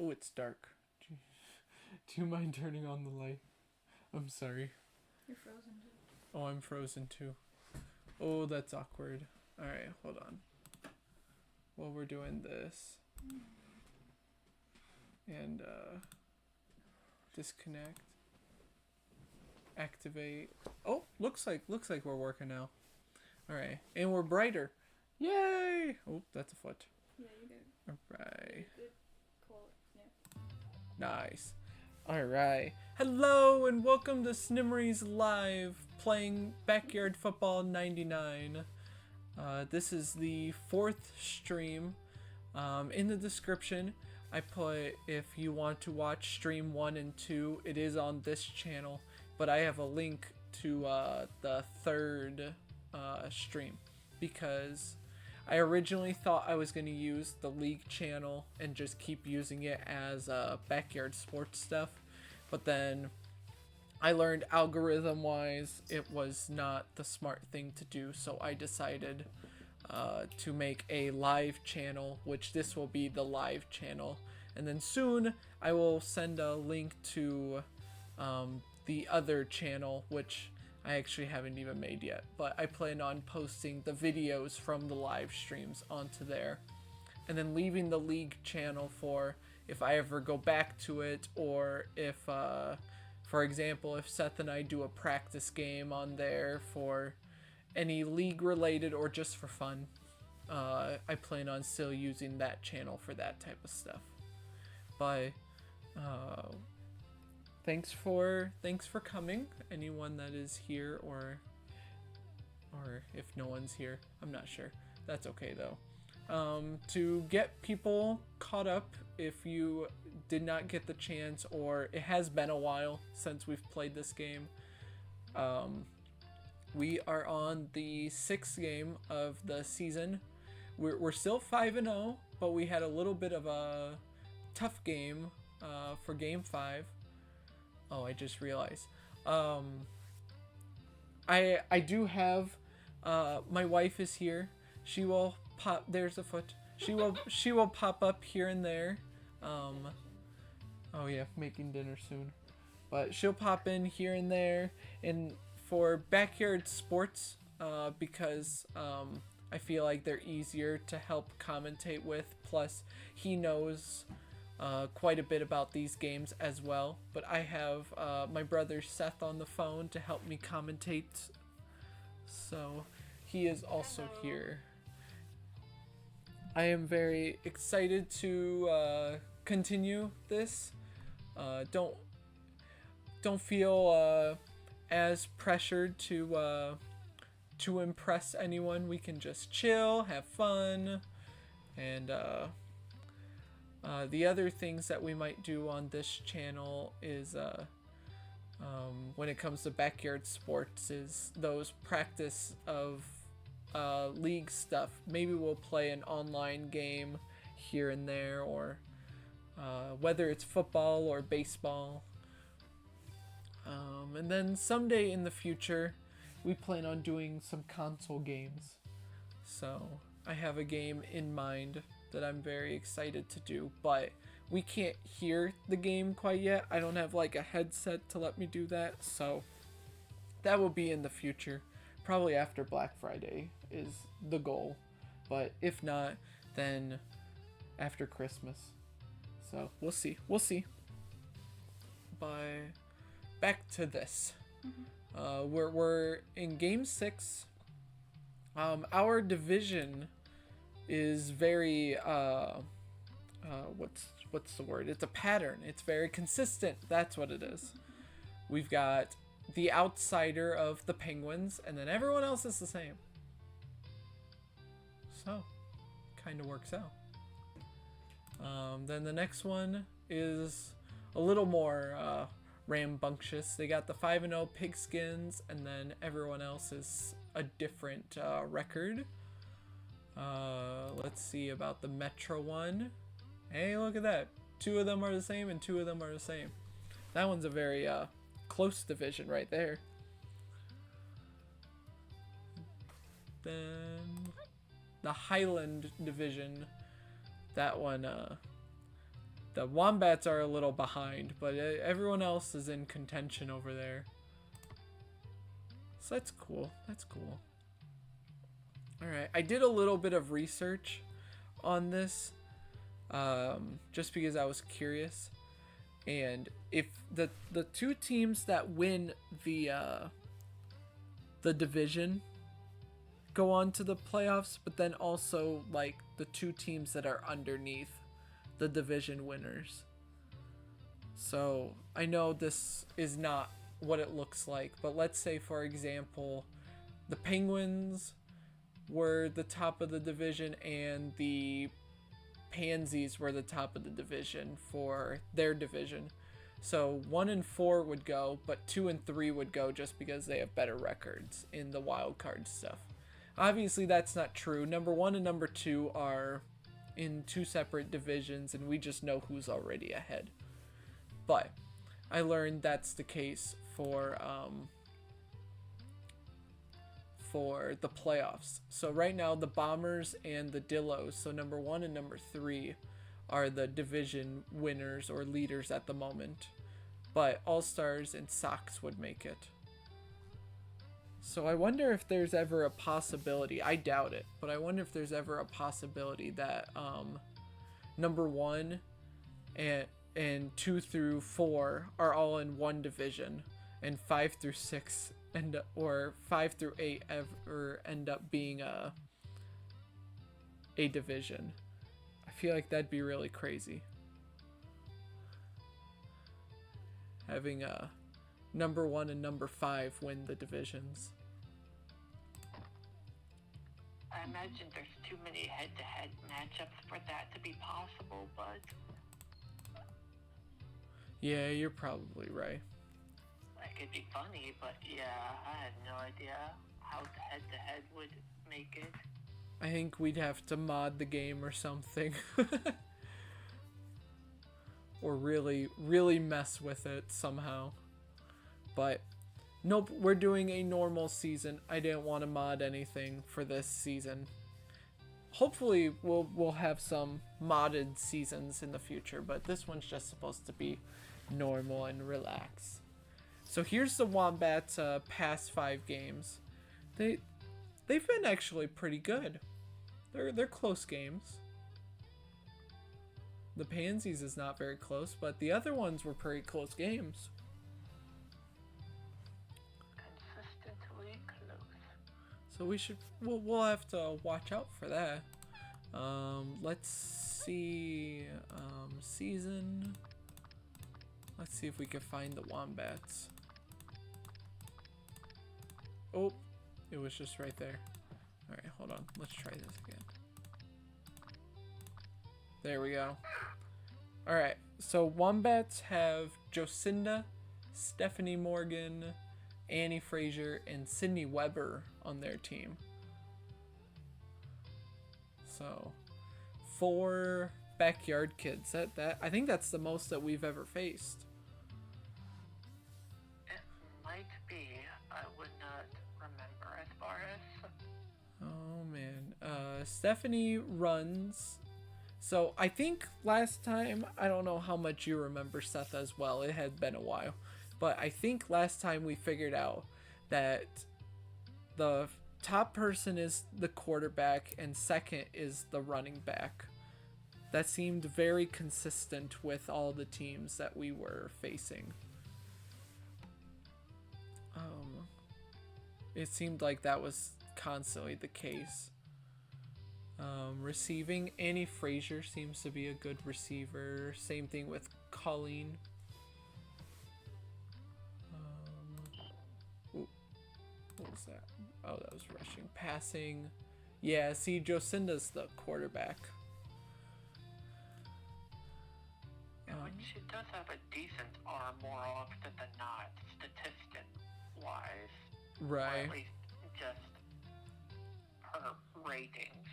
Oh, it's dark. Do you mind turning on the light? I'm sorry. You're frozen too. Oh, I'm frozen too. Oh, that's awkward. Alright, hold on. While we're doing this. And, disconnect. Activate. Oh, looks like we're working now. Alright, and we're brighter. Yay! Oh, that's a foot. Yeah, you did. Alright. Good quality. Yeah. Nice. Alright. Hello and welcome to Snimmery's Live playing Backyard Football 99. This is the 4th stream. In the description, I put if you want to watch stream 1 and 2, it is on this channel. But I have a link to the 3rd stream because I originally thought I was going to use the League channel and just keep using it as backyard sports stuff. But then I learned algorithm-wise it was not the smart thing to do, so I decided to make a live channel, which this will be the live channel. And then soon I will send a link to the other channel, which I actually haven't even made yet, but I plan on posting the videos from the live streams onto there, and then leaving the League channel for if I ever go back to it, or if, for example, if Seth and I do a practice game on there for any League related or just for fun, I plan on still using that channel for that type of stuff. But, thanks for coming, anyone that is here, or if no one's here, I'm not sure. That's okay though. To get people caught up, if you did not get the chance, or it has been a while since we've played this game, we are on the 6th game of the season. We're still 5-0, but we had a little bit of a tough game for game 5. Oh, I just realized. I do have my wife is here. She will pop. There's a foot. She will pop up here and there. Oh yeah, making dinner soon. But she'll pop in here and there, and for backyard sports, because I feel like they're easier to help commentate with. Plus, he knows quite a bit about these games as well. But I have my brother Seth on the phone to help me commentate, so he is also here. I am very excited to continue this. Don't feel as pressured to impress anyone. We can just chill, have fun, and the other things that we might do on this channel is when it comes to backyard sports is those practice of League stuff. Maybe we'll play an online game here and there, or whether it's football or baseball. And then someday in the future, we plan on doing some console games. So I have a game in mind that I'm very excited to do, but we can't hear the game quite yet. I don't have like a headset to let me do that, so that will be in the future. Probably after Black Friday is the goal, but if not, then after Christmas. So we'll see. But back to this. We're in game 6. Our division is very what's the word? It's a pattern. It's very consistent. That's what it is. We've got the outsider of the Penguins, and then everyone else is the same. So, kind of works out. Then the next one is a little more rambunctious. They got the 5-0 Pigskins, and then everyone else is a different record. Let's see about the Metro one. Hey, look at that. 2 of them are the same, and 2 of them are the same. That one's a very close division right there. Then the Highland division, that one The Wombats are a little behind, but everyone else is in contention over there. So that's cool. That's cool. Alright, I did a little bit of research on this, just because I was curious. And if the two teams that win the division go on to the playoffs, but then also like the two teams that are underneath the division winners. So I know this is not what it looks like, but let's say, for example, the Penguins were the top of the division and the Pansies were the top of the division for their division. So 1 and 4 would go, but 2 and 3 would go just because they have better records in the wild card stuff. Obviously that's not true. Number 1 and number 2 are in two separate divisions, and we just know who's already ahead. But I learned that's the case for the playoffs. So right now the Bombers and the Dillos, so number 1 and number 3, are the division winners or leaders at the moment. But All-Stars and Sox would make it. So I wonder if there's ever a possibility, I doubt it, but I wonder if there's ever a possibility that number 1 and 2 through 4 are all in one division, and 5 through 6 or 5 through 8 ever end up being a division. I feel like that'd be really crazy. Having number 1 and number 5 win the divisions. I imagine there's too many head-to-head matchups for that to be possible, but yeah, you're probably right. like it'd be funny, but yeah, I had no idea how the head-to-head would make it. I think we'd have to mod the game or something. Or really mess with it somehow. But nope, we're doing a normal season. I didn't want to mod anything for this season. Hopefully we'll have some modded seasons in the future, but this one's just supposed to be normal and relaxed. So here's the Wombats past 5 games. They've been actually pretty good. They're close games. The Pansies is not very close, but the other ones were pretty close games. Consistently close. So we'll have to watch out for that. Let's see, season. Let's see if we can find the Wombats. Oh, it was just right there. All right, hold on. Let's try this again. There we go. All right, so Wombats have Jocinda, Stephanie Morgan, Annie Frazier, and Sydney Weber on their team. So 4 backyard kids. That I think that's the most that we've ever faced. It might be. I would not remember as far as. Oh man, Stephanie runs. So I think last time, I don't know how much you remember, Seth, as well. It had been a while, but I think last time we figured out that the top person is the quarterback and second is the running back. That seemed very consistent with all the teams that we were facing. It seemed like that was constantly the case. Receiving, Annie Frazier seems to be a good receiver. Same thing with Colleen. What was that? Oh, that was rushing. Passing. Yeah, see, Jocinda's the quarterback. She does have a decent arm more often than not, statistic-wise. Right. Or at least just her ratings.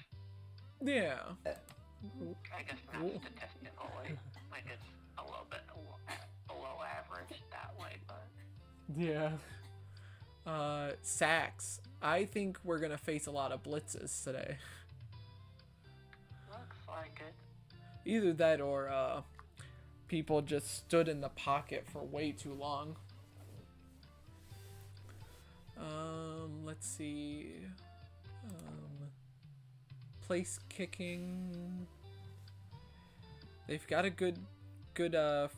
Yeah. I guess not statistically. Like it's a little bit below average that way, but. Yeah. Sacks. I think we're gonna face a lot of blitzes today. Looks like it. Either that or people just stood in the pocket for way too long. Let's see. Place kicking. They've got a good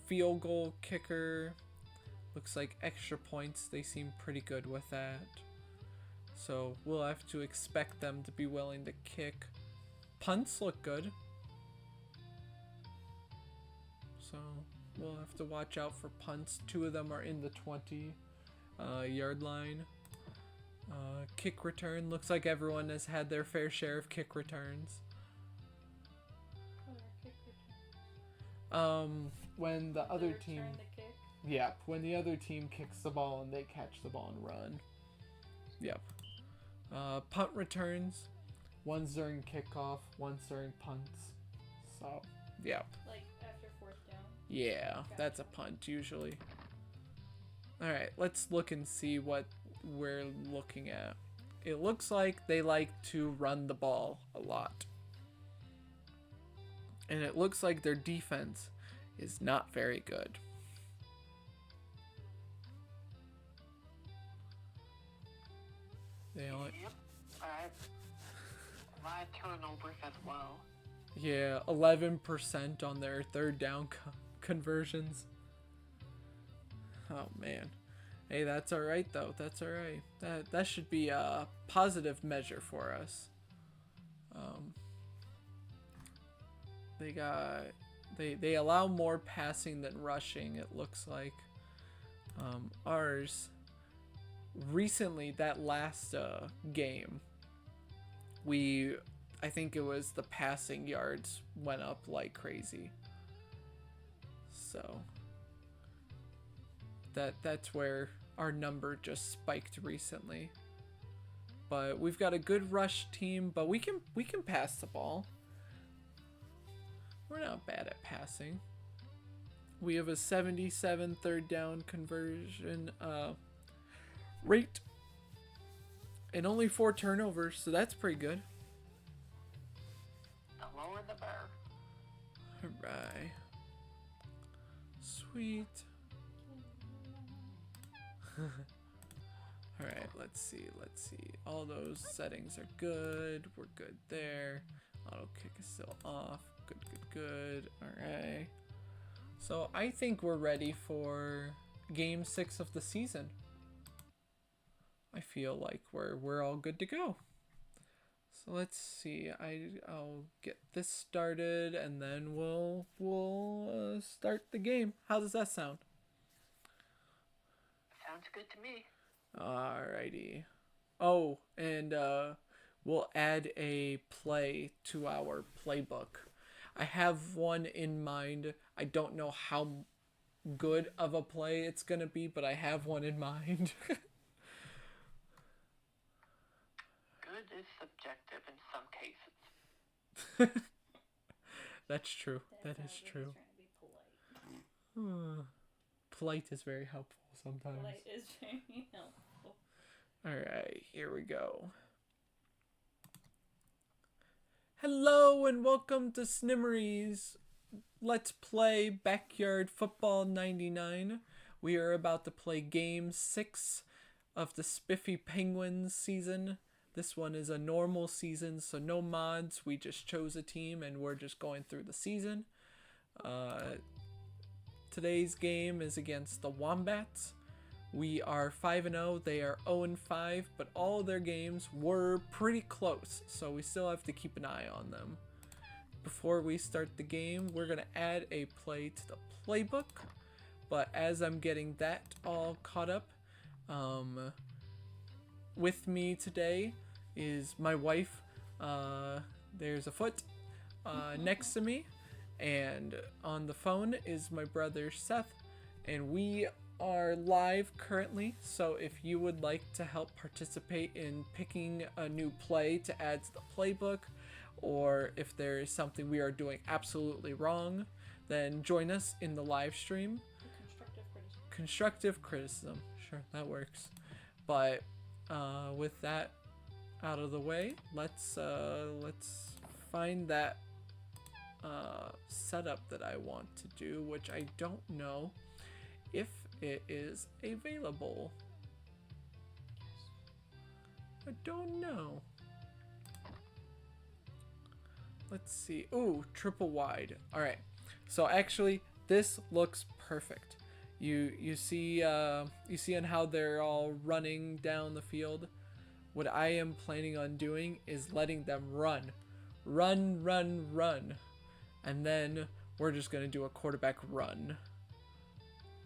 field goal kicker. Looks like extra points. They seem pretty good with that. So we'll have to expect them to be willing to kick. Punts look good. So we'll have to watch out for punts. 2 of them are in the 20 yard line. Kick return. Looks like everyone has had their fair share of kick returns. When the other team, yeah, when the other team kicks the ball and they catch the ball and run. Yep. Punt returns. One's during kickoff, one's during punts. So, yep. Like after 4th down? Yeah, Gotcha. that's a punt usually. Alright, let's look and see what we're looking at. It looks like they like to run the ball a lot. And it looks like their defense is not very good. They only... Yep. A lot of turnovers as well. Yeah, 11% on their 3rd down conversions. Oh man. Hey, that's alright though. That's alright. That should be a positive measure for us. They allow more passing than rushing, it looks like. Ours recently, that last game, I think it was the passing yards went up like crazy. So that's where our number just spiked recently. But we've got a good rush team, but we can pass the ball. We're not bad at passing. We have a 77 3rd down conversion rate and only 4 turnovers, so that's pretty good. The lower the better. Alright. Sweet. Alright, let's see. All those settings are good. We're good there. Auto kick is still off. Good. Alright. So I think we're ready for game 6 of the season. I feel like we're all good to go. So let's see. I'll get this started and then we'll start the game. How does that sound? Sounds good to me. Alrighty. Oh, and we'll add a play to our playbook. I have one in mind. I don't know how good of a play it's gonna be, but I have one in mind. Good is subjective in some cases. That's true. That is true. Polite is very helpful sometimes. Polite is very helpful. Alright, here we go. Hello and welcome to Snimmery's Let's Play Backyard Football 99. We are about to play game 6 of the Spiffy Penguins season. This one is a normal season, so no mods. We just chose a team and we're just going through the season. Today's game is against the Wombats. We are 5-0, they are 0-5, but all their games were pretty close, so we still have to keep an eye on them. Before we start the game, we're going to add a play to the playbook, but as I'm getting that all caught up, with me today is my wife. There's a foot next to me, and on the phone is my brother Seth, and we are live currently, so if you would like to help participate in picking a new play to add to the playbook, or if there is something we are doing absolutely wrong, then join us in the live stream. Constructive criticism. Sure, that works. But with that out of the way, let's find that setup that I want to do, which I don't know if it is available. I don't know. Let's see. Ooh, triple wide. All right. So actually, this looks perfect. You see on how they're all running down the field. What I am planning on doing is letting them run, run, and then we're just gonna do a quarterback run.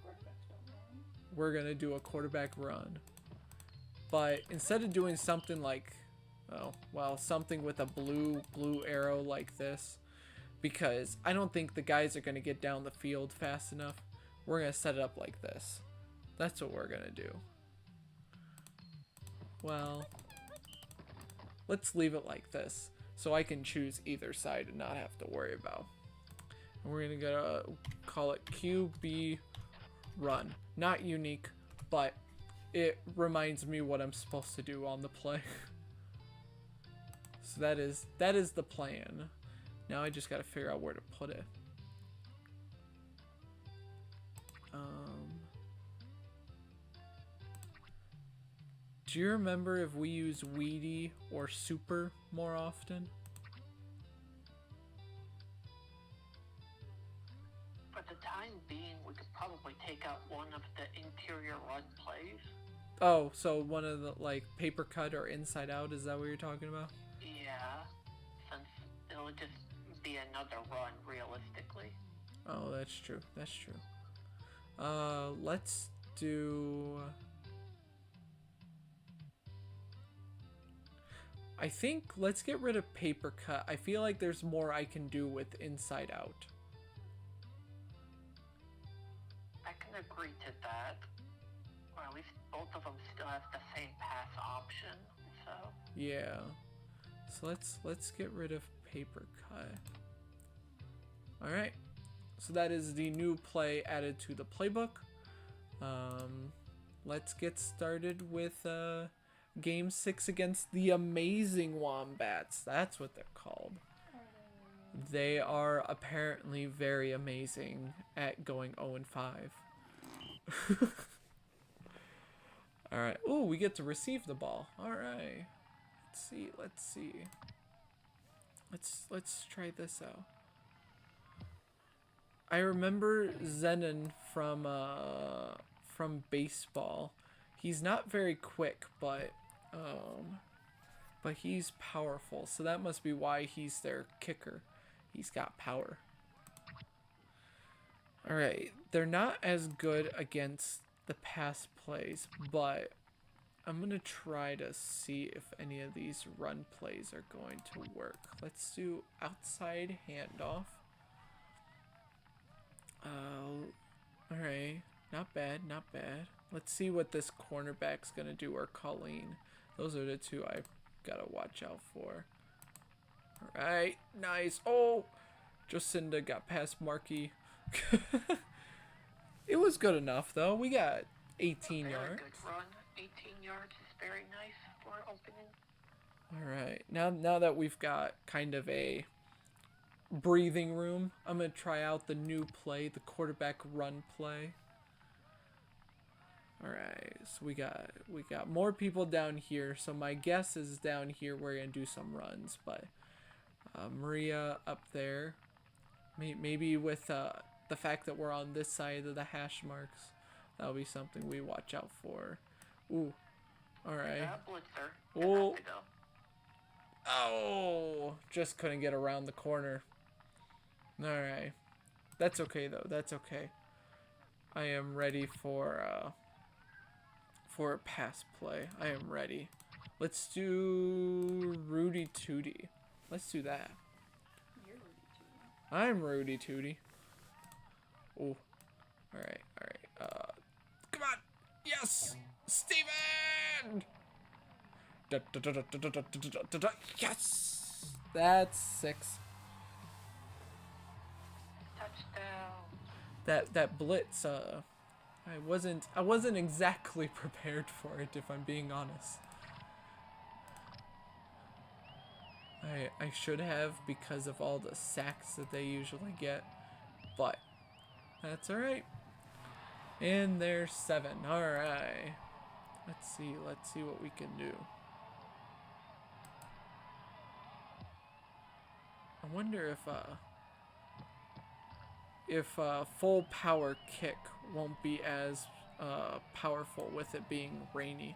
Quarterbacks don't run. We're gonna do a quarterback run, but instead of doing something like, oh well, something with a blue arrow like this, because I don't think the guys are gonna get down the field fast enough. We're gonna set it up like this. That's what we're gonna do. Well, let's leave it like this so I can choose either side and not have to worry about. And we're gonna call it QB run. Not unique, but it reminds me what I'm supposed to do on the play. So that is the plan. Now I just gotta figure out where to put it. Do you remember if we use Weedy or Super more often? For the time being, we could probably take out one of the interior run plays. Oh, so one of the, like, paper cut or inside out, is that what you're talking about? Yeah, since it'll just be another run, realistically. Oh, that's true. That's true. Let's do... I think let's get rid of paper cut. I feel like there's more I can do with inside out. I can agree to that. Or at least both of them still have the same pass option, so... Yeah. So let's get rid of paper cut. Alright. So that is the new play added to the playbook. Let's get started with Game 6 against the Amazing Wombats. That's what they're called. They are apparently very amazing at going 0-5. Alright. Ooh, we get to receive the ball. Alright. Let's see. Let's try this out. I remember Zenon from baseball. He's not very quick, but he's powerful. So that must be why he's their kicker. He's got power. All right, they're not as good against the pass plays, but I'm gonna try to see if any of these run plays are going to work. Let's do outside handoff. All right, not bad, not bad. Let's see what this cornerback's gonna do, or Colleen. Those are the two I gotta watch out for. All right, nice. Oh, Jacinda got past Markey. It was good enough though. We got 18 yards. Very good run. 18 yards is very nice for opening. All right, now that we've got kind of a breathing room, I'm gonna try out the new play, the quarterback run play. All right, so we got more people down here. So my guess is down here we're gonna do some runs, but Maria up there, maybe with the fact that we're on this side of the hash marks, that'll be something we watch out for. Ooh, all right. Yeah, blitzer. Oh, oh, just couldn't get around the corner. All right, that's okay though. That's okay. I am ready for a pass play. I am ready. Let's do Rudy Tooty. Let's do that. You're Rudy Tooty. I'm Rudy Tooty. Oh, all right. Come on, yes, Steven! Yes, that's 6. Touchdown. That blitz. I wasn't exactly prepared for it, if I'm being honest. I should have because of all the sacks that they usually get, but that's alright. And there's 7. Alright. Let's see what we can do. I wonder if full power kick won't be as powerful with it being rainy.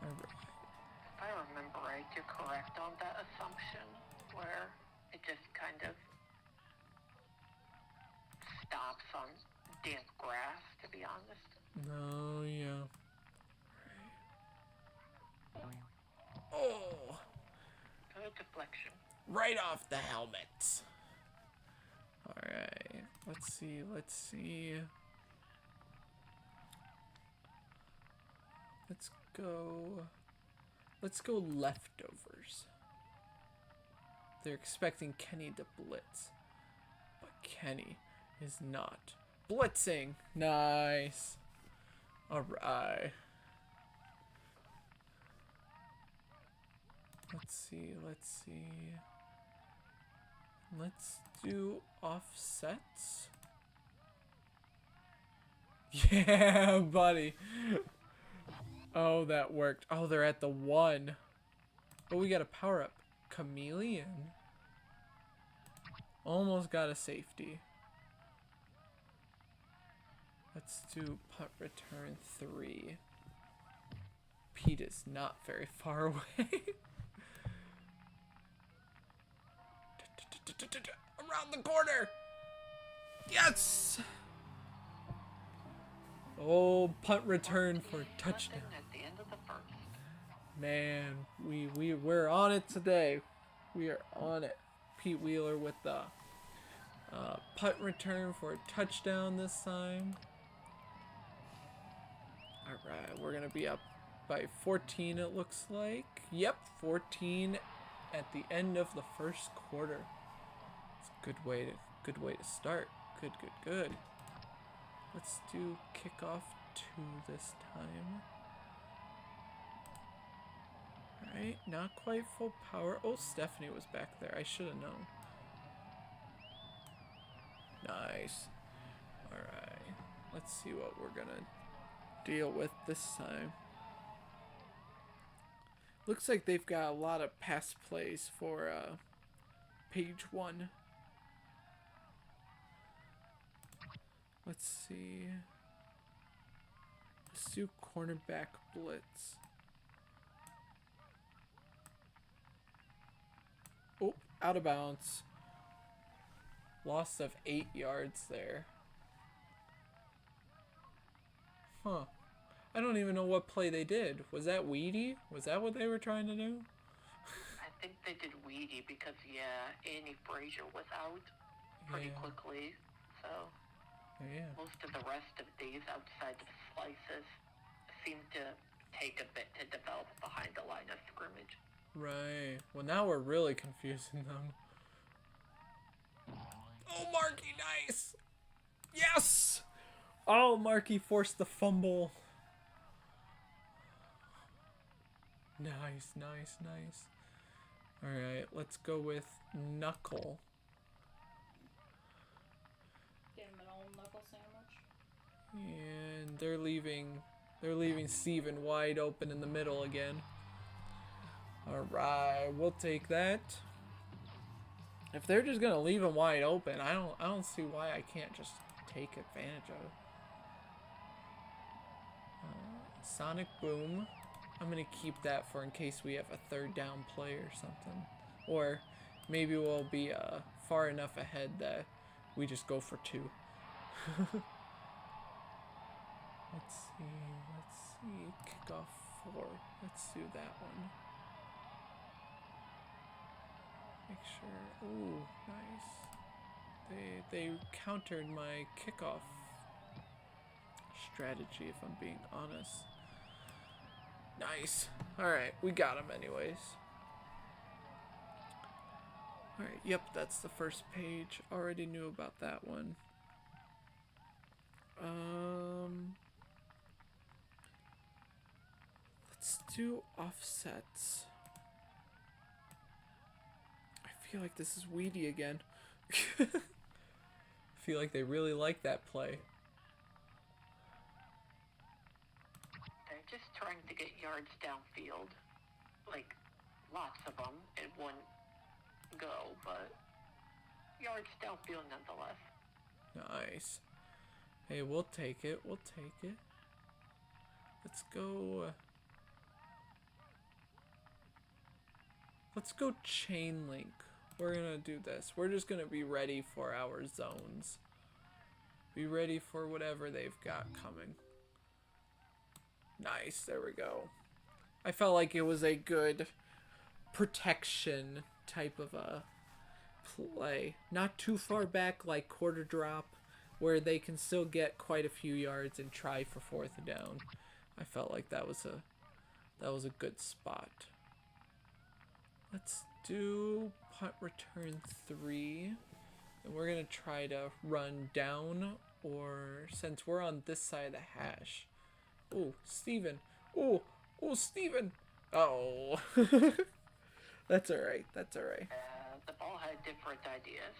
If I remember right, you're correct on that assumption, where it just kind of stops on damp grass, to be honest. No, yeah. Oh! Good deflection. Right off the helmet. Alright, let's see. Let's go leftovers. They're expecting Kenny to blitz, but Kenny is not blitzing. Nice. Alright. Let's see. Let's do offsets. Yeah, buddy. Oh, that worked. Oh, they're at the 1. Oh, we got a power up. Chameleon. Almost got a safety. Let's do punt return 3. Pete is not very far away. Around the corner. Yes. Oh, punt return for touchdown. At the end of the first. Man, we're on it today. We are on it. Pete Wheeler with the punt return for a touchdown this time. All right, we're gonna be up by 14. It looks like. Yep, 14 at the end of the first quarter. It's a good way to start. Good. Let's do kickoff 2 this time. Alright, not quite full power. Oh, Stephanie was back there. I should have known. Nice. Alright. Let's see what we're gonna deal with this time. Looks like they've got a lot of pass plays for page 1. Let's see. Let's do cornerback blitz. Oh, out of bounds. Loss of 8 yards there. Huh. I don't even know what play they did. Was that Weedy? Was that what they were trying to do? I think they did Weedy because, yeah, Annie Frazier was out pretty quickly, so most of the rest of days outside of slices seemed to take a bit to develop behind the line of scrimmage. Right. Well, now we're really confusing them. Oh, Marky, nice! Yes! Oh, Marky forced the fumble. Nice. Alright, let's go with Knuckle. Get him an old knuckle sandwich. And they're leaving Steven wide open in the middle again. Alright, we'll take that. If they're just gonna leave him wide open, I don't see why I can't just take advantage of it. Sonic Boom. I'm gonna keep that for in case we have a 3rd down play or something. Or maybe we'll be far enough ahead that we just go for 2. Let's see. Kickoff 4. Let's do that one. Make sure. Ooh, nice. They countered my kickoff strategy, if I'm being honest. Nice. Alright, we got him anyways. Alright, yep, that's the first page. Already knew about that one. Let's Let's do offsets. I feel like this is weedy again. I feel like they really like that play. They're just trying to get yards downfield. Like, lots of them in one go, but yards downfield nonetheless. Nice. Hey, we'll take it. We'll take it. Let's go. Let's go chain link. We're gonna do this. We're just gonna be ready for our zones. Be ready for whatever they've got coming. Nice. There we go. I felt like it was a good protection type of a play. Not too far back like quarter drop, where they can still get quite a few yards and try for 4th down. I felt like that was a good spot. Let's do punt return 3. And we're gonna try to run down, or since we're on this side of the hash. Oh, Steven. Oh, Steven. Oh. That's alright. That's alright. The ball had different ideas.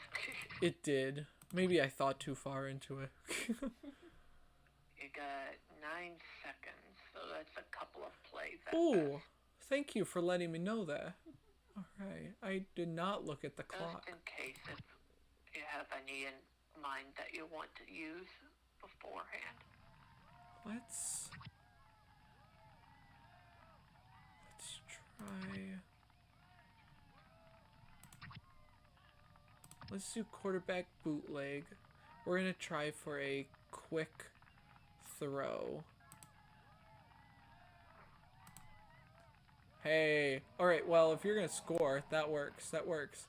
It did. Maybe I thought too far into it. You got 9 seconds, so that's a couple of plays. Oh, thank you for letting me know that. Alright, I did not look at the clock. Just in case if you have any in mind that you want to use beforehand. Let's try. Let's do quarterback bootleg. We're gonna try for a quick throw. Hey, alright, well, if you're gonna score, that works, that works.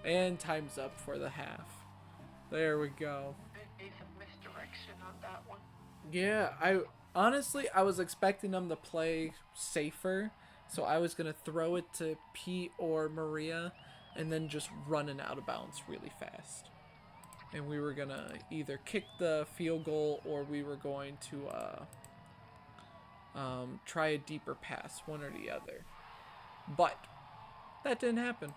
And time's up for the half. There we go. Maybe some misdirection on that one. Yeah, I was expecting them to play safer, so I was gonna throw it to Pete or Maria, and then just run it out of bounds really fast. And we were gonna either kick the field goal, or we were going to try a deeper pass, one or the other. But that didn't happen.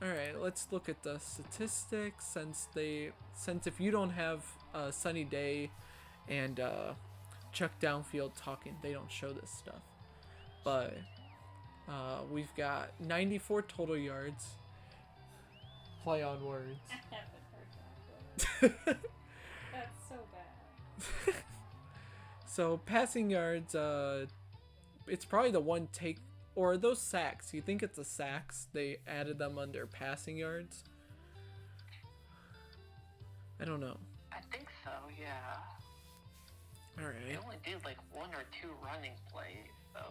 All right, let's look at the statistics. Since if you don't have a sunny day and Chuck downfield talking, they don't show this stuff. But we've got 94 total yards. Play on words. I haven't heard that. That's so bad. So passing yards, it's probably the one take, or are those sacks? You think it's the sacks? They added them under passing yards? I don't know. I think so, yeah. Alright. They only did like 1 or 2 running plays, so.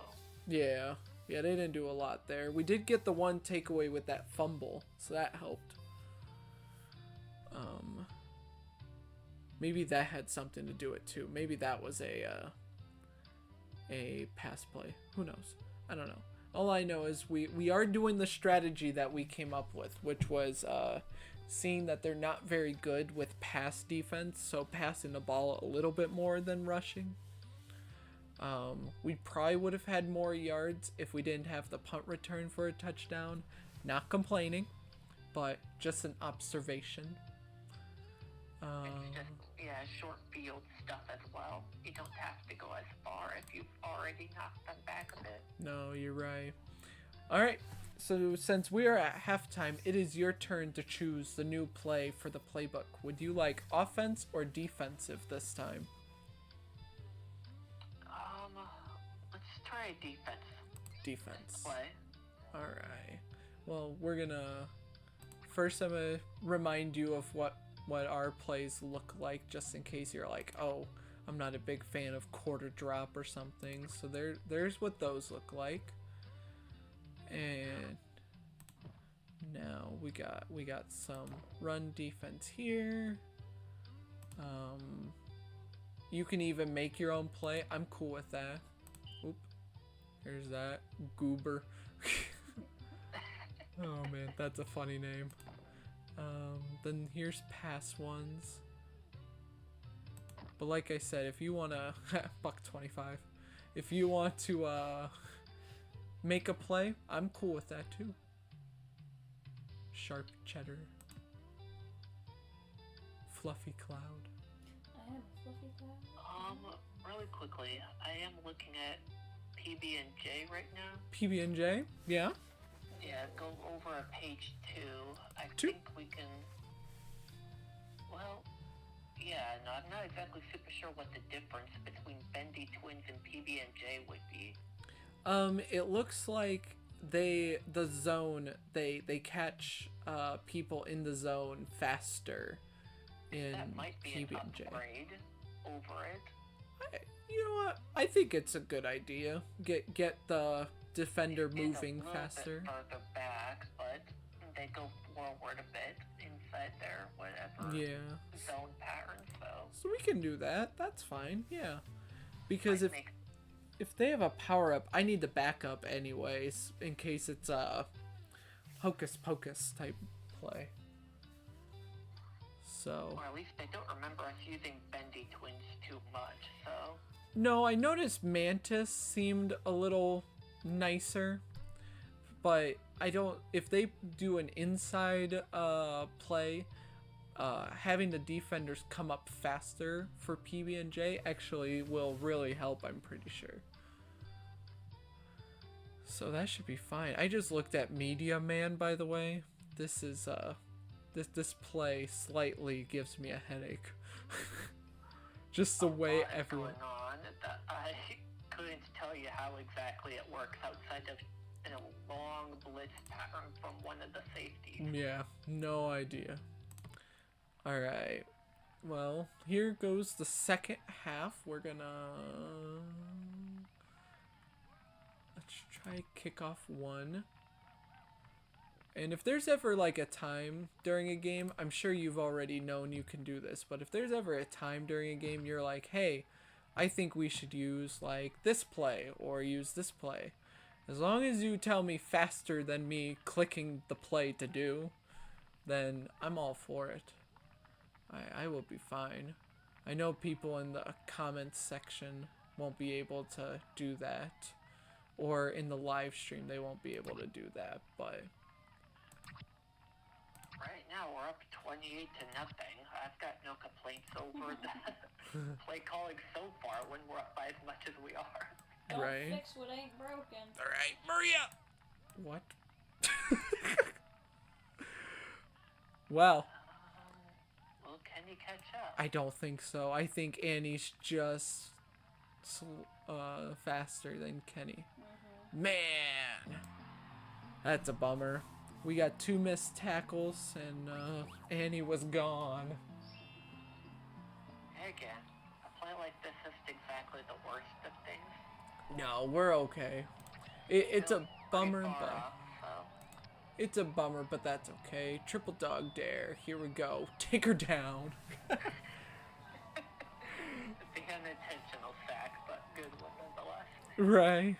Yeah, they didn't do a lot there. We did get the one takeaway with that fumble, so that helped. Maybe that had something to do it too. Maybe that was a pass play. Who knows? I don't know. All I know is we are doing the strategy that we came up with, which was seeing that they're not very good with pass defense, so passing the ball a little bit more than rushing. We probably would have had more yards if we didn't have the punt return for a touchdown. Not complaining, but just an observation. It's just, short field stuff as well. You don't have to go as far if you've already knocked them back a bit. No, you're right. Alright, so since we are at halftime, it is your turn to choose the new play for the playbook. Would you like offense or defensive this time? Let's try defense. Defense. Play. Alright. Well, we're gonna... First, I'm gonna remind you of what our plays look like, just in case you're like, oh, I'm not a big fan of quarter drop or something. So there's what those look like. And now we got some run defense here. You can even make your own play. I'm cool with that. Oop. Here's that goober. Oh man, that's a funny name. Then here's pass ones. But like I said, if you wanna $1.25, if you want to make a play, I'm cool with that too. Sharp cheddar. Fluffy cloud. I am a fluffy cloud. Really quickly, I am looking at PB&J right now. PB&J? Yeah. Yeah, go over to page 2. I Two? think we can. Well, yeah, no, I'm not exactly super sure what the difference between Bendy Twins and PB&J would be. It looks like they catch people in the zone faster in That might be PB&J. an upgrade over it. You know what? I think it's a good idea. Get the defender moving faster. Bit further back, but they go forward a bit inside their whatever zone pattern. So we can do that. That's fine. Yeah, because if they have a power up, I need the backup anyways in case it's a hocus pocus type play. So. Or at least I don't remember us using Bendy Twins too much. So. No, I noticed Mantis seemed a little nicer, but I don't. If they do an inside play, having the defenders come up faster for PB&J actually will really help. I'm pretty sure. So that should be fine. I just looked at Media Man, by the way. This is this play slightly gives me a headache. Just the way everyone. Going on that I couldn't tell you how exactly it works outside of a long blitz pattern from one of the safeties. Yeah, no idea. All right. Well, here goes the second half. We're gonna let's try kickoff 1. And if there's ever like a time during a game, I'm sure you've already known you can do this, but if there's ever a time during a game you're like, hey, I think we should use like this play or use this play. As long as you tell me faster than me clicking the play to do, then I'm all for it. I will be fine. I know people in the comments section won't be able to do that, or in the live stream they won't be able to do that, but right now we're up 28-0. I've got no complaints over the play calling so far when we're up by as much as we are. Don't right. fix what ain't broken. All right, Maria. What? Well. Will Kenny catch up? I don't think so. I think Annie's just faster than Kenny. Mm-hmm. Man, that's a bummer. We got 2 missed tackles, and Annie was gone. Again, a play like this isn't exactly the worst of things. No, we're okay. It's a bummer, but off, so. it's a bummer, but that's okay. Triple dog dare. Here we go. Take her down. The unintentional sack, but good one nonetheless. Right.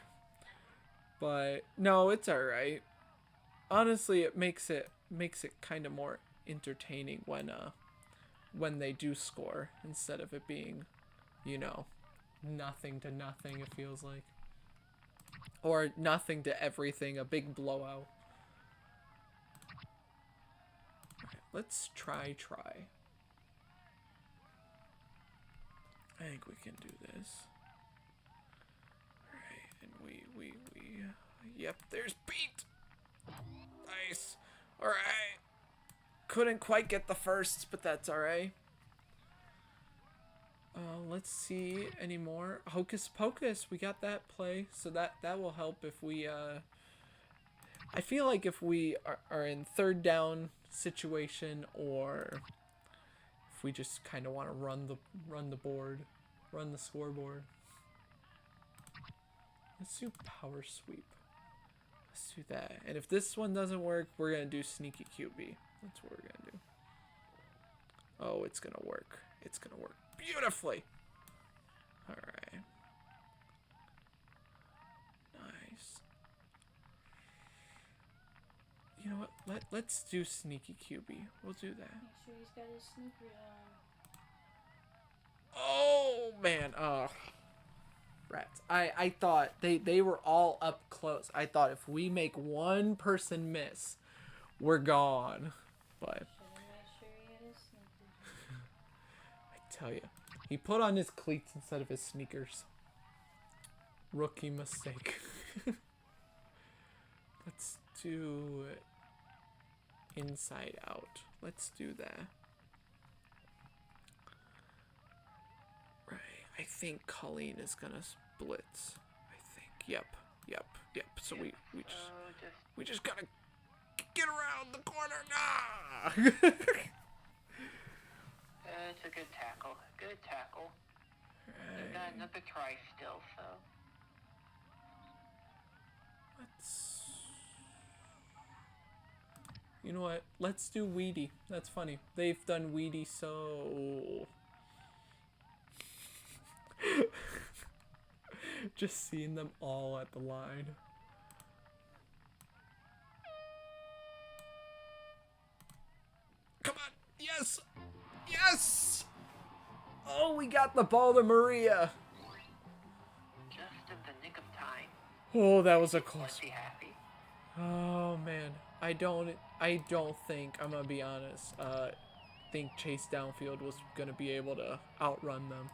But no, it's all right. Honestly, it makes it kind of more entertaining when they do score instead of it being, you know, nothing to nothing. It feels like, or nothing to everything, a big blowout. Okay, let's try. I think we can do this. All right, and we. Yep, there's Pete. Nice. All right. Couldn't quite get the first, but that's all right. Let's see any more. Hocus Pocus. We got that play, so that will help if we. I feel like if we are in third down situation, or if we just kind of want to run the board, run the scoreboard. Let's do power sweep. Let's do that. And if this one doesn't work, we're going to do sneaky QB. That's what we're going to do. Oh, it's going to work. It's going to work beautifully. All right. Nice. You know what? Let's do sneaky QB. We'll do that. Make sure he's got his sneakers Oh, man. Oh. Rats. I thought they were all up close. I thought if we make one person miss, we're gone. But I tell you, he put on his cleats instead of his sneakers. Rookie mistake. Let's do inside out. Let's do that. Right. I think Colleen is gonna blitz. I think. Yep. So we just gotta get around the corner. Nah. It's a good tackle. Good tackle. They've got another try still, so. You know what? Let's do Weedy. That's funny. They've done Weedy so... Just seeing them all at the line. Come on! Yes! Yes! Oh, we got the ball to Maria. Just in the nick of time. Oh, that was a close Let's be happy. one. Oh, man. I don't think, I'm gonna be honest, think Chase Downfield was gonna be able to outrun them.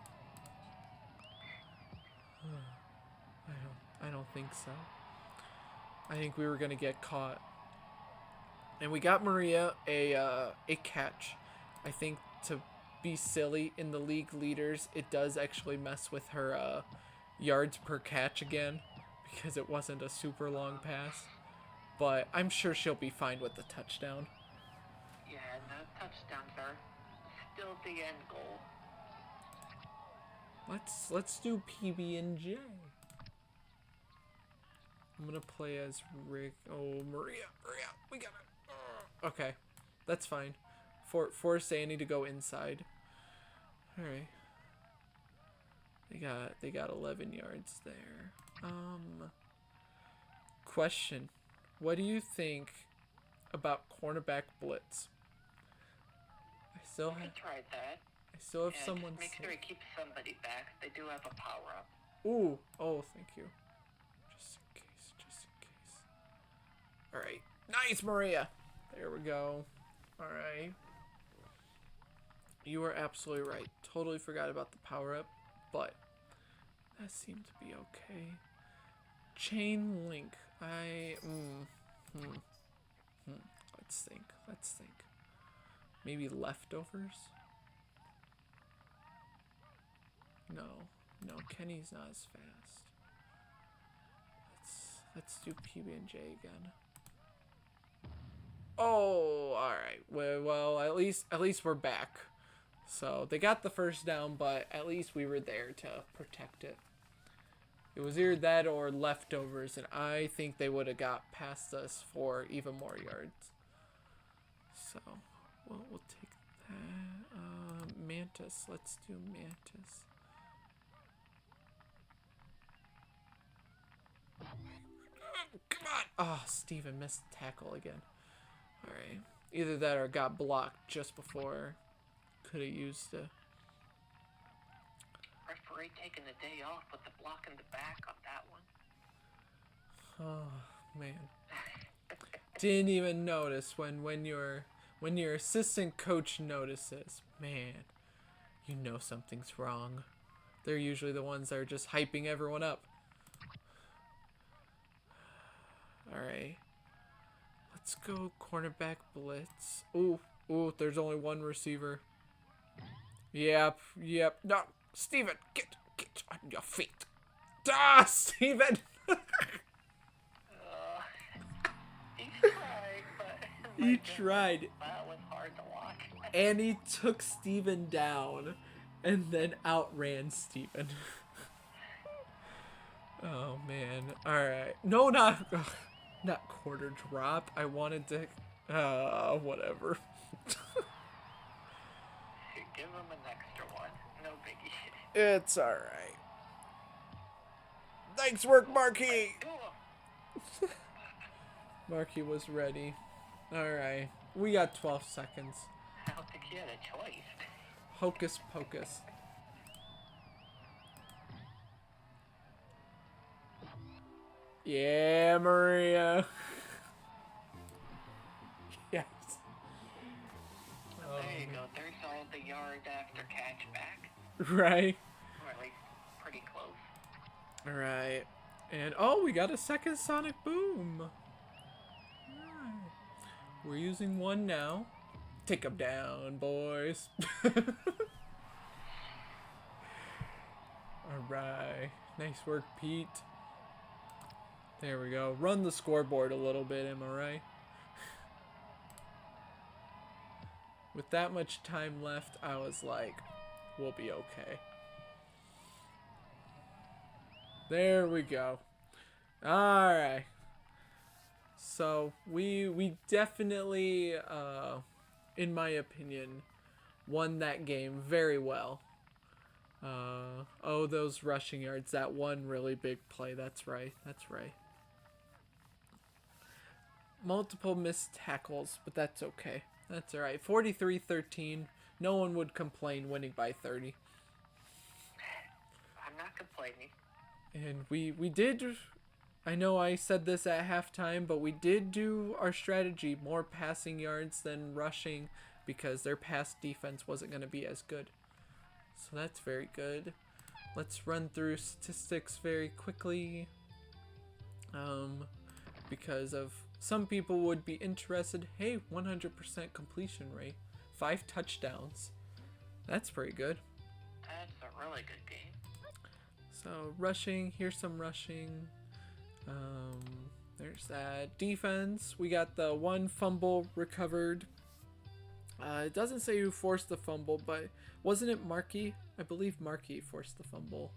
I don't think so. I think we were gonna get caught. And we got Maria a catch. I think to be silly in the league leaders, it does actually mess with her yards per catch again because it wasn't a super long pass. But I'm sure she'll be fine with the touchdown. Yeah, the touchdowns are still the end goal. Let's do PB&J. I'm gonna play as Rick. Oh, Maria, we got it. Okay, that's fine. Force Annie to go inside. All right. They got 11 yards there. Question. What do you think about cornerback blitz? I tried that. I still have someone. Make sure he keeps somebody back. They do have a power up. Ooh. Oh, thank you. Just in case. All right. Nice, Maria. There we go. All right. You are absolutely right. Totally forgot about the power up, but that seemed to be okay. Chain link. Let's think. Maybe leftovers? No, Kenny's not as fast. Let's do PB&J again. Oh, all right. Well, at least we're back. So they got the first down, but at least we were there to protect it. It was either that or leftovers, and I think they would have got past us for even more yards. So, we'll take that. Mantis. Let's do Mantis. Come on! Oh, Steven missed tackle again. Alright. Either that or got blocked just before. Could have used it. Referee taking the day off with the block in the back on that one. Oh, man. Didn't even notice when your assistant coach notices. Man, you know something's wrong. They're usually the ones that are just hyping everyone up. Alright. Let's go cornerback blitz. Ooh, there's only one receiver. Yep. No, Steven, get on your feet. Ah, Steven! He tried. That was hard to watch. And he took Steven down and then outran Steven. Oh, man. Alright. No, not quarter drop. I wanted to... whatever. Give him an extra one. No biggie. It's alright. Nice work, Marquis! Marquis was ready. Alright. We got 12 seconds. I don't think he had a choice. Hocus pocus. Yeah, Maria. Yes. Well, there you go. There's all the yard after catch back. Right. Or at least pretty close. Alright. And oh, we got a second sonic boom. Right. We're using one now. Take them down, boys. Alright. Nice work, Pete. There we go. Run the scoreboard a little bit, am I right? With that much time left, I was like, we'll be okay. There we go. Alright. So, we definitely, in my opinion, won that game very well. Oh, those rushing yards. That one really big play. That's right. That's right. Multiple missed tackles, but that's okay. That's alright. 43-13. No one would complain winning by 30. I'm not complaining. And we did, I know I said this at halftime, but we did do our strategy, more passing yards than rushing, because their pass defense wasn't going to be as good. So that's very good. Let's run through statistics very quickly. Because of some people would be interested. Hey, 100% completion rate. 5 touchdowns. That's pretty good. That's a really good game. So rushing, here's some rushing. There's that. Defense, we got the one fumble recovered. It doesn't say who forced the fumble, but wasn't it Markey? I believe Markey forced the fumble.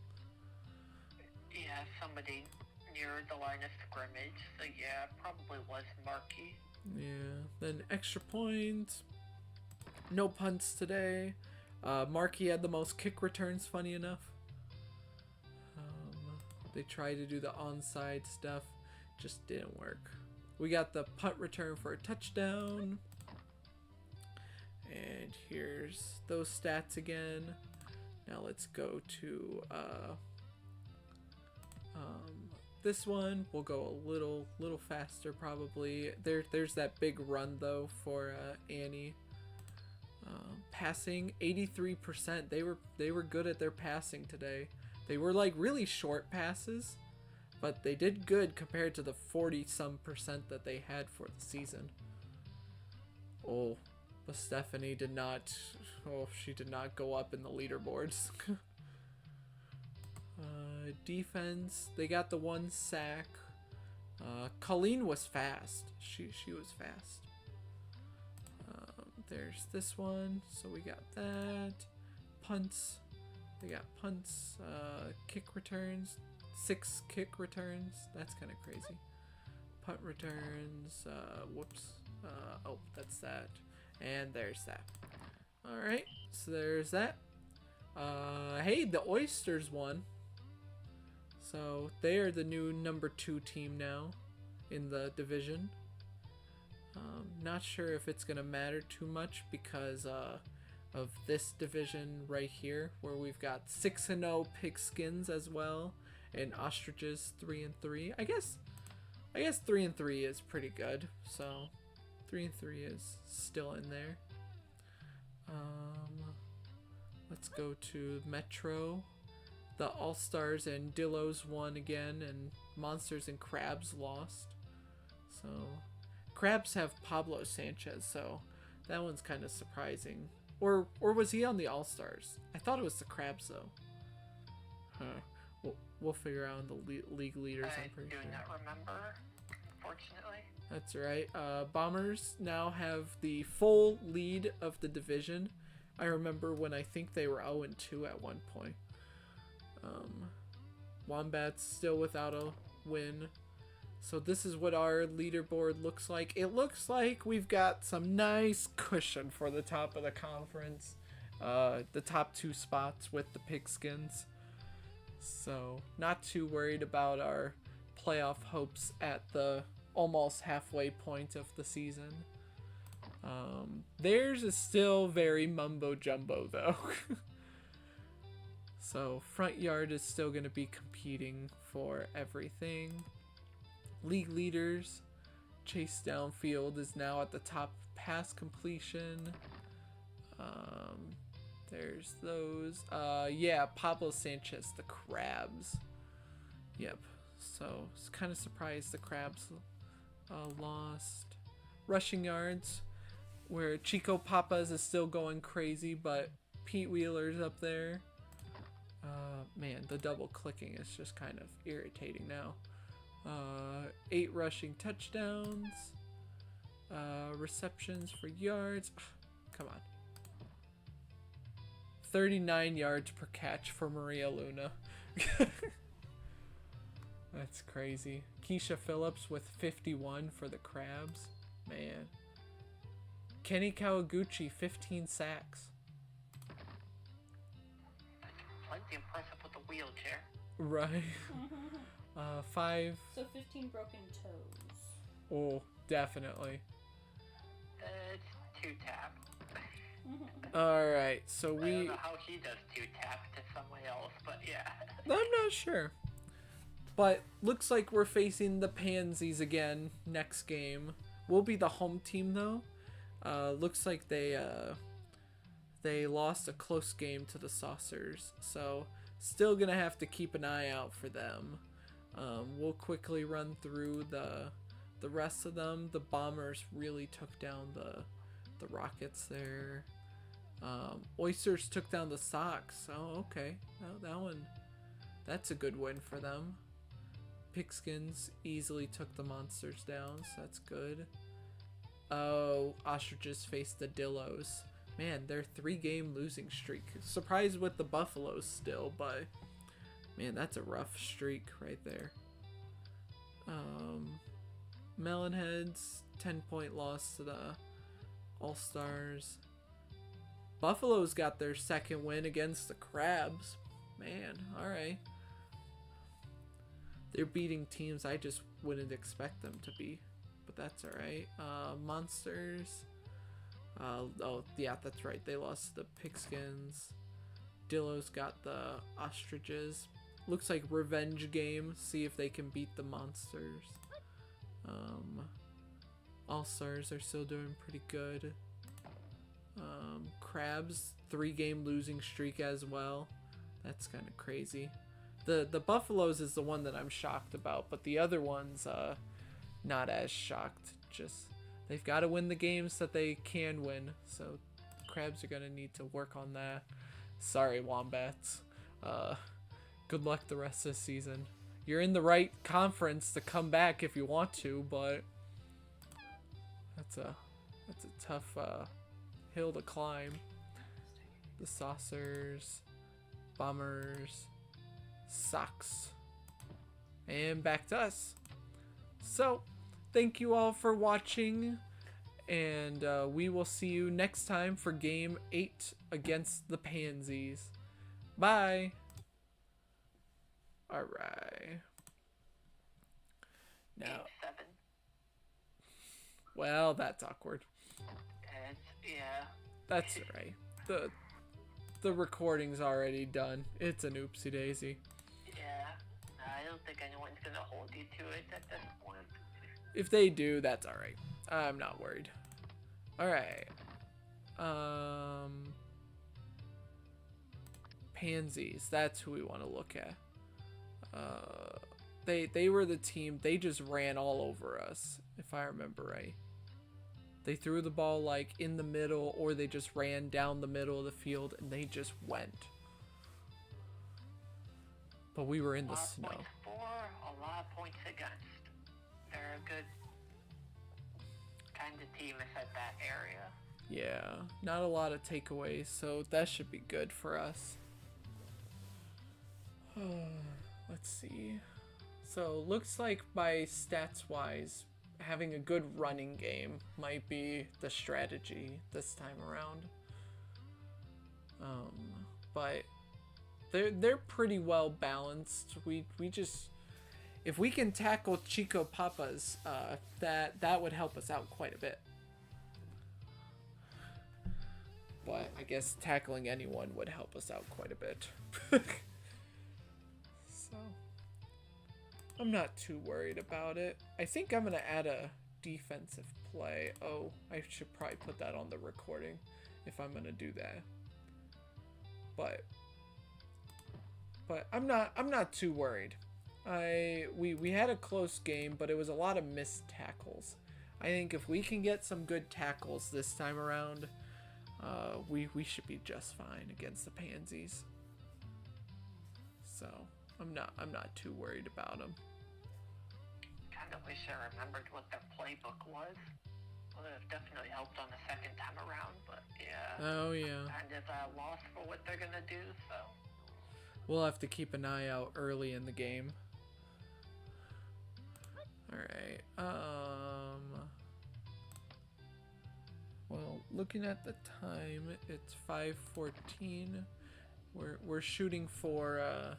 Yeah, somebody near the line of scrimmage. So yeah, probably was Markey. Yeah. Then extra points. No punts today. Markey had the most kick returns, funny enough. They tried to do the onside stuff. Just didn't work. We got the punt return for a touchdown. And here's those stats again. Now let's go to this one. We'll go a little faster probably. There's that big run though for Annie. Passing 83%. They were good at their passing today. They were like really short passes, but they did good compared to the 40-some% that they had for the season. Oh, but Stephanie did not. Oh, she did not go up in the leaderboards. Defense, they got the 1 sack. Colleen was fast. She was fast. There's this one, so we got that. Punts. They got punts, kick returns, 6 kick returns. That's kind of crazy. Punt returns, whoops. Oh, that's that. And there's that. Alright, so there's that. Hey, the Oysters won. So they are the new number 2 team now in the division. Not sure if it's going to matter too much because of this division right here, where we've got 6-0 Pigskins as well, and Ostriches 3-3. I guess 3-3 is pretty good. So 3-3 is still in there. Let's go to Metro. The All-Stars and Dillos won again, and Monsters and Crabs lost. So Crabs have Pablo Sanchez, so that one's kind of surprising. Or was he on the All-Stars? I thought it was the Crabs, though. Huh. We'll figure out the league leaders, I'm pretty sure. I do not remember, unfortunately. That's right. Bombers now have the full lead of the division. I remember when I think they were 0-2 at one point. Wombats still without a win. So this is what our leaderboard looks like. It looks like we've got some nice cushion for the top of the conference. The top 2 spots with the Pigskins. So not too worried about our playoff hopes at the almost halfway point of the season. Theirs is still very mumbo jumbo though. So front yard is still going to be competing for everything. League leaders. Chase downfield is now at the top pass completion. There's those. Yeah, Pablo Sanchez, the Crabs. Yep. So, I was kind of surprised the Crabs lost. Rushing yards, where Chico Papas is still going crazy, but Pete Wheeler's up there. Man, the double clicking is just kind of irritating now. 8 rushing touchdowns. Receptions for yards. Come on. 39 yards per catch for Maria Luna. That's crazy. Keisha Phillips with 51 for the Crabs. Man. Kenny Kawaguchi, 15 sacks. Plenty impressive with the wheelchair. Right. 5. So 15 broken toes. Oh, definitely. It's 2-tap. Alright, so I don't know how he does 2-tap to someone else, but yeah. I'm not sure. But looks like we're facing the Pansies again next game. We'll be the home team though. Looks like they lost a close game to the Saucers, so still gonna have to keep an eye out for them. We'll quickly run through the rest of them. The Bombers really took down the Rockets there. Oysters took down the Sox. Oh, okay. That one, that's a good win for them. Pigskins easily took the Monsters down, so that's good. Oh, Ostriches faced the Dillos. Man, their 3-game losing streak. Surprised with the Buffaloes still, but man, that's a rough streak right there. Melonheads, 10-point loss to the All-Stars. Buffalo's got their second win against the Crabs. Man, alright. They're beating teams I just wouldn't expect them to be, but that's alright. Monsters. Oh, yeah, that's right. They lost to the Pigskins. Dillos got the Ostriches. Looks like revenge game. See if they can beat the Monsters. All-Stars are still doing pretty good. Crabs, 3-game losing streak as well. That's kind of crazy. The Buffaloes is the one that I'm shocked about, but the other ones, not as shocked. Just, they've got to win the games that they can win, so Crabs are going to need to work on that. Sorry, Wombats. Good luck the rest of the season. You're in the right conference to come back if you want to, but that's a tough hill to climb. The Saucers, Bombers, Sox, and back to us. So, thank you all for watching, and we will see you next time for Game 8 against the Pansies. Bye! Alright. Now, Game 7. well, that's awkward. Yeah. That's alright. The recording's already done. It's an oopsie daisy. Yeah. I don't think anyone's gonna hold you to it at this point. If they do, that's alright. I'm not worried. Alright. Pansies. That's who we want to look at. They were the team. They just ran all over us, if I remember right. They threw the ball like in the middle, or they just ran down the middle of the field and they just went. But we were in the snow. Points for, a lot of points against. They're a good kind of team at that area. Yeah, not a lot of takeaways, so that should be good for us. Let's see. So looks like by stats wise, having a good running game might be the strategy this time around. But they're pretty well balanced. We just, if we can tackle Chico Papas, that would help us out quite a bit. But I guess tackling anyone would help us out quite a bit. So I'm not too worried about it. I think I'm gonna add a defensive play. Oh, I should probably put that on the recording if I'm gonna do that. But I'm not too worried. We had a close game, but it was a lot of missed tackles. I think if we can get some good tackles this time around, we should be just fine against the Pansies. So I'm not too worried about them. Kinda wish I remembered what their playbook was. Would have definitely helped on the second time around, but yeah. Oh yeah. Kind of lost for what they're gonna do, so. We'll have to keep an eye out early in the game. Alright, well, looking at the time, it's 5:14. We're shooting for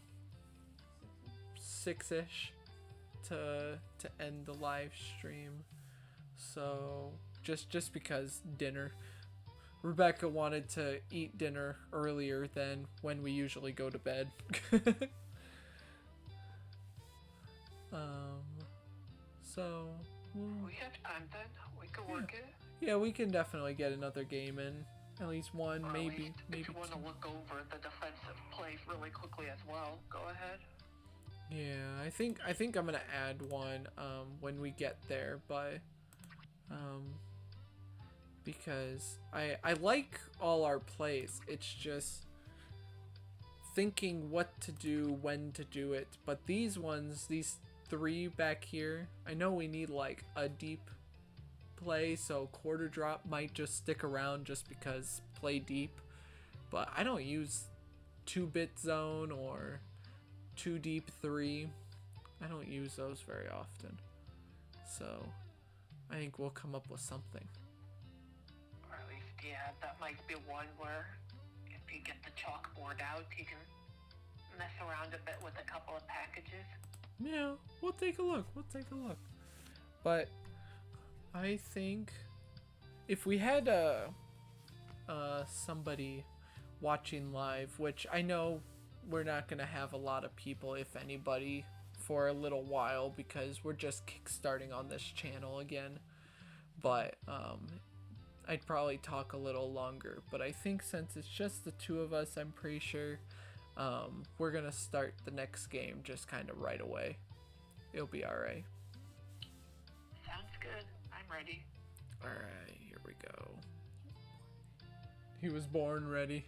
6-ish to end the live stream. So just because dinner. Rebecca wanted to eat dinner earlier than when we usually go to bed. So we have time then. We can work it. Yeah, we can definitely get another game in. At least one, or maybe if you want to two. look over the defensive plays really quickly as well, go ahead. Yeah, I think I'm gonna add one when we get there, but because I like all our plays. It's just thinking what to do, when to do it. But these ones, these 3 back here, I know we need like a deep play, so quarter drop might just stick around just because play deep. But I don't use 2-bit zone or 2 deep 3. I don't use those very often. So I think we'll come up with something. Or at least, yeah, that might be one where if you get the chalkboard out, you can mess around a bit with a couple of packages. Yeah, we'll take a look. But I think if we had somebody watching live, which I know we're not gonna have a lot of people, if anybody, for a little while because we're just kickstarting on this channel again. But I'd probably talk a little longer. But I think since it's just the 2 of us, I'm pretty sure we're gonna start the next game just kind of right away. It'll be alright. Sounds good. I'm ready. Alright, here we go. He was born ready.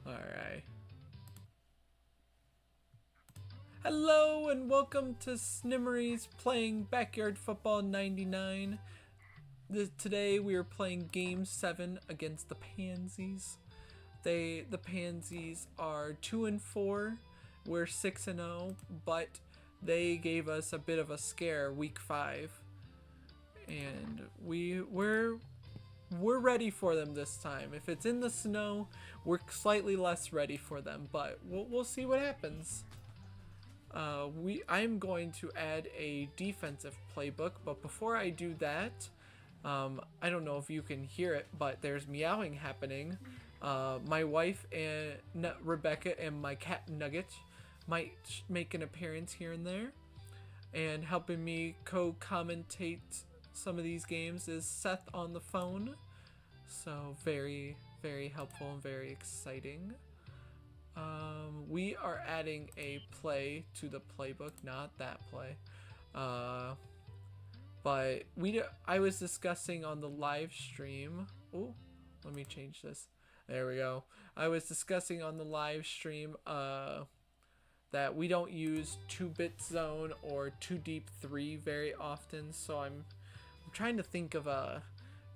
Alright. Hello and welcome to Snimmery's playing Backyard Football 99. Today we are playing Game 7 against the Pansies. The Pansies are 2-4. We're 6-0, but they gave us a bit of a scare week 5, and we're ready for them this time. If it's in the snow, we're slightly less ready for them, but we'll see what happens. I'm going to add a defensive playbook, but before I do that, I don't know if you can hear it, but there's meowing happening. My wife and Rebecca and my cat Nugget might make an appearance here and there, and helping me co-commentate some of these games is Seth on the phone. So very, very helpful and very exciting. We are adding a play to the playbook, not that play. But I was discussing on the live stream. Oh, let me change this. There we go. I was discussing on the live stream that we don't use 2-bit zone or 2 deep 3 very often, so I'm trying to think of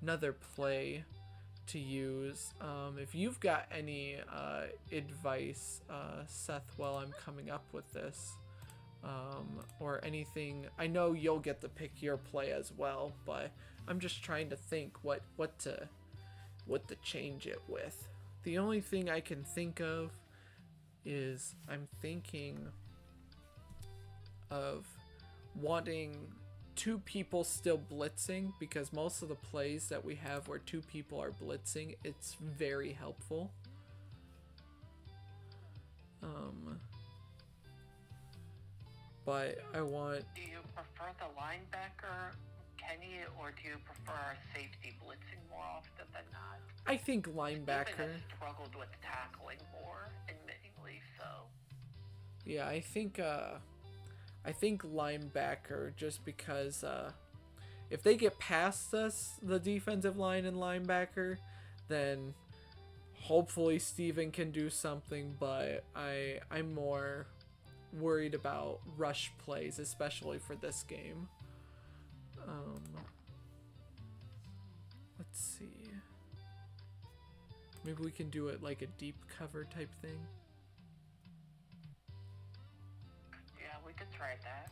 another play to use. If you've got any advice, Seth, while I'm coming up with this, or anything, I know you'll get to pick your play as well, but I'm just trying to think what to change it with. The only thing I can think of is I'm thinking of wanting 2 people still blitzing, because most of the plays that we have where 2 people are blitzing, it's very helpful. but I want... Do you prefer the linebacker, Kenny, or do you prefer our safety blitzing more often than not? I think linebacker. Even has struggled with tackling more, admittingly so. Yeah, I think linebacker, just because if they get past us, the defensive line and linebacker, then hopefully Steven can do something, but I'm more worried about rush plays, especially for this game. Let's see. Maybe we can do it like a deep cover type thing. Yeah, we could try that.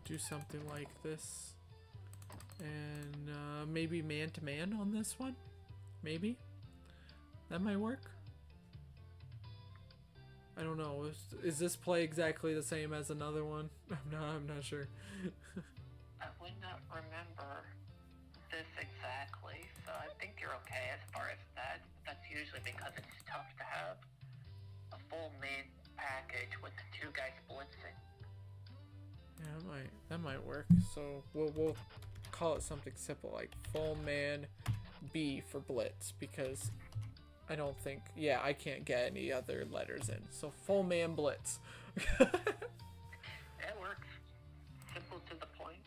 Do something like this. And maybe man-to-man on this one? Maybe? That might work? I don't know. Is this play exactly the same as another one? I'm not sure. I would not remember this exactly, so I think you're okay as far as that. That's usually because it's tough to have a full main package with the two guys blitzing. Yeah, that might work. So we'll call it something simple like full man B for blitz, because I don't think, yeah, I can't get any other letters in. So full man blitz. That works. Simple to the point.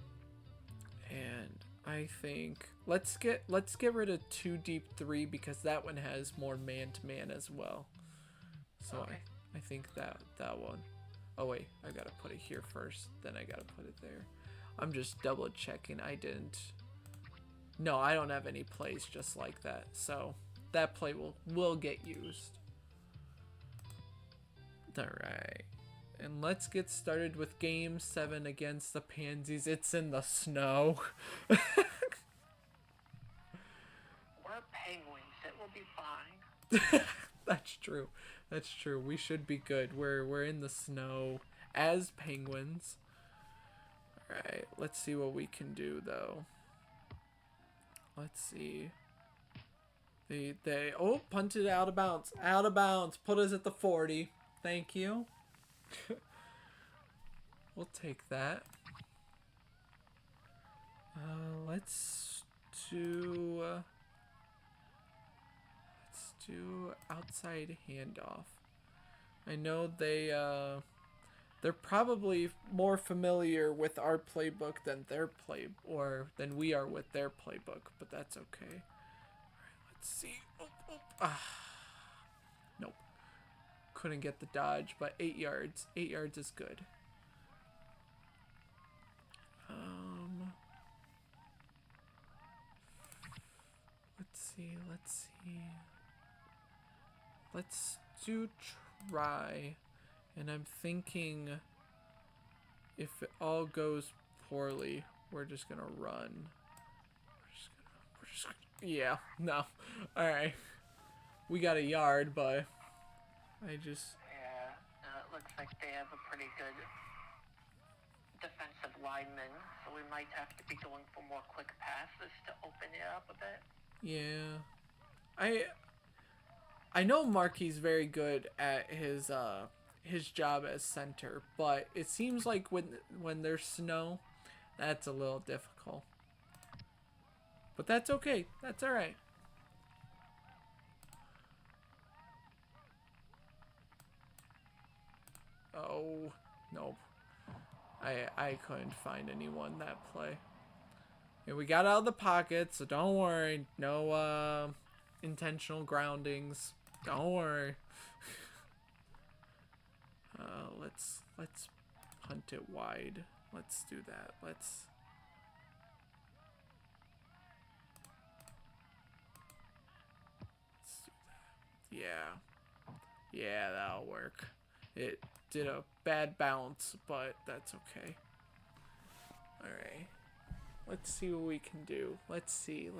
And I think let's get rid of 2 deep 3, because that one has more man to man as well. So okay. I think that one. Oh wait, I gotta put it here first, then I gotta put it there. I'm just double checking. No, I don't have any plays just like that, so that play will get used. Alright. And let's get started with game 7 against the Pansies. It's in the snow. We're Penguins, it will be fine. That's true. That's true. We should be good. We're in the snow as Penguins. Alright, let's see what we can do though. Let's see. They punted out of bounds. Out of bounds. Put us at the 40. Thank you. We'll take that. Let's do outside handoff. I know they're probably more familiar with our playbook than than we are with their playbook, but that's okay. Alright, let's see. Nope. Couldn't get the dodge, but 8 yards. 8 yards is good. Let's see. Let's do try. And I'm thinking if it all goes poorly, we're just gonna run. We're just gonna, yeah, no. Alright. We got a yard, but Yeah, it looks like they have a pretty good defensive lineman, so we might have to be going for more quick passes to open it up a bit. Yeah. I know Marky's very good at his job as center, but it seems like when there's snow, that's a little difficult. But that's okay. That's all right. Oh, nope. I couldn't find anyone that play. Yeah, we got out of the pocket, so don't worry. No intentional groundings. Don't worry. Let's punt it wide. Let's do that. Let's do that. Yeah, that'll work. It did a bad bounce, but that's okay. Alright. Let's see what we can do. Let's see.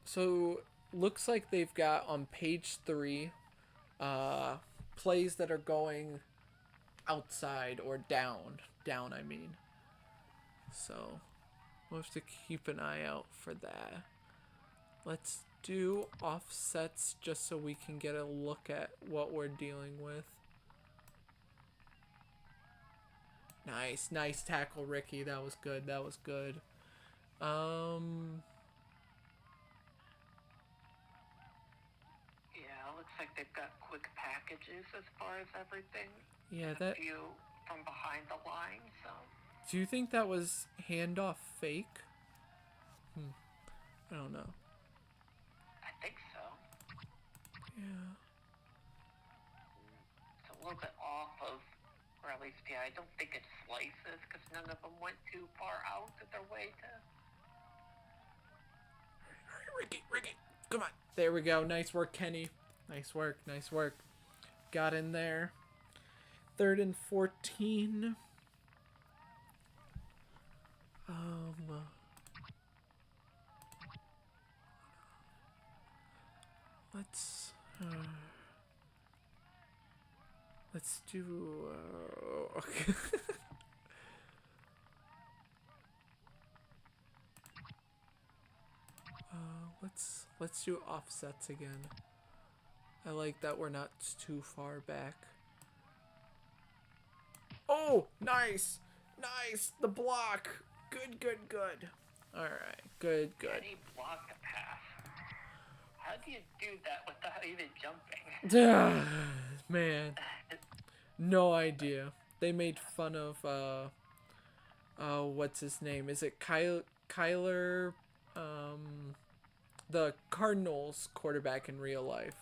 So looks like they've got on page 3 plays that are going outside or down I mean. So we'll have to keep an eye out for that. Let's do offsets just so we can get a look at what we're dealing with. Nice, nice tackle, Ricky. That was good. That was good. Yeah, looks like they've got quick packages as far as everything. Yeah, a few from behind the line, so. Do you think that was handoff fake? I don't know. I think so. Yeah. It's a little bit off of, or at least, yeah, I don't think it slices because none of them went too far out of their way to. Ricky, Ricky, come on. There we go. Nice work, Kenny. Nice work, nice work. Got in there. 3rd and 14. Let's do okay. Let's do offsets again. I like that we're not too far back. Oh, nice, nice. The block. Good, good, good. All right, good, good. Can he block the pass? How do you do that without even jumping? Man, no idea. They made fun of what's his name? Is it Kyler? The Cardinals quarterback in real life.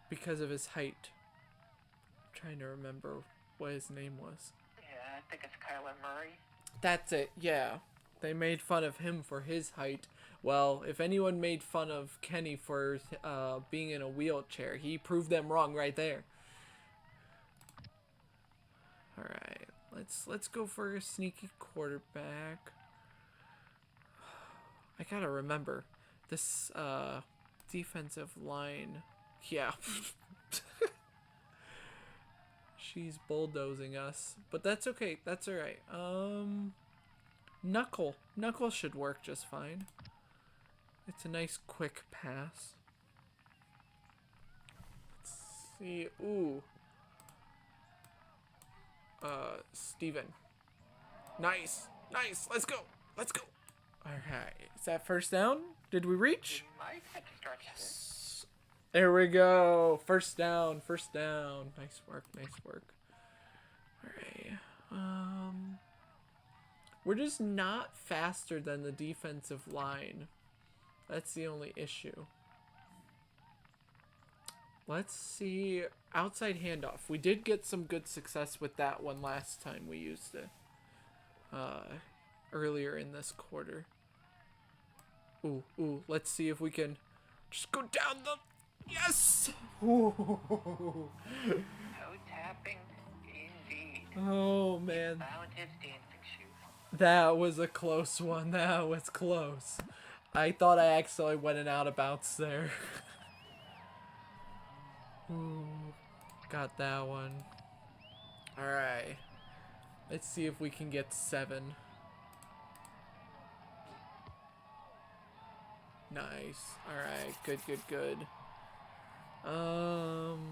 Because of his height. I'm trying to remember what his name was. Yeah, I think it's Kyler Murray. That's it, yeah. They made fun of him for his height. Well, if anyone made fun of Kenny for being in a wheelchair, he proved them wrong right there. All right, let's go for a sneaky quarterback. I gotta remember this defensive line. Yeah. She's bulldozing us, but that's okay. That's all right. Knuckle should work just fine. It's a nice quick pass. Let's see. Ooh. Steven. Nice. Nice. Let's go. Let's go. All right. Is that first down? Did we reach? Might have stretched yes. There we go. First down. First down. Nice work. Nice work. All right. We're just not faster than the defensive line. That's the only issue. Let's see. Outside handoff. We did get some good success with that one last time we used it. Earlier in this quarter. Ooh, ooh. Let's see if we can just go down the... Yes! Ooh. No tapping, indeed. Oh, man. Found his dancing shoes. That was a close one. That was close. I thought I accidentally went in out of bounds there. Ooh, got that one. Alright. Let's see if we can get 7. Nice. Alright, good, good, good.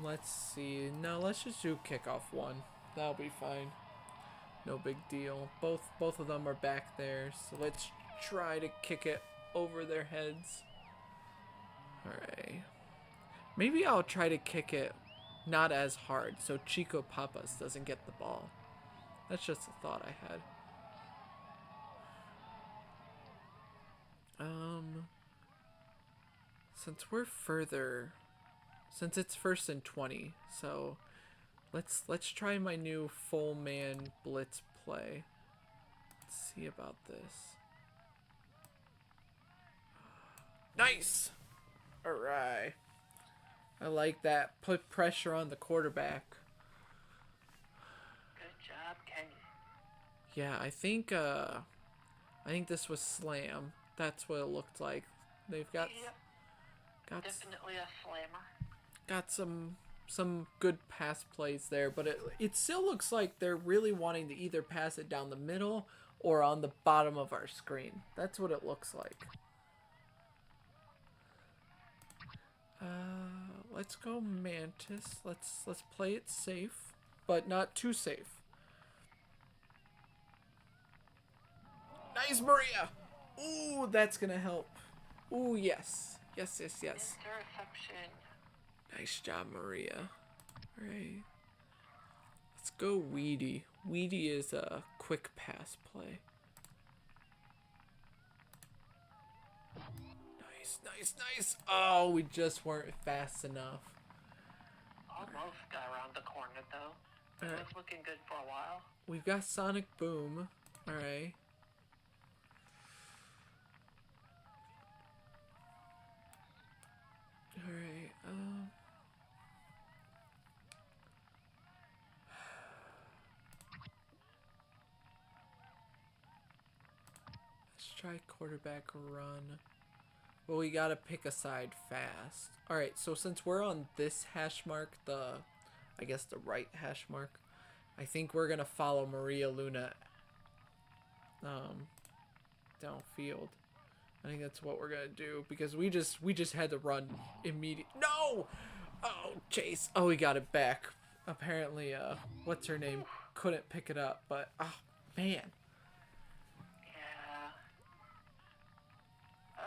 Let's see. No, let's just do kickoff 1. That'll be fine. No big deal. Both of them are back there, so let's try to kick it over their heads. Alright. Maybe I'll try to kick it not as hard so Chico Papas doesn't get the ball. That's just a thought I had. Since we're further, since it's 1st and 20, so let's try my new full man blitz play. Let's see about this. Nice. All right. I like that. Put pressure on the quarterback. Good job, Kenny. Yeah, I think this was slam. That's what it looked like. They've got Definitely a slammer. Got some good pass plays there, but it still looks like they're really wanting to either pass it down the middle or on the bottom of our screen. That's what it looks like. Let's go Mantis. Let's play it safe, but not too safe. Nice, Maria! Ooh, that's gonna help. Ooh, yes. Yes. Interception. Nice job, Maria. Alright. Let's go Weedy. Weedy is a quick pass play. Nice. Oh, we just weren't fast enough. Almost got around the corner, though. It was looking good for a while. We've got Sonic Boom. Alright. Alright, let's try quarterback run. Well, we gotta pick a side fast. Alright, so since we're on this hash mark, I guess the right hash mark, I think we're gonna follow Maria Luna downfield. I think that's what we're gonna do because we just had to run immediate. No! Oh, Chase. Oh, we got it back. Apparently, what's her name couldn't pick it up, but oh man. Yeah.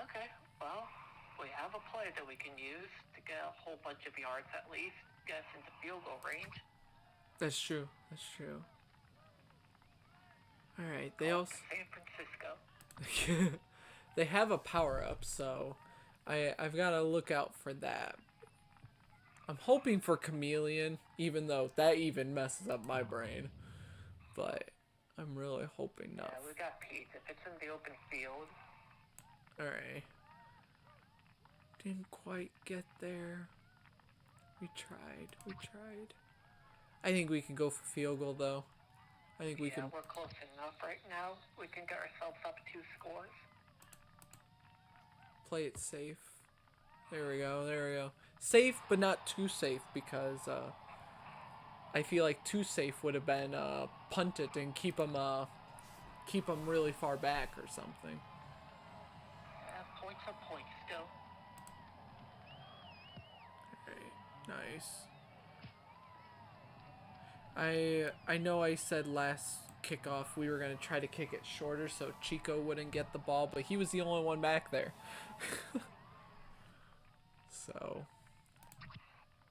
Okay. Well, we have a play that we can use to get a whole bunch of yards at least, get us into field goal range. That's true. All right. They also San Francisco. They have a power up, so I've got to look out for that. I'm hoping for Chameleon, even though that even messes up my brain. But I'm really hoping not. Yeah, we got Pete. If it's in the open field. Alright. Didn't quite get there. We tried. I think we can go for field goal, though. I think we can. Yeah, we're close enough right now. We can get ourselves up 2 scores. Play it safe. There we go. Safe, but not too safe because I feel like too safe would have been punt it and keep them really far back or something. Yeah, points are points still. Okay, nice. I know I said last kickoff we were gonna try to kick it shorter so Chico wouldn't get the ball, but he was the only one back there. So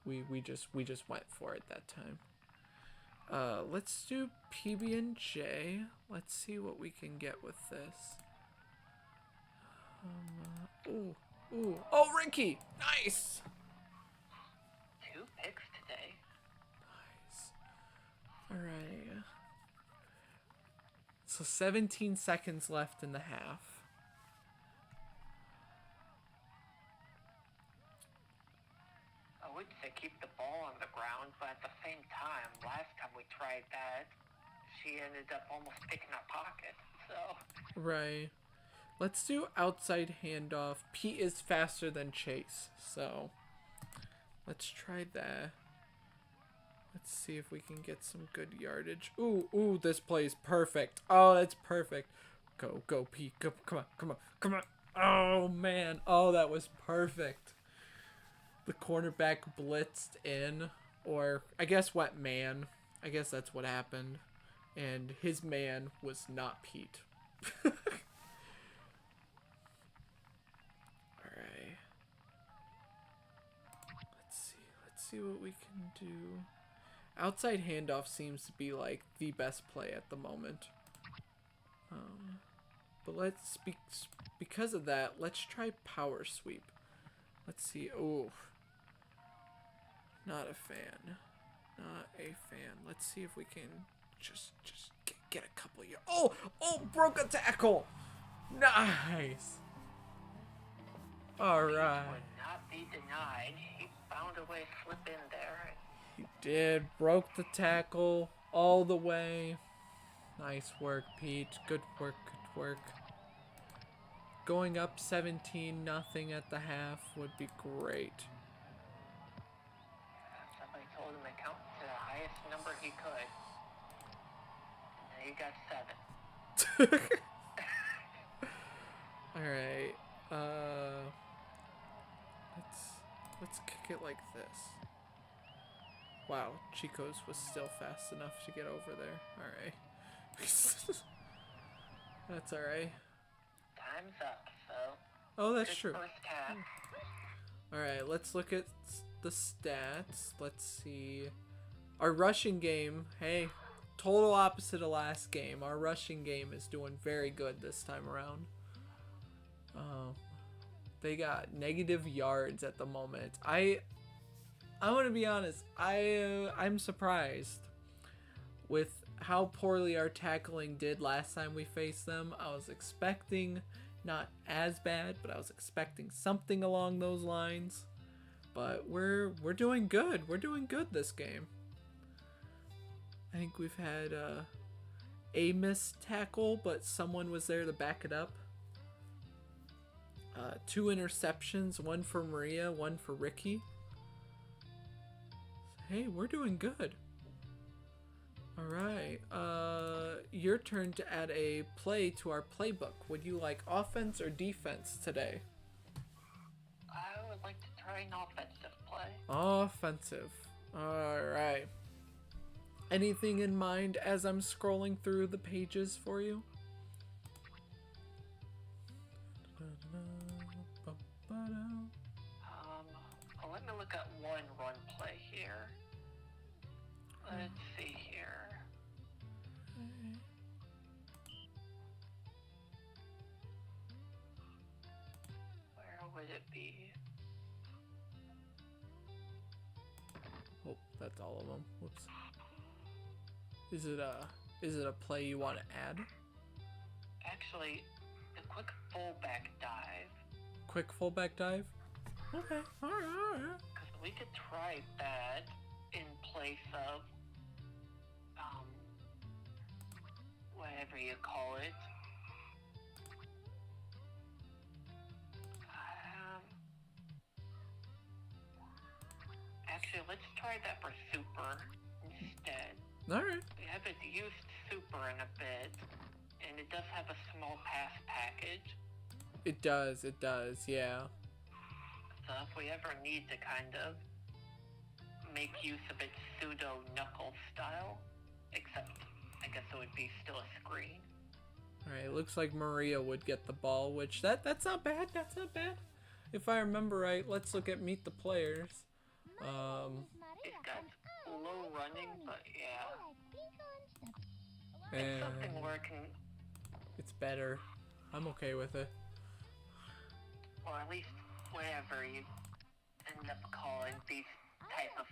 we just went for it that time. Let's do PB&J. Let's see what we can get with this. Ooh. Oh, Ricky! Nice! 2 picks today. Nice. Alright. So 17 seconds left in the half. I would say keep the ball on the ground, but at the same time, last time we tried that, she ended up almost picking our pocket, so... Right. Let's do outside handoff. Pete is faster than Chase, so let's try that. Let's see if we can get some good yardage. Ooh, this play is perfect. Oh, that's perfect. Go, Pete. Go, come on. Oh, man. Oh, that was perfect. The cornerback blitzed in, or I guess went man. I guess that's what happened. And his man was not Pete. Alright. Let's see what we can do. Outside handoff seems to be like the best play at the moment. But let's because of that, let's try power sweep. Let's see. Oh. Not a fan. Let's see if we can just get a couple of... Oh, broke a tackle. Nice. All right. Would not be denied. He found a way to slip in there. He did. Broke the tackle all the way. Nice work, Pete. Good work. Going up 17-0 at the half would be great. Somebody told him to count to the highest number he could. And he got 7. Alright. Let's kick it like this. Wow, Chico's was still fast enough to get over there. Alright. That's alright. Time's up, so... Oh, that's good true. First half. Alright, let's look at the stats. Let's see. Our rushing game, hey, total opposite of last game. Our rushing game is doing very good this time around. They got negative yards at the moment. I want to be honest. I'm surprised with how poorly our tackling did last time we faced them. I was expecting not as bad, but I was expecting something along those lines. But we're doing good. We're doing good this game. I think we've had a missed tackle, but someone was there to back it up. 2 interceptions, one for Maria, one for Ricky. Hey, we're doing good. Alright, your turn to add a play to our playbook. Would you like offense or defense today? I would like to try an offensive play. Offensive. Alright. Anything in mind as I'm scrolling through the pages for you? Let me look at one run play here. Let's see here. Where would it be? Oh, that's all of them. Whoops. Is it a play you want to add? Actually, the quick fullback dive. Quick fullback dive? Okay, alright. Because we could try that in place of, whatever you call it. Actually, let's try that for super instead. Alright. We haven't used super in a bit, and it does have a small pass package. It does, yeah. So if we ever need to kind of make use of its pseudo knuckle style, except I guess it would be still a screen. Alright, it looks like Maria would get the ball, which that's not bad, that's not bad. If I remember right, let's look at meet the players. It's got low running, but yeah. And It's something where it can, it's better. I'm okay with it. or at least whatever you end up calling these type of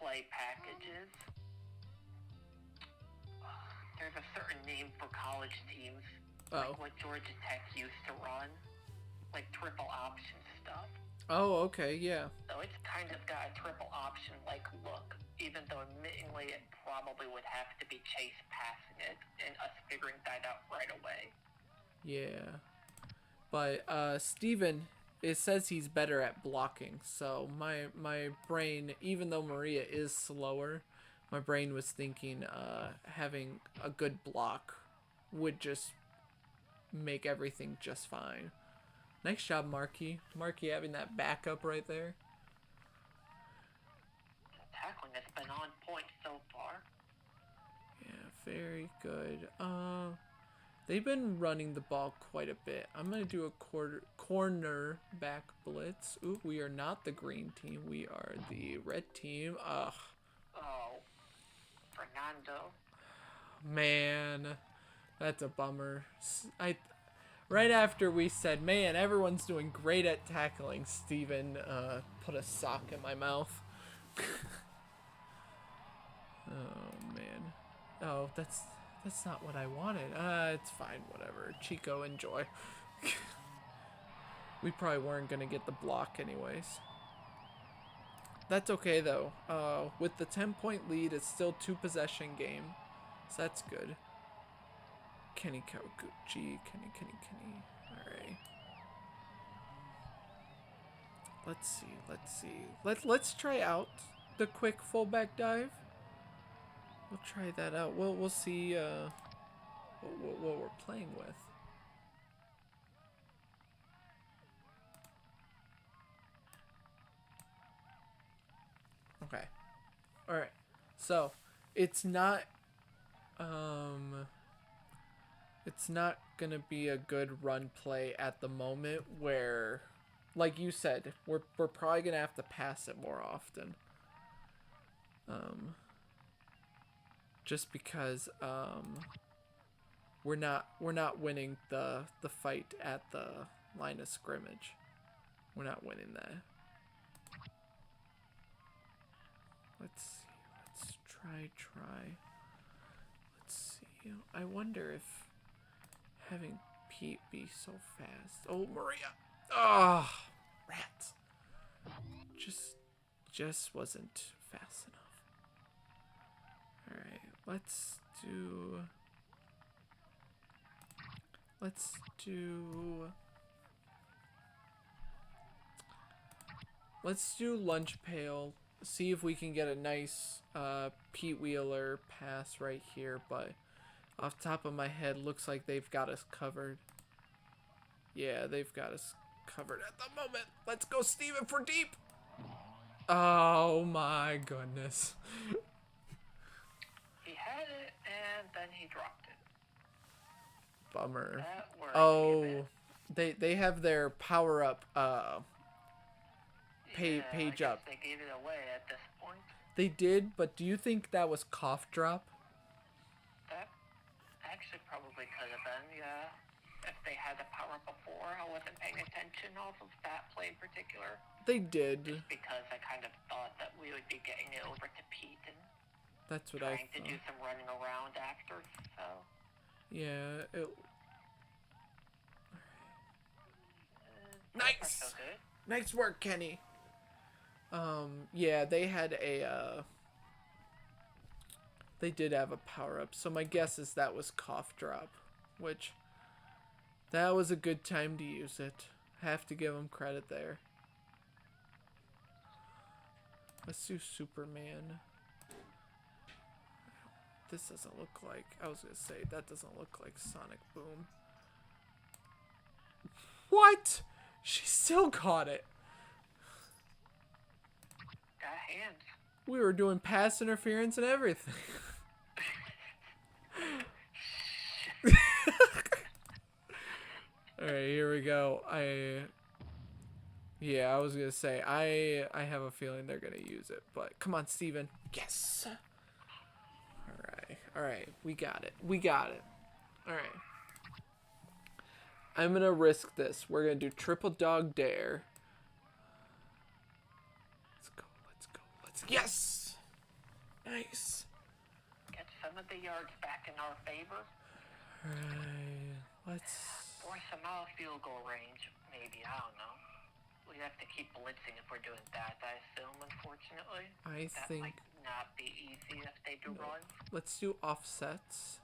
play packages. There's a certain name for college teams, like what Georgia Tech used to run, like triple option stuff. Oh, okay, yeah. So it's kind of got a triple option-like look, even though admittingly it probably would have to be Chase passing it, and us figuring that out right away. Yeah. But, Steven, it says he's better at blocking, so my brain, even though Maria is slower, my brain was thinking, having a good block would just make everything just fine. Nice job, Marky. Marky having that backup right there. The tackling has been on point so far. Yeah, very good. They've been running the ball quite a bit. I'm gonna do a corner back blitz. Ooh, we are not the green team. We are the red team. Ugh. Oh, Fernando. Man, that's a bummer. Right after we said, man, everyone's doing great at tackling, Steven put a sock in my mouth. Oh, man. Oh, that's not what I wanted. It's fine, whatever. Chico, enjoy. We probably weren't going to get the block anyways. That's okay, though. With the 10-point lead, it's still 2-possession game. So that's good. Kenny Kawaguchi. Kenny. Alright. Let's see. Let's try out the quick fullback dive. We'll try that out. We'll see what we're playing with. Okay. All right. So, it's not going to be a good run play at the moment where, like you said, we're probably going to have to pass it more often. Just because we're not winning the fight at the line of scrimmage. We're not winning that. Let's see. Let's try. Let's see. I wonder if having Pete be so fast. Oh, Maria. Ah, oh, rats. Just wasn't fast enough. All right, let's do lunch pail. See if we can get a nice Pete Wheeler pass right here, but off the top of my head, looks like they've got us covered. Yeah, they've got us covered at the moment. Let's go, Steven, for deep. Oh my goodness. He had it, and then he dropped it. Bummer. Oh, they have their power up page up. They gave it away at this point. They did, but do you think that was cough drop? That actually probably could have been, yeah. If they had the power up before, I wasn't paying attention off of that play in particular. They did. Just because I kind of thought that we would be getting it over to Pete and that's what I thought. Trying to do some running around after, so. Yeah, Nice! So nice work, Kenny. Yeah, they had they did have a power up, so my guess is that was cough drop, which that was a good time to use it. Have to give them credit there. Let's do Superman. This doesn't look like, I was gonna say, that doesn't look like Sonic Boom. What? She still caught it. Got hands. We were doing pass interference and everything. Alright, here we go. Yeah, I was gonna say, I have a feeling they're gonna use it, but come on, Steven. Yes! Alright, we got it. Alright. I'm gonna risk this. We're gonna do triple dog dare. Let's go. Yes! Nice. Get some of the yards back in our favor. Alright, let's... Or some field goal range, maybe, I don't know. We have to keep blitzing if we're doing that, I assume, unfortunately. That might not be easy if they do runs. Let's do offsets.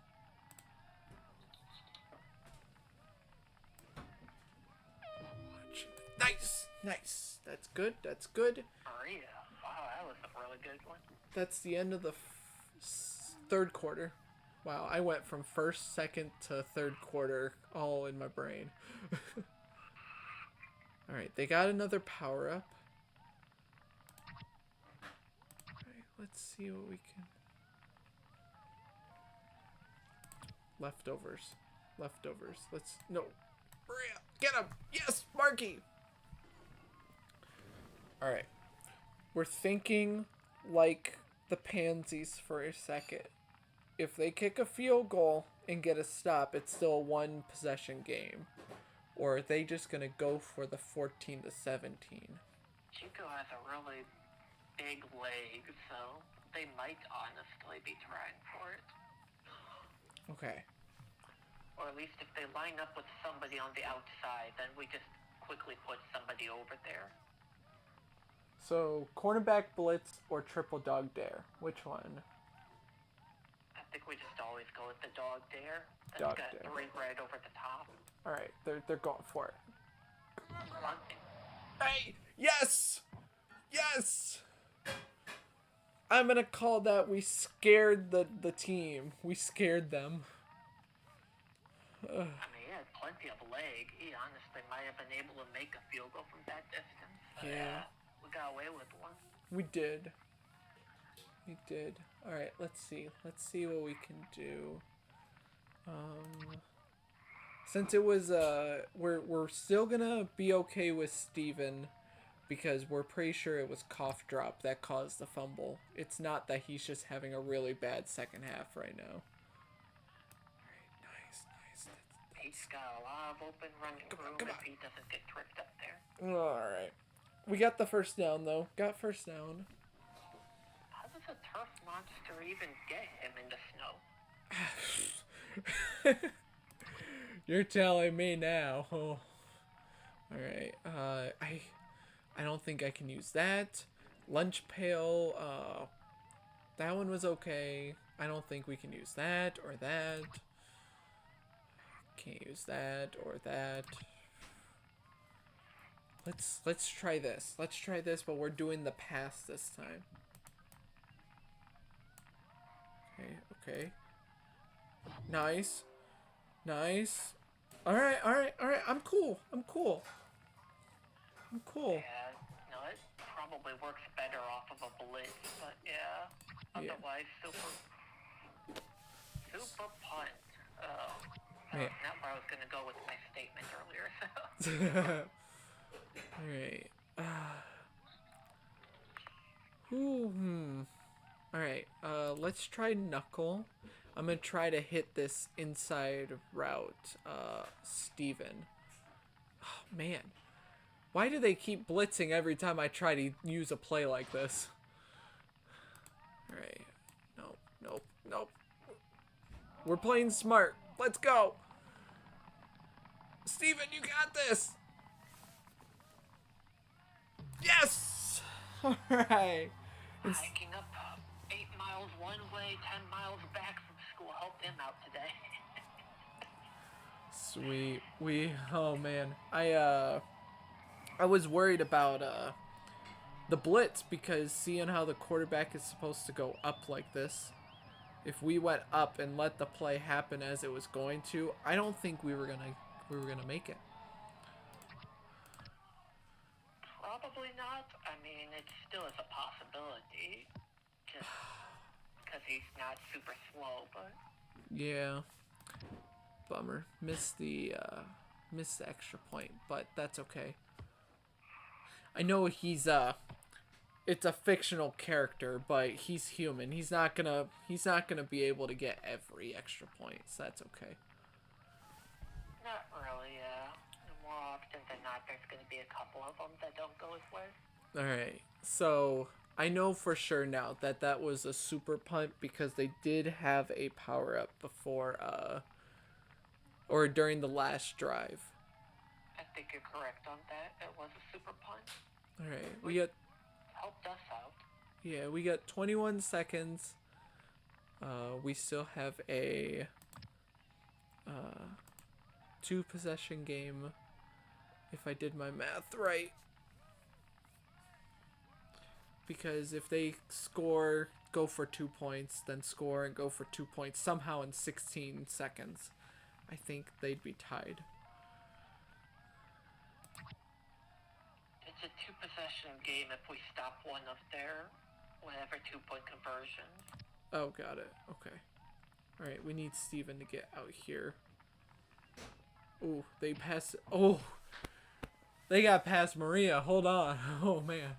Nice. That's good. Maria. Wow, that was a really good one. That's the end of the third quarter. Wow, I went from first, second to third quarter all in my brain. Alright, they got another power up. Alright, let's see what we can... Leftovers. No. Maria, get him! Yes, Marky! Alright. We're thinking like the Pansies for a second. If they kick a field goal and get a stop, it's still a one possession game. Or are they just going to go for the 14-17? Chico has a really big leg, so they might honestly be trying for it. Okay. Or at least if they line up with somebody on the outside, then we just quickly put somebody over there. So, cornerback blitz or triple dog dare? Which one? I think we just always go with the dog dare. Then Dog got dare. 3 right over the top. Alright, they're going for it. Run. Hey! Yes! I'm gonna call that we scared the team. We scared them. I mean, he had plenty of leg. He honestly might have been able to make a field goal from that distance. Yeah. We got away with one. We did. He did. Alright, let's see. Let's see what we can do. Since it was, we're still gonna be okay with Steven because we're pretty sure it was cough drop that caused the fumble. It's not that he's just having a really bad second half right now. Alright, nice. He's got a lot of open running room if he doesn't get tripped up there. Alright. We got the first down, though. Got first down. How does a turf monster even get him in the snow? You're telling me now. Oh. Alright. I don't think I can use that. Lunch pail. That one was okay. I don't think we can use that or that. Can't use that or that. Let's try this. Let's try this, but we're doing the pass this time. Okay. Nice. Alright. I'm cool. Yeah, no, it probably works better off of a blitz, but yeah. Otherwise, super punt. Not where I was gonna go with my statement earlier. Alright. Alright, let's try knuckle. I'm gonna try to hit this inside route, Steven. Oh, man. Why do they keep blitzing every time I try to use a play like this? Alright. Nope. We're playing smart. Let's go. Steven, you got this. Yes! Alright. Hiking up 8 miles one way, 10 miles back from school helped him out today. Sweet. Oh man. I was worried about the blitz because seeing how the quarterback is supposed to go up like this, if we went up and let the play happen as it was going to, I don't think we were gonna make it. Probably not. I mean, it still is a possibility, just because he's not super slow. But yeah, bummer. Missed the extra point, but that's okay. I know he's it's a fictional character, but he's human. He's not gonna be able to get every extra point, so that's okay. Not really, yeah. More often than not, there's gonna be a couple of them that don't go his way. Alright, so I know for sure now that that was a super punt because they did have a power-up before, or during the last drive. I think you're correct on that. It was a super punt. Alright, we got... helped us out. Yeah, we got 21 seconds. We still have a 2-possession game, if I did my math right. Because if they score, go for 2 points, then score and go for 2 points somehow in 16 seconds, I think they'd be tied. It's a 2-possession game if we stop one of their whatever 2-point conversions. Oh, got it. Okay. Alright, we need Steven to get out here. Oh, they pass. Oh, they got past Maria. Hold on. Oh, man.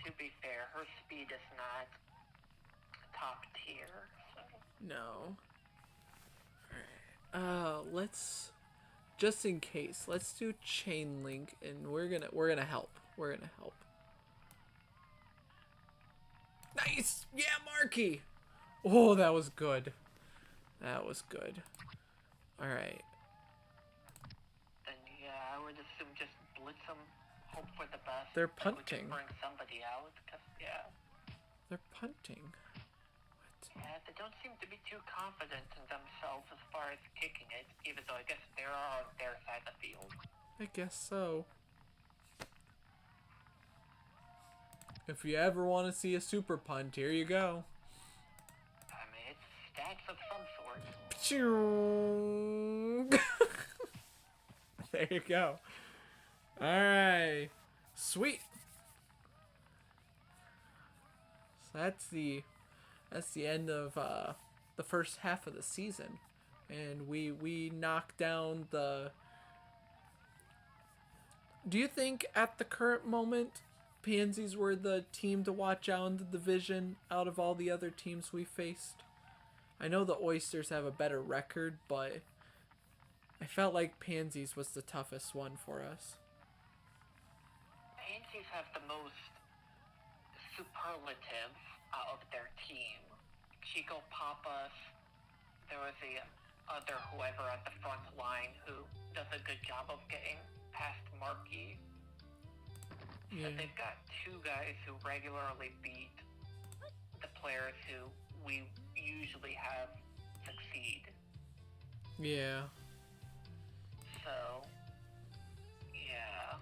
To be fair, her speed is not top tier. So. No. Alright. Let's, just in case, let's do chain link, and we're gonna help. We're gonna help. Nice. Yeah, Marky. Oh, that was good. That was good. Alright. Then yeah, I would assume just blitz them, hope for the best. They're We can punting. bring somebody out, cause yeah. They're punting. What? Yeah, they don't seem to be too confident in themselves as far as kicking it, even though I guess they are on their side of the field. I guess so. If you ever want to see a super punt, here you go. I mean, it's stats of some sort. There you go. Alright. Sweet. So that's the end of the first half of the season, and we knocked down the. Do you think at the current moment, Pansies were the team to watch out in the division out of all the other teams we faced? I know the Oysters have a better record, but I felt like Pansies was the toughest one for us. Pansies have the most superlatives out of their team. Chico Papas, there was the other whoever at the front line who does a good job of getting past Markey. Yeah. So they've got two guys who regularly beat the players who we usually have succeed. Yeah. So, yeah.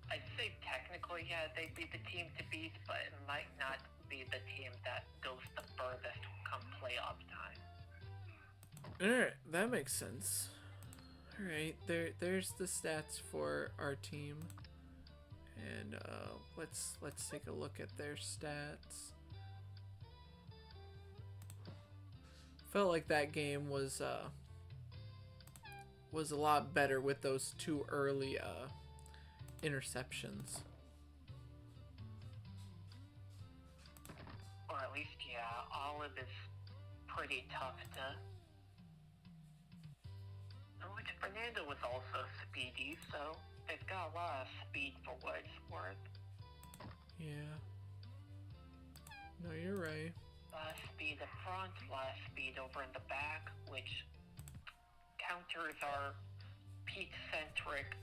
I'd say technically, yeah, they'd be the team to beat, but it might not be the team that goes the furthest come playoff time. Alright, that makes sense. Alright, there's the stats for our team. And let's take a look at their stats. Felt like that game was a lot better with those two early interceptions. Or at least, yeah, Olive is pretty tough to. Which Fernando was also speedy, so they've got a lot of speed for what it's worth. Yeah. No, you're right. Speed up front, less speed over in the back, which counters our peak-centric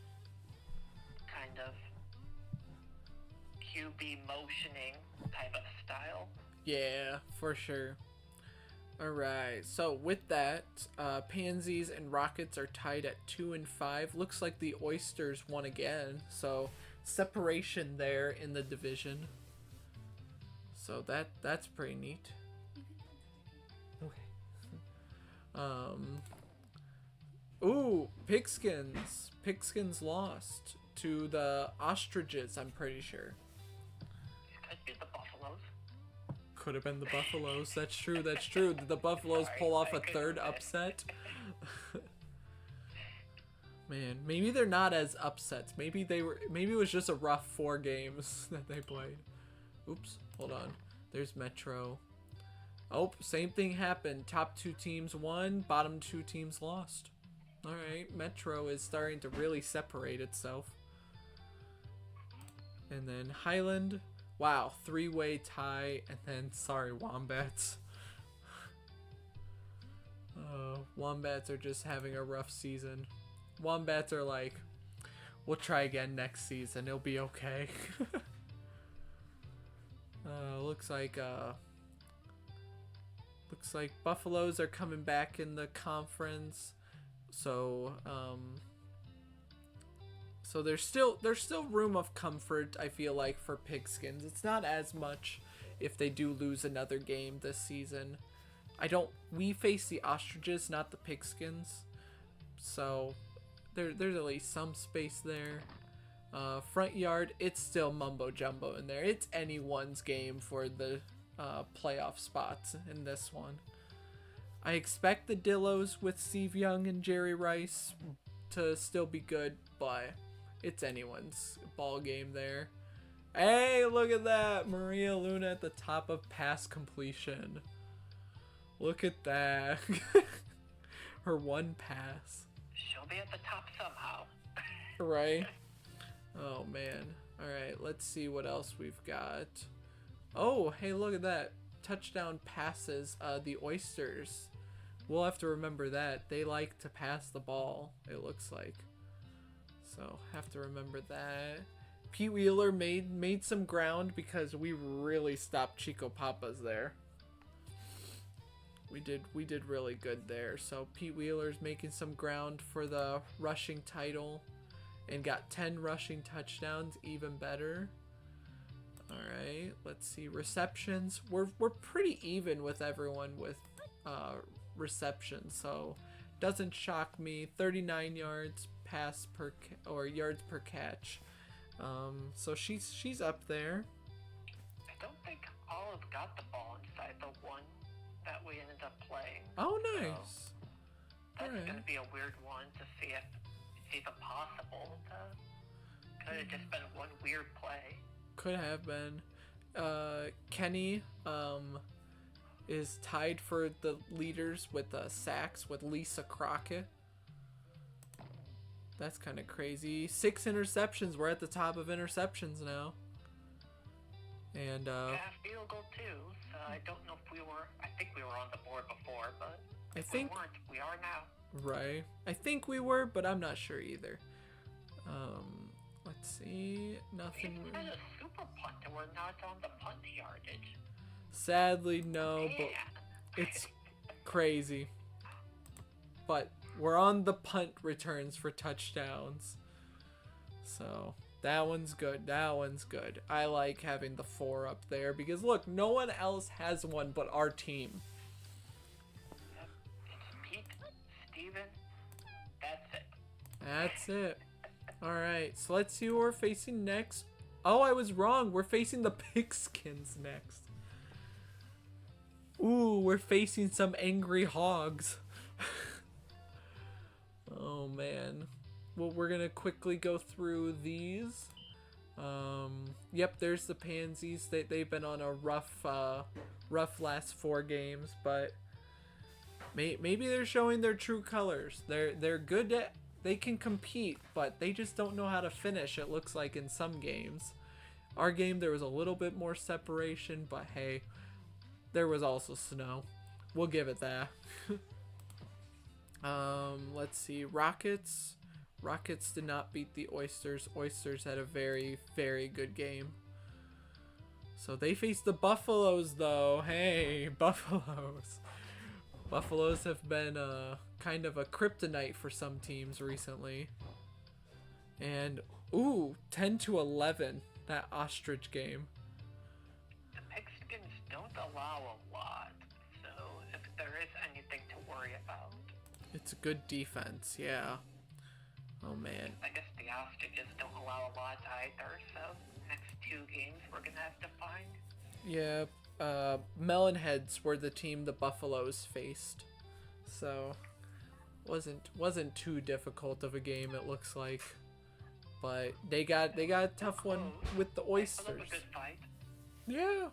kind of QB motioning type of style. Yeah, for sure. Alright, so with that, Pansies and Rockets are tied at 2 and 5. Looks like the Oysters won again, so separation there in the division. So that's pretty neat. Okay. Ooh, Pigskins. Pigskins lost to the Ostriches, I'm pretty sure. Could be the Buffaloes. Could have been the Buffaloes. That's true. That's true. Did the Buffaloes pull off a third upset? Man, maybe they're not as upsets. Maybe it was just a rough 4 games that they played. Oops, hold on. There's Metro. Oh, same thing happened. Top 2 teams won, bottom 2 teams lost. Alright, Metro is starting to really separate itself. And then Highland. Wow, 3-way tie, and then, sorry, Wombats. Wombats are just having a rough season. Wombats are like, we'll try again next season, it'll be okay. Looks like Buffaloes are coming back in the conference. So there's still room of comfort, I feel like, for Pigskins. It's not as much if they do lose another game this season. We face the Ostriches, not the Pigskins. So there's at least some space there. Front yard, it's still mumbo jumbo in there. It's anyone's game for the playoff spots in this one. I expect the Dillos with Steve Young and Jerry Rice to still be good, but it's anyone's ball game there. Hey, look at that! Maria Luna at the top of pass completion. Look at that. Her one pass. She'll be at the top somehow. Right? Oh, man. Alright, let's see what else we've got. Oh, hey, look at that. Touchdown passes. The Oysters. We'll have to remember that. They like to pass the ball, it looks like. So, have to remember that. Pete Wheeler made some ground because we really stopped Chico Papas there. We did really good there. So, Pete Wheeler's making some ground for the rushing title. And got 10 rushing touchdowns, even better. Alright, let's see. Receptions. We're pretty even with everyone with receptions, so doesn't shock me. 39 yards yards per catch. So she's up there. I don't think Olive got the ball inside the one that we ended up playing. Oh, nice. So that's gonna be a weird one to see if it's even possible. Could have just been one weird play. Could have been. Kenny is tied for the leaders with sacks with Lisa Crockett. That's kind of crazy. 6 interceptions. We're at the top of interceptions now. And yeah, field goal too. So I don't know if we were. I think we were on the board before, but if we weren't, we are now. Right. I think we were, but I'm not sure either. Let's see. Nothing. We had a super punt and we're not on the punt yardage. Sadly, no, but it's crazy. But we're on the punt returns for touchdowns. So that one's good. That one's good. I like having the 4 up there because look, no one else has one but our team. Yep. It's Pete, Steven. That's it. That's it. Alright, so let's see who we're facing next. Oh, I was wrong. We're facing the Pigskins next. Ooh, we're facing some angry hogs. Oh, man. Well, we're going to quickly go through these. Yep, there's the Pansies. They've been on a rough last 4 games, but maybe they're showing their true colors. They're good at... They can compete, but they just don't know how to finish, it looks like, in some games. Our game, there was a little bit more separation, but hey, there was also snow. We'll give it that. Let's see. Rockets. Rockets did not beat the Oysters. Oysters had a very, very good game. So they faced the Buffaloes, though. Hey, Buffaloes. Buffaloes have been kind of a kryptonite for some teams recently. And, ooh, 10-11, that ostrich game. The Pigskins don't allow a lot, so if there is anything to worry about. It's a good defense, yeah. Oh, man. I guess the ostriches don't allow a lot either, so next 2 games we're going to have to find. Yeah, Melonheads were the team the Buffaloes faced, so wasn't too difficult of a game, it looks like, but they got a tough one with the Oysters. A good fight. Yeah,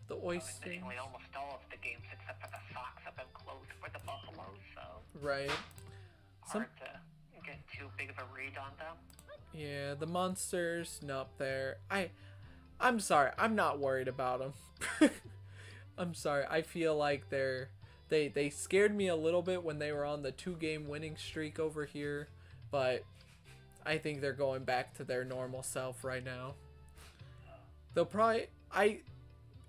the Oysters. Additionally, almost all of the games except for the Sox have been close for the Buffaloes, so right. Hard to get too big of a read on them. Yeah, the Monsters, nope, I'm sorry, I'm not worried about them. I'm sorry, I feel like they scared me a little bit when they were on the 2-game winning streak over here, but I think they're going back to their normal self right now. They'll probably,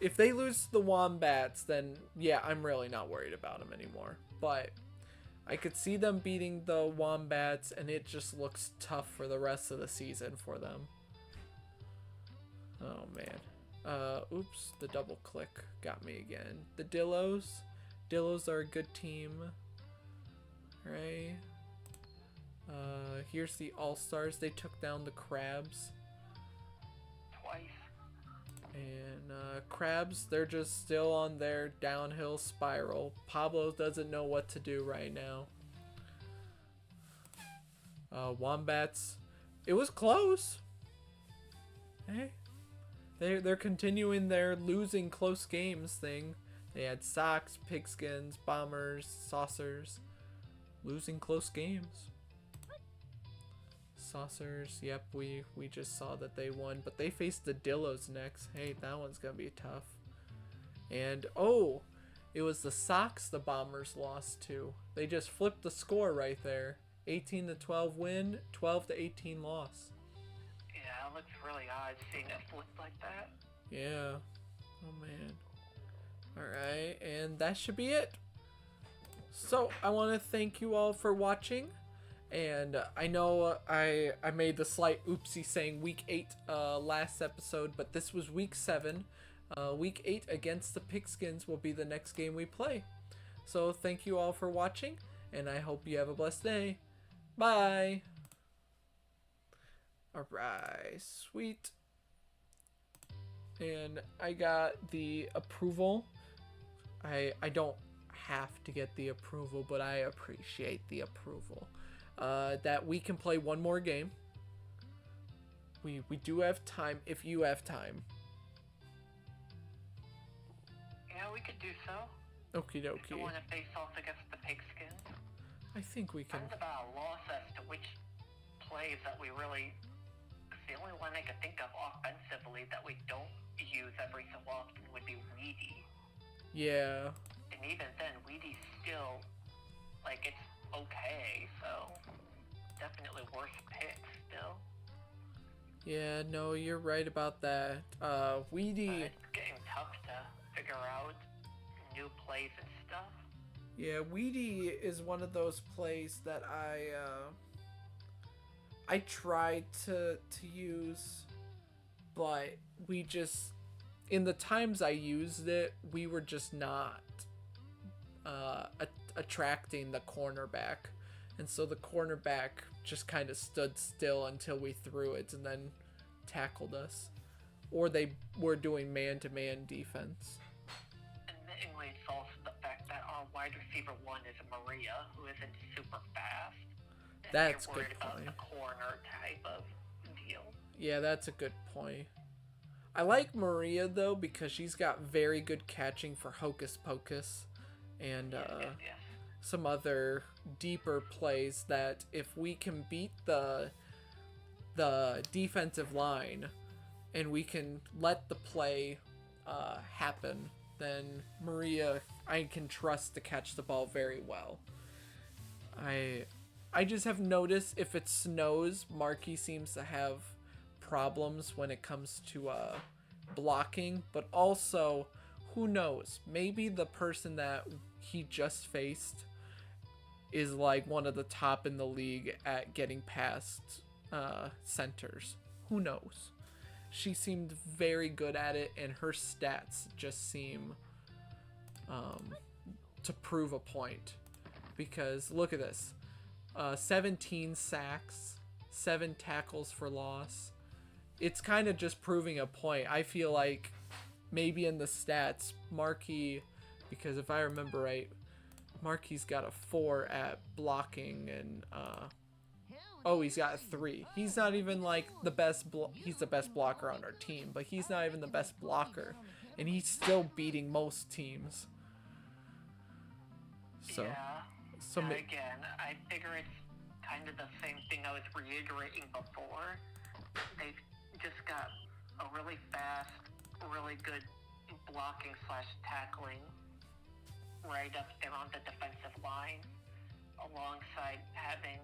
if they lose to the Wombats, then yeah, I'm really not worried about them anymore, but I could see them beating the Wombats, and it just looks tough for the rest of the season for them. Oh, man. Oops, the double click got me again. The Dillos. Dillos are a good team. Right. Here's the All-Stars. They took down the Crabs. Twice. And, Crabs, they're just still on their downhill spiral. Pablo doesn't know what to do right now. Wombats. It was close. Hey. They're continuing their losing close games thing. They had Sox, Pigskins, Bombers, Saucers. Losing close games. Saucers, yep, we just saw that they won. But they faced the Dillos next. Hey, that one's going to be tough. And, oh, it was the Sox the Bombers lost to. They just flipped the score right there. 18-12 win, 12-18 loss. Yeah, it looks really odd seeing it flip like that. Yeah. Oh, man. Alright, and that should be it. So, I want to thank you all for watching. And I know I made the slight oopsie saying week 8 last episode, but this was week 7. Week 8 against the Pigskins will be the next game we play. So, thank you all for watching, and I hope you have a blessed day. Bye! Alright, sweet. and I got the approval. I don't have to get the approval, but I appreciate the approval. That we can play one more game. We do have time if you have time. Yeah, we could do so. Okie dokie. You want to face off against the pigskins? I think we can. Kind of a loss as to which plays that we really. Cause the only one I could think of offensively that we don't use every so often would be Weedy. Yeah. And even then, Weedy's still like it's okay. So definitely worth pick still. Yeah, no, you're right about that. Weedy. It's getting tough to figure out new plays and stuff. Yeah, Weedy is one of those plays that I tried to use, but we just, in the times I used it, we were just not attracting the cornerback, and so the cornerback just kind of stood still until we threw it and then tackled us, or they were doing man-to-man defense. Admittingly, it's also the fact that our wide receiver one is Maria, who isn't super fast. And That's you're good worried about point. the corner type of deal. Yeah, that's a good point. I like Maria though because she's got very good catching for Hocus Pocus and Yes. some other deeper plays that if we can beat the defensive line and we can let the play happen, then Maria I can trust to catch the ball very well. I just have noticed if it snows, Marky seems to have problems when it comes to blocking, but also who knows, maybe the person that he just faced is like one of the top in the league at getting past centers. Who knows? She seemed very good at it, and her stats just seem to prove a point. Because look at this, 17 sacks, 7 tackles for loss. It's kind of just proving a point. I feel like maybe in the stats, Markey, because if I remember right, Markey's got a 4 at blocking, and he's got a 3. He's not even like the best. He's the best blocker on our team, but he's not even the best blocker, and he's still beating most teams. So, again, I figure it's kind of the same thing I was reiterating before. They've just got a really fast, really good blocking / tackling right up there on the defensive line, alongside having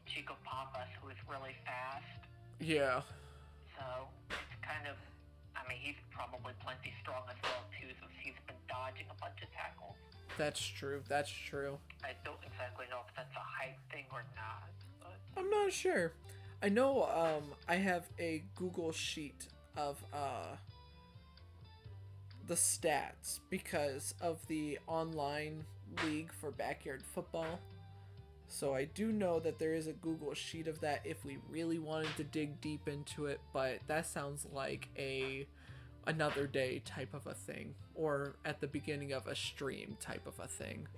Chico Papas, who is really fast. Yeah. So it's kind of, he's probably plenty strong as well too, since he's been dodging a bunch of tackles. That's true. I don't exactly know if that's a height thing or not, but I'm not sure. I know I have a Google sheet of the stats because of the online league for backyard football. So I do know that there is a Google sheet of that if we really wanted to dig deep into it, but that sounds like another day type of a thing, or at the beginning of a stream type of a thing.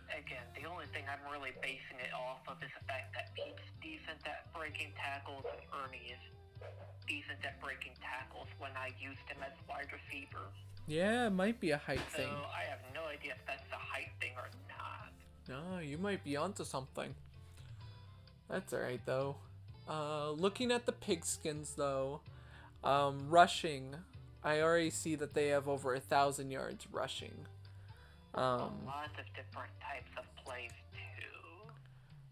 Again, the only thing I'm really basing it off of is the fact that Pete's decent at breaking tackles and Ernie is decent at breaking tackles when I used him as wide receiver. Yeah, it might be a height thing. So I have no idea if that's a height thing or not. No, you might be onto something. That's alright though. Looking at the pigskins though, rushing, I already see that they have over 1,000 yards rushing. A lot of different types of plays too.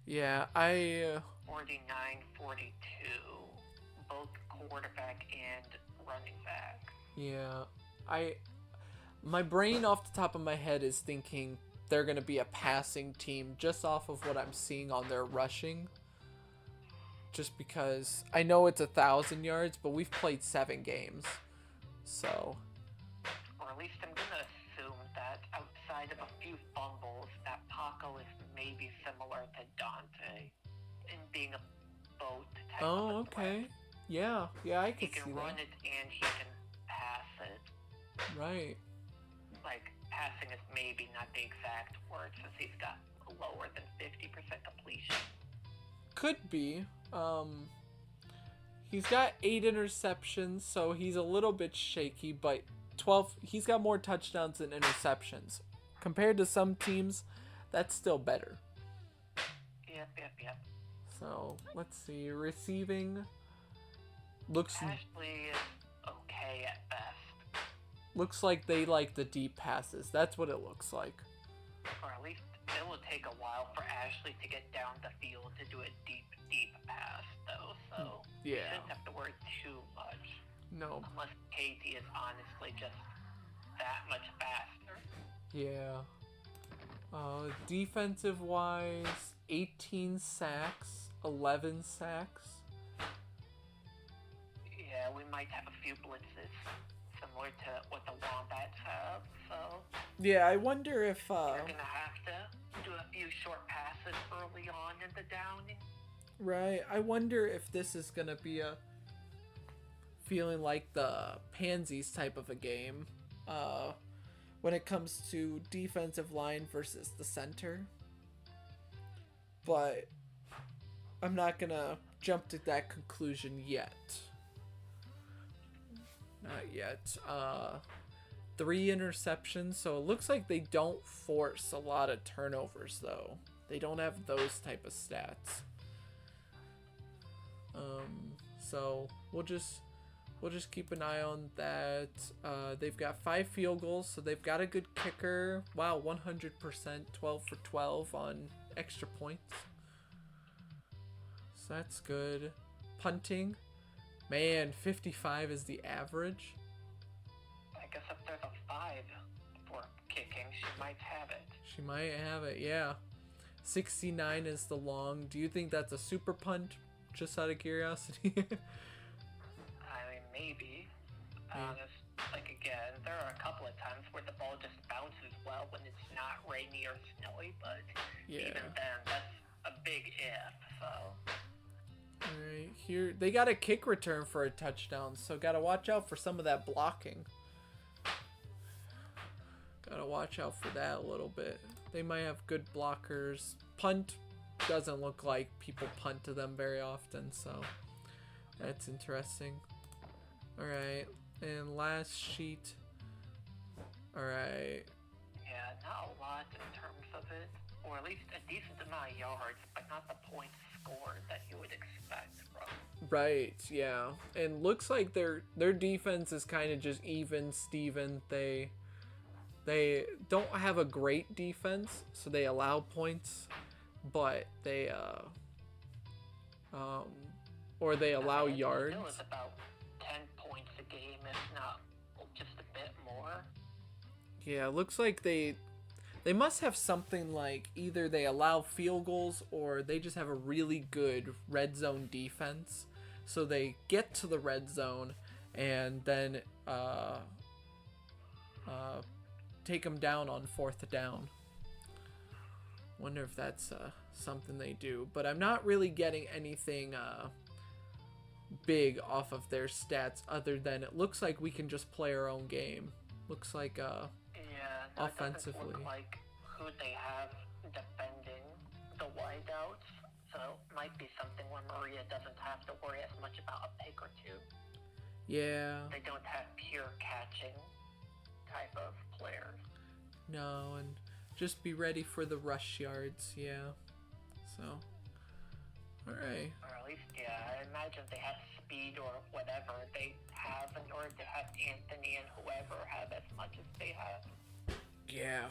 Yeah, 49, 42, both quarterback and running back. Yeah, my brain off the top of my head is thinking they're gonna be a passing team just off of what I'm seeing on their rushing. Just because I know it's 1,000 yards, but we've played 7 games, so. Or at least I'm gonna assume that outside of a few fumbles, that Paco is maybe similar to Dante in being a boat type of a okay. threat. Yeah, I can see that. He can run it and he can pass it. Right. Like, passing is maybe not the exact word since he's got lower than 50% completion. Could be. He's got 8 interceptions, so he's a little bit shaky, but he's got more touchdowns than interceptions. Compared to some teams, that's still better. Yep. So, let's see. Receiving looks... Ashley is okay at best. Looks like they like the deep passes. That's what it looks like. Or at least it will take a while for Ashley to get down the field to do a deep pass, though. So you shouldn't have to worry too much. No. Unless Katie is honestly just that much faster. Yeah. Defensive-wise, 18 sacks, 11 sacks. Yeah, we might have a few blitzes, similar to what the Wombats have, so... Yeah, I wonder if, You're gonna have to do a few short passes early on in the downing. Right, I wonder if this is gonna be a... feeling like the Pansies type of a game, when it comes to defensive line versus the center. But I'm not gonna jump to that conclusion yet. Not yet. 3 interceptions, so it looks like they don't force a lot of turnovers, though. They don't have those type of stats. So we'll just keep an eye on that. They've got 5 field goals, so they've got a good kicker. Wow, 100%, 12 for 12 on extra points. So that's good. Punting. Man, 55 is the average. I guess if there's a 5 for kicking, she might have it. She might have it, yeah. 69 is the long. Do you think that's a super punt? Just out of curiosity. I mean, maybe. Like, again, there are a couple of times where the ball just bounces well when it's not rainy or snowy, but even then, that's a big if, so... Alright, here, they got a kick return for a touchdown, so gotta watch out for some of that blocking. Gotta watch out for that a little bit. They might have good blockers. Punt doesn't look like people punt to them very often, so that's interesting. Alright, and last sheet. Alright. Yeah, not a lot in terms of it, or at least a decent amount of yards, but not the points scored that you would expect from. Right, yeah. And looks like their defense is kind of just even, Steven. They don't have a great defense, so they allow points, but they or they allow yards. Still is about 10 points a game, if not just a bit more. Yeah, looks like they must have something like either they allow field goals or they just have a really good red zone defense. So they get to the red zone and then take them down on 4th down. Wonder if that's something they do. But I'm not really getting anything big off of their stats other than it looks like we can just play our own game. Looks like offensively. It doesn't look like who they have defending the wideouts, so it might be something where Maria doesn't have to worry as much about a pick or two. Yeah. They don't have pure catching type of players. No, and just be ready for the rush yards, yeah. So, alright. Or at least, yeah, I imagine they have speed or whatever they have in order to have Anthony and whoever have as much as they have. Yeah.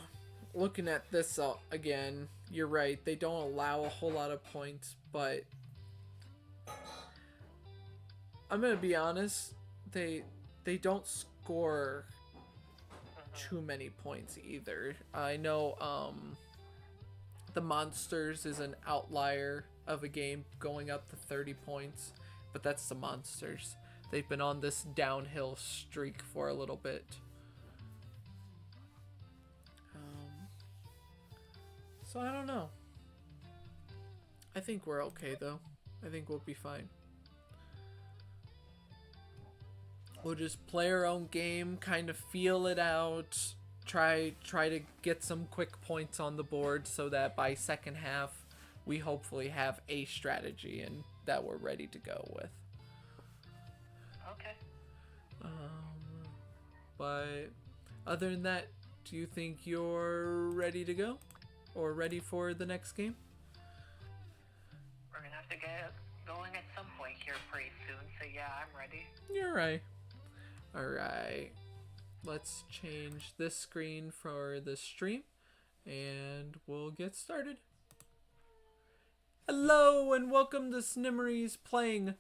Looking at this again, you're right. They don't allow a whole lot of points, but I'm gonna be honest. They don't score too many points either. I know the Monsters is an outlier of a game going up to 30 points, but that's the Monsters. They've been on this downhill streak for a little bit. So I don't know. I think we're okay though. I think we'll be fine. We'll just play our own game, kind of feel it out, try to get some quick points on the board so that by second half we hopefully have a strategy and that we're ready to go with. Okay. But other than that, do you think you're ready to go? Or ready for the next game? We're gonna have to get going at some point here pretty soon, so yeah, I'm ready. You're right. Alright. Let's change this screen for the stream, and we'll get started. Hello, and welcome to Snimmery's playing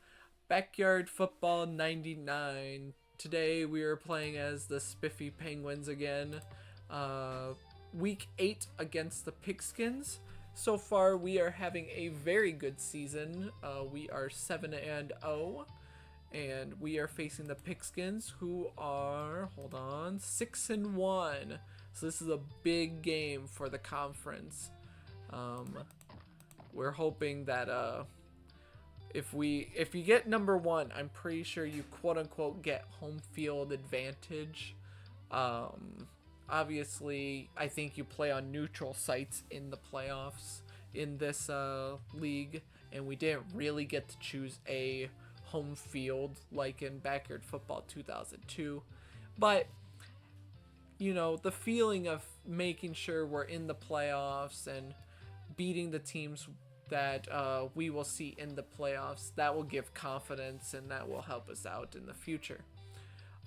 Backyard Football 99. Today we are playing as the Spiffy Penguins again. Week 8 against the Pigskins. So far we are having a very good season. We are 7-0, and we are facing the Pigskins, who are 6-1. So this is a big game for the conference. We're hoping that if you get number 1, I'm pretty sure you quote unquote get home field advantage. Obviously, I think you play on neutral sites in the playoffs in this league, and we didn't really get to choose a home field like in Backyard Football 2002. But, you know, the feeling of making sure we're in the playoffs and beating the teams that we will see in the playoffs, that will give confidence and that will help us out in the future.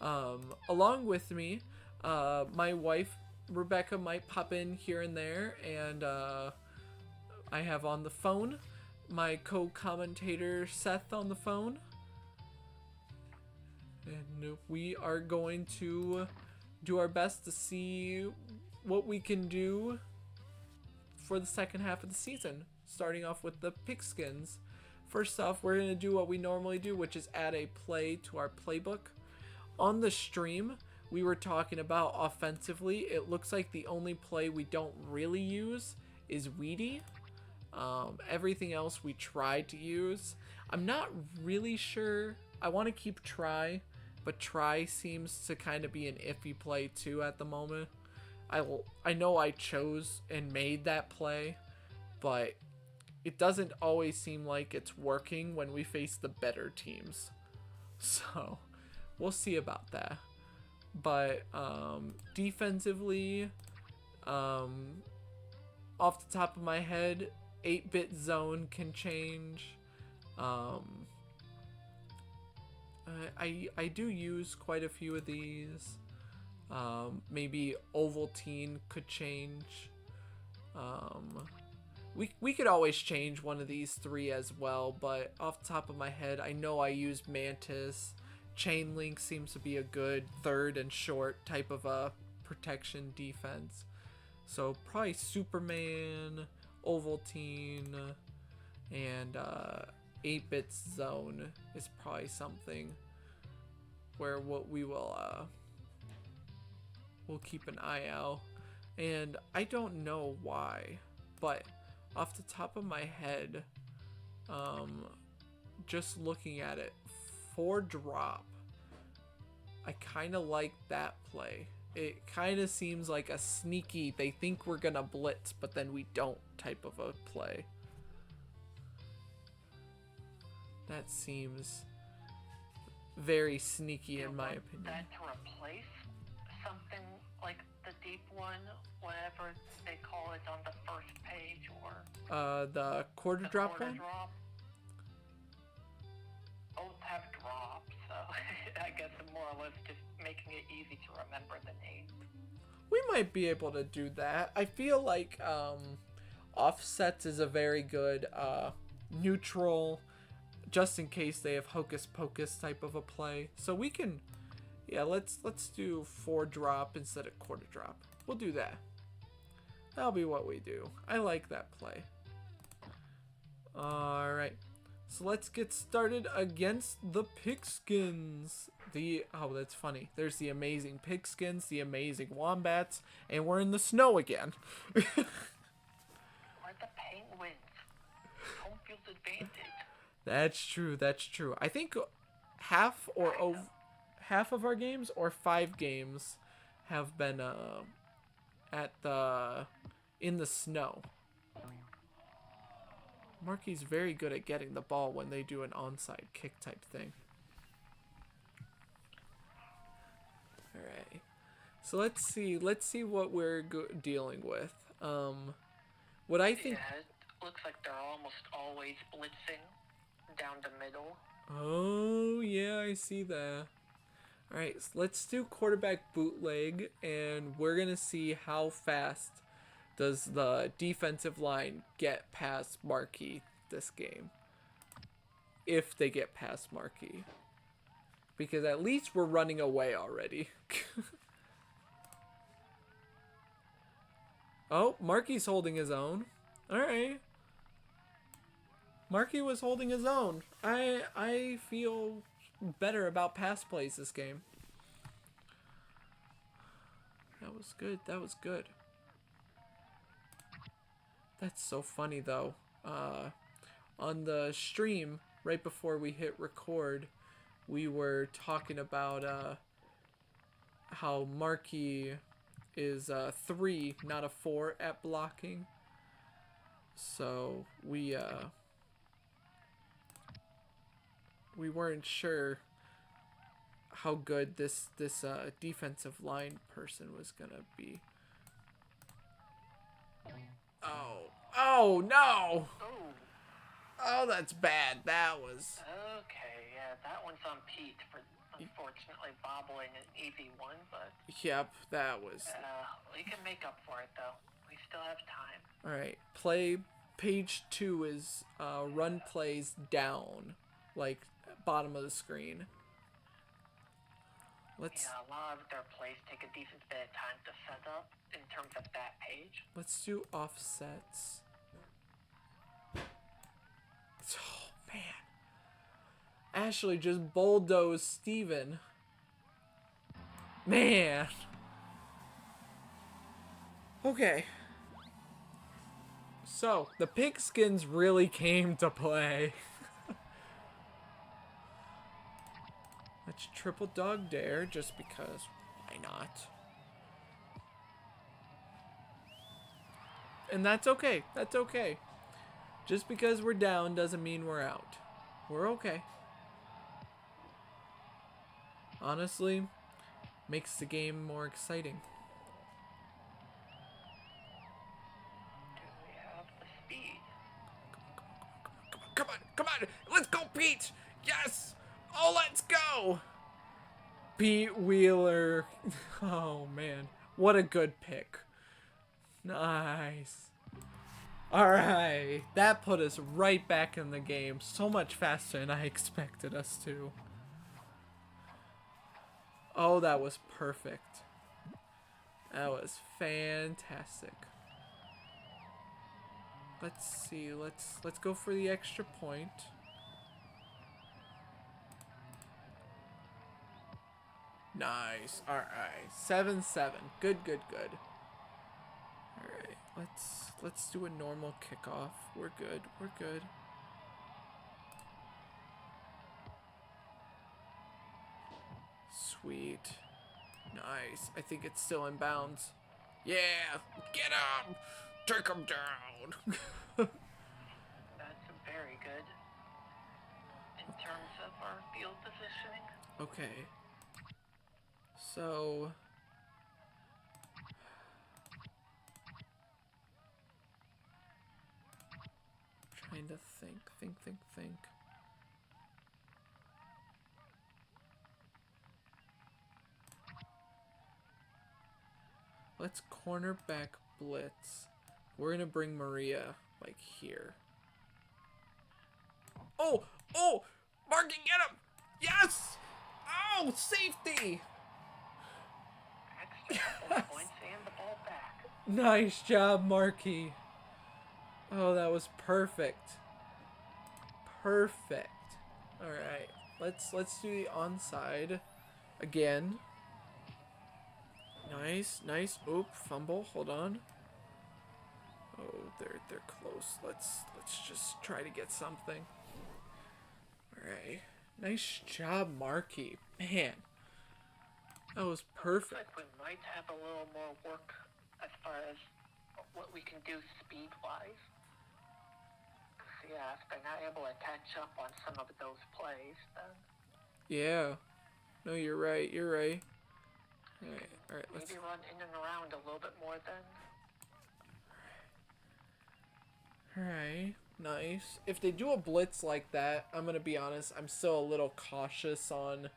Along with me, my wife Rebecca might pop in here and there, and I have on the phone my co-commentator Seth on the phone, and we are going to do our best to see what we can do for the second half of the season, starting off with the Pigskins. First off, we're going to do what we normally do, which is add a play to our playbook. On the stream, we were talking about offensively. It looks like the only play we don't really use is Weedy. Everything else we tried to use. I'm not really sure. I want to keep try, but try seems to kind of be an iffy play too at the moment. I know I chose and made that play, but it doesn't always seem like it's working when we face the better teams. So we'll see about that. But defensively, off the top of my head, 8-bit zone can change. I do use quite a few of these. Maybe Ovaltine could change. We could always change one of these 3 as well, but off the top of my head, I know I used Mantis. Chain Link seems to be a good third and short type of a protection defense. So probably Superman, Ovaltine, and 8-bit zone is probably something where we'll keep an eye out. And I don't know why, but off the top of my head, just looking at it, 4 drop, I kind of like that play. It kind of seems like a sneaky, they think we're gonna blitz but then we don't type of a play. That seems very sneaky in my opinion. That to replace something like the deep one, whatever they call it on the first page, or the quarter drop one? Both have drops, so I guess more or less just making it easy to remember the name. We might be able to do that. I feel like offsets is a very good neutral, just in case they have hocus pocus type of a play. So we can, yeah, let's do 4 drop instead of quarter drop. We'll do that. That'll be what we do. I like that play. All right. So let's get started against the Pigskins. Oh, that's funny. There's the amazing Pigskins, the amazing Wombats, and we're in the snow again. We're the Penguins. Home field advantage. That's true. That's true. I think half half of our games or 5 games have been in the snow. Marky's very good at getting the ball when they do an onside kick type thing. All right. So let's see what we're dealing with. What I think. Yeah, it looks like they're almost always blitzing down the middle. Oh yeah, I see that. All right, so let's do quarterback bootleg, and we're gonna see how fast does the defensive line get past Markey this game. If they get past Markey, because at least we're running away already. Oh, Markey's holding his own. All right. Markey was holding his own. I feel better about pass plays this game. That was good. That was good. That's so funny though. On the stream right before we hit record, we were talking about how Markey is 3, not a 4 at blocking. So we weren't sure how good this defensive line person was gonna be. Oh no! Oh, that's bad. That was. Okay, yeah, that one's on Pete for unfortunately bobbling an easy one, but. Yep, that was. We can make up for it though. We still have time. All right, page 2 is run plays down, like bottom of the screen. Yeah, a lot of their plays take a decent bit of time to set up in terms of that page. Let's do offsets. Oh, man. Ashley just bulldozed Steven. Man. Okay. So, the pigskins really came to play. Let's triple dog dare just because. Why not? And that's okay. That's okay. Just because we're down doesn't mean we're out. We're okay. Honestly, makes the game more exciting. Do we have the speed? Come on, come on. Let's go, Pete. Yes. Oh, let's go. Pete Wheeler. Oh, man. What a good pick. Nice. All right. That put us right back in the game so much faster than I expected us to. Oh, that was perfect. That was fantastic. Let's see. Let's go for the extra point. Nice. All right. 7-7. Good, good, good. All right. Let's do a normal kickoff. We're good. We're good. Sweet. Nice. I think it's still in bounds. Yeah. Get him. Take him down. That's very good in terms of our field positioning. Okay. So trying to think. Let's cornerback blitz. We're gonna bring Maria like here. Oh! Marky, get him! Yes! Oh, safety! Extra points and the ball back. Nice job, Marky. Oh, that was perfect. Perfect. All right, let's do the onside again. Nice. Oop, fumble. Hold on. Oh, they're close. Let's just try to get something. All right. Nice job, Marky. Man, That was perfect. Looks like we might have a little more work as far as what we can do speed-wise. Yeah, if they're not able to catch up on some of those plays, then... Yeah. No, you're right. You're right. Alright, let's... Maybe run in and around a little bit more then. Alright, nice. If they do a blitz like that, I'm gonna be honest, I'm still a little cautious on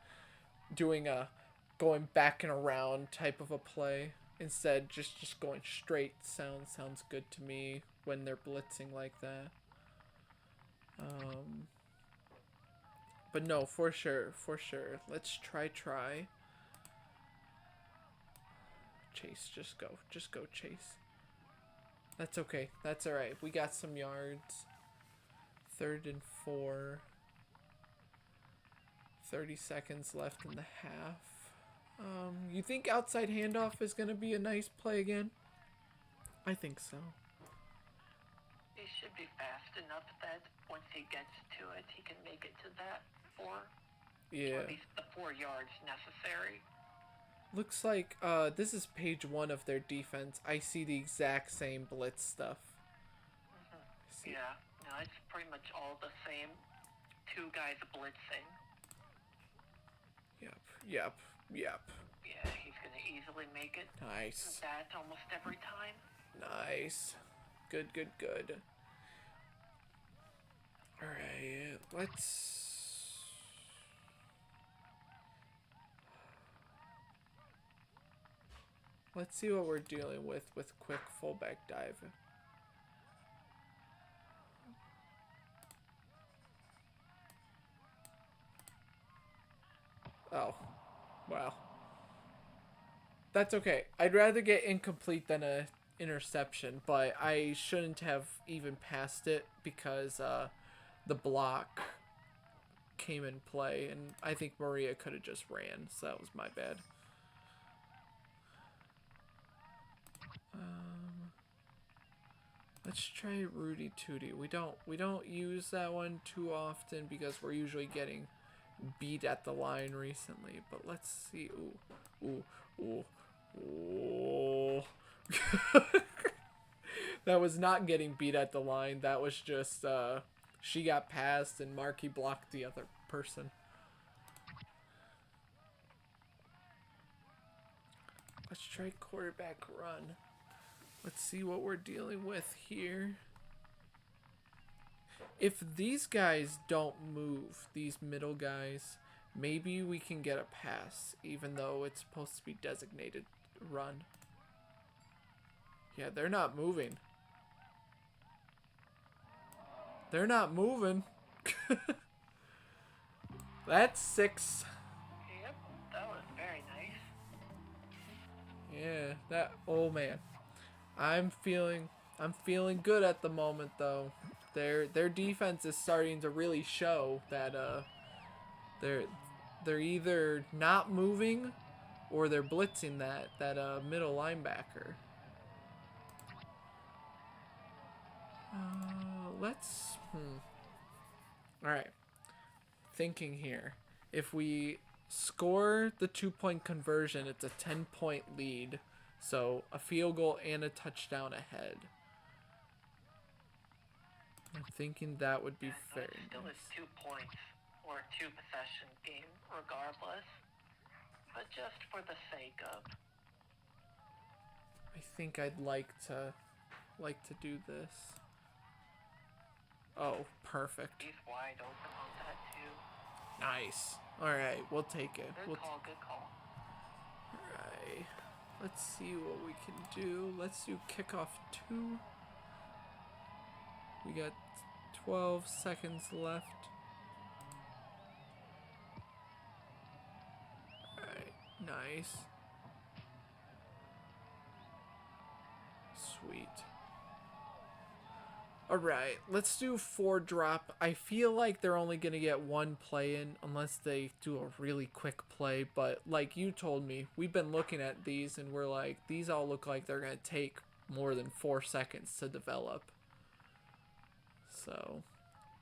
doing a going back and around type of a play. Instead, just going straight sounds good to me when they're blitzing like that. But no, for sure. Let's try. Chase, just go, Chase. That's okay. That's all right. We got some yards. 3rd and 4. 30 seconds left in the half. You think outside handoff is gonna be a nice play again? I think so. He should be fast enough that once he gets to it, he can make it to that 4. Yeah. Or at least the 4 yards necessary. Looks like this is page 1 of their defense. I see the exact same blitz stuff. Yeah, no, it's pretty much all the same. 2 guys blitzing. Yep. Yeah, he's gonna easily make it. Nice. That almost every time. Nice. Good. Alright, let's see what we're dealing with quick fullback dive. Oh, wow. That's okay. I'd rather get incomplete than a interception, but I shouldn't have even passed it because the block came in play, and I think Maria could have just ran, so that was my bad. Let's try Rudy Tooty. We don't use that one too often because we're usually getting beat at the line recently, but let's see. Ooh. That was not getting beat at the line. That was just she got passed and Marky blocked the other person. Let's try quarterback run. Let's see what we're dealing with here. If these guys don't move, these middle guys, maybe we can get a pass, even though it's supposed to be designated run. Yeah, they're not moving. They're not moving. That's 6. Yep, that was very nice. Yeah, that, oh man. I'm feeling good at the moment though. Their defense is starting to really show that they're either not moving or they're blitzing that middle linebacker. All right. Thinking here. If we score the 2-point conversion, it's a 10-point lead. So a field goal and a touchdown ahead. I'm thinking that would be fair. It still is 2 points or a 2-possession game regardless. But just for the sake of. I think I'd like to do this. Oh, perfect. He's wide open on that too. Nice. Alright, we'll take it. Good call. Alright. Let's see what we can do. Let's do kickoff 2. We got 12 seconds left. Alright, nice. Sweet. Alright, let's do 4 drop. I feel like they're only going to get 1 play in unless they do a really quick play. But like you told me, we've been looking at these and we're like, these all look like they're going to take more than 4 seconds to develop. So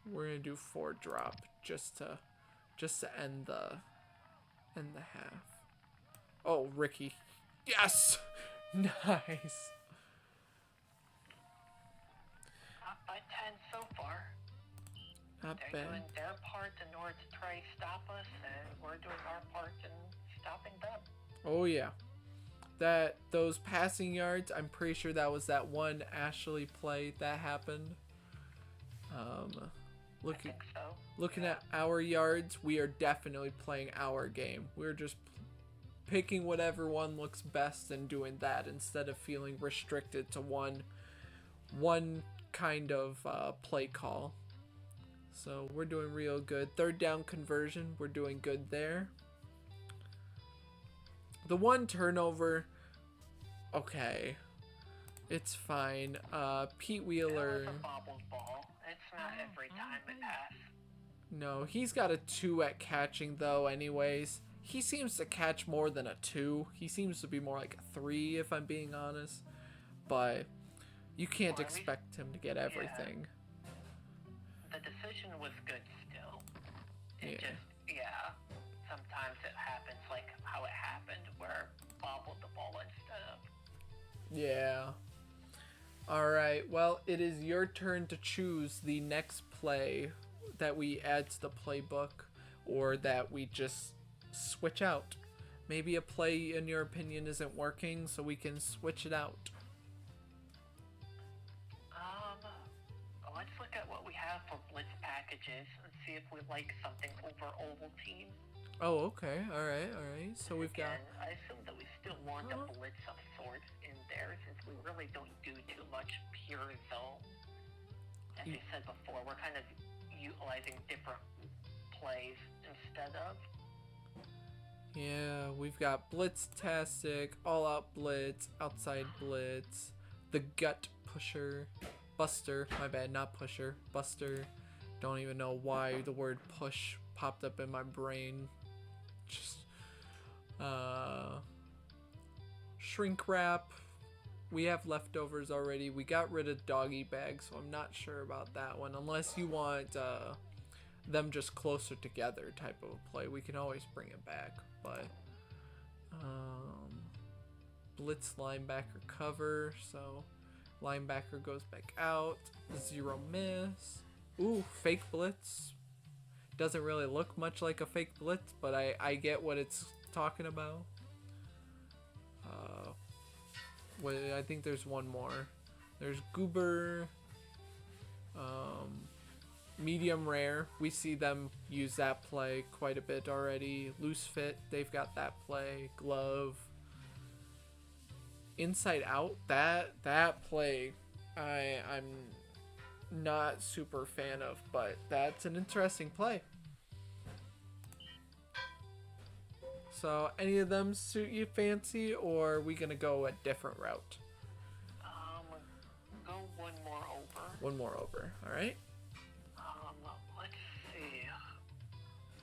we're going to do 4 drop just to end the half. Oh, Ricky. Yes! Nice. Up by 10 so far. Not They're bad. doing their part in order to try to stop us, and we're doing our part in stopping them. Oh, yeah. Those passing yards, I'm pretty sure that was that one Ashley play that happened. Looking, I think so. looking at our yards, we are definitely playing our game. We're just picking whatever one looks best and doing that instead of feeling restricted to one kind of play call. So we're doing real good. Third down conversion, we're doing good there. The one turnover, okay, it's fine. Pete Wheeler. That was a bobbled ball. It's not every time it passes. No, he's got a 2 at catching though. Anyways, he seems to catch more than a 2. He seems to be more like a 3, if I'm being honest. But you can't expect him to get everything. The decision was good still. It just, sometimes it happens like how it happened, where bobbled the ball instead of. Yeah. Alright, well, it is your turn to choose the next play that we add to the playbook, or that we just switch out. Maybe a play, in your opinion, isn't working, so we can switch it out. Let's look at what we have for blitz packages and see if we like something over Ovaltine. Oh, okay. Alright. So we've got... I assume that we still want a blitz of sorts in there, since we really don't do too much pure zone. As you said before, we're kind of utilizing different plays instead of. Yeah, we've got Blitz-tastic, all-out blitz, outside blitz, the gut pusher, buster, my bad, not pusher, buster. Don't even know why the word push popped up in my brain. Just, shrink wrap. We have leftovers already. We got rid of doggy bag, so I'm not sure about that one. Unless you want, them just closer together type of a play, we can always bring it back. But blitz linebacker cover, so linebacker goes back out. 0 miss. Ooh, fake blitz. Doesn't really look much like a fake blitz, but I get what it's talking about. I think there's one more. There's Goober. Medium rare, we see them use that play quite a bit already. Loose fit, they've got that play. Glove. Inside out, that play I'm not super fan of, but that's an interesting play. So any of them suit you fancy, or are we gonna go a different route? Go one more over. One more over, alright. Let's see.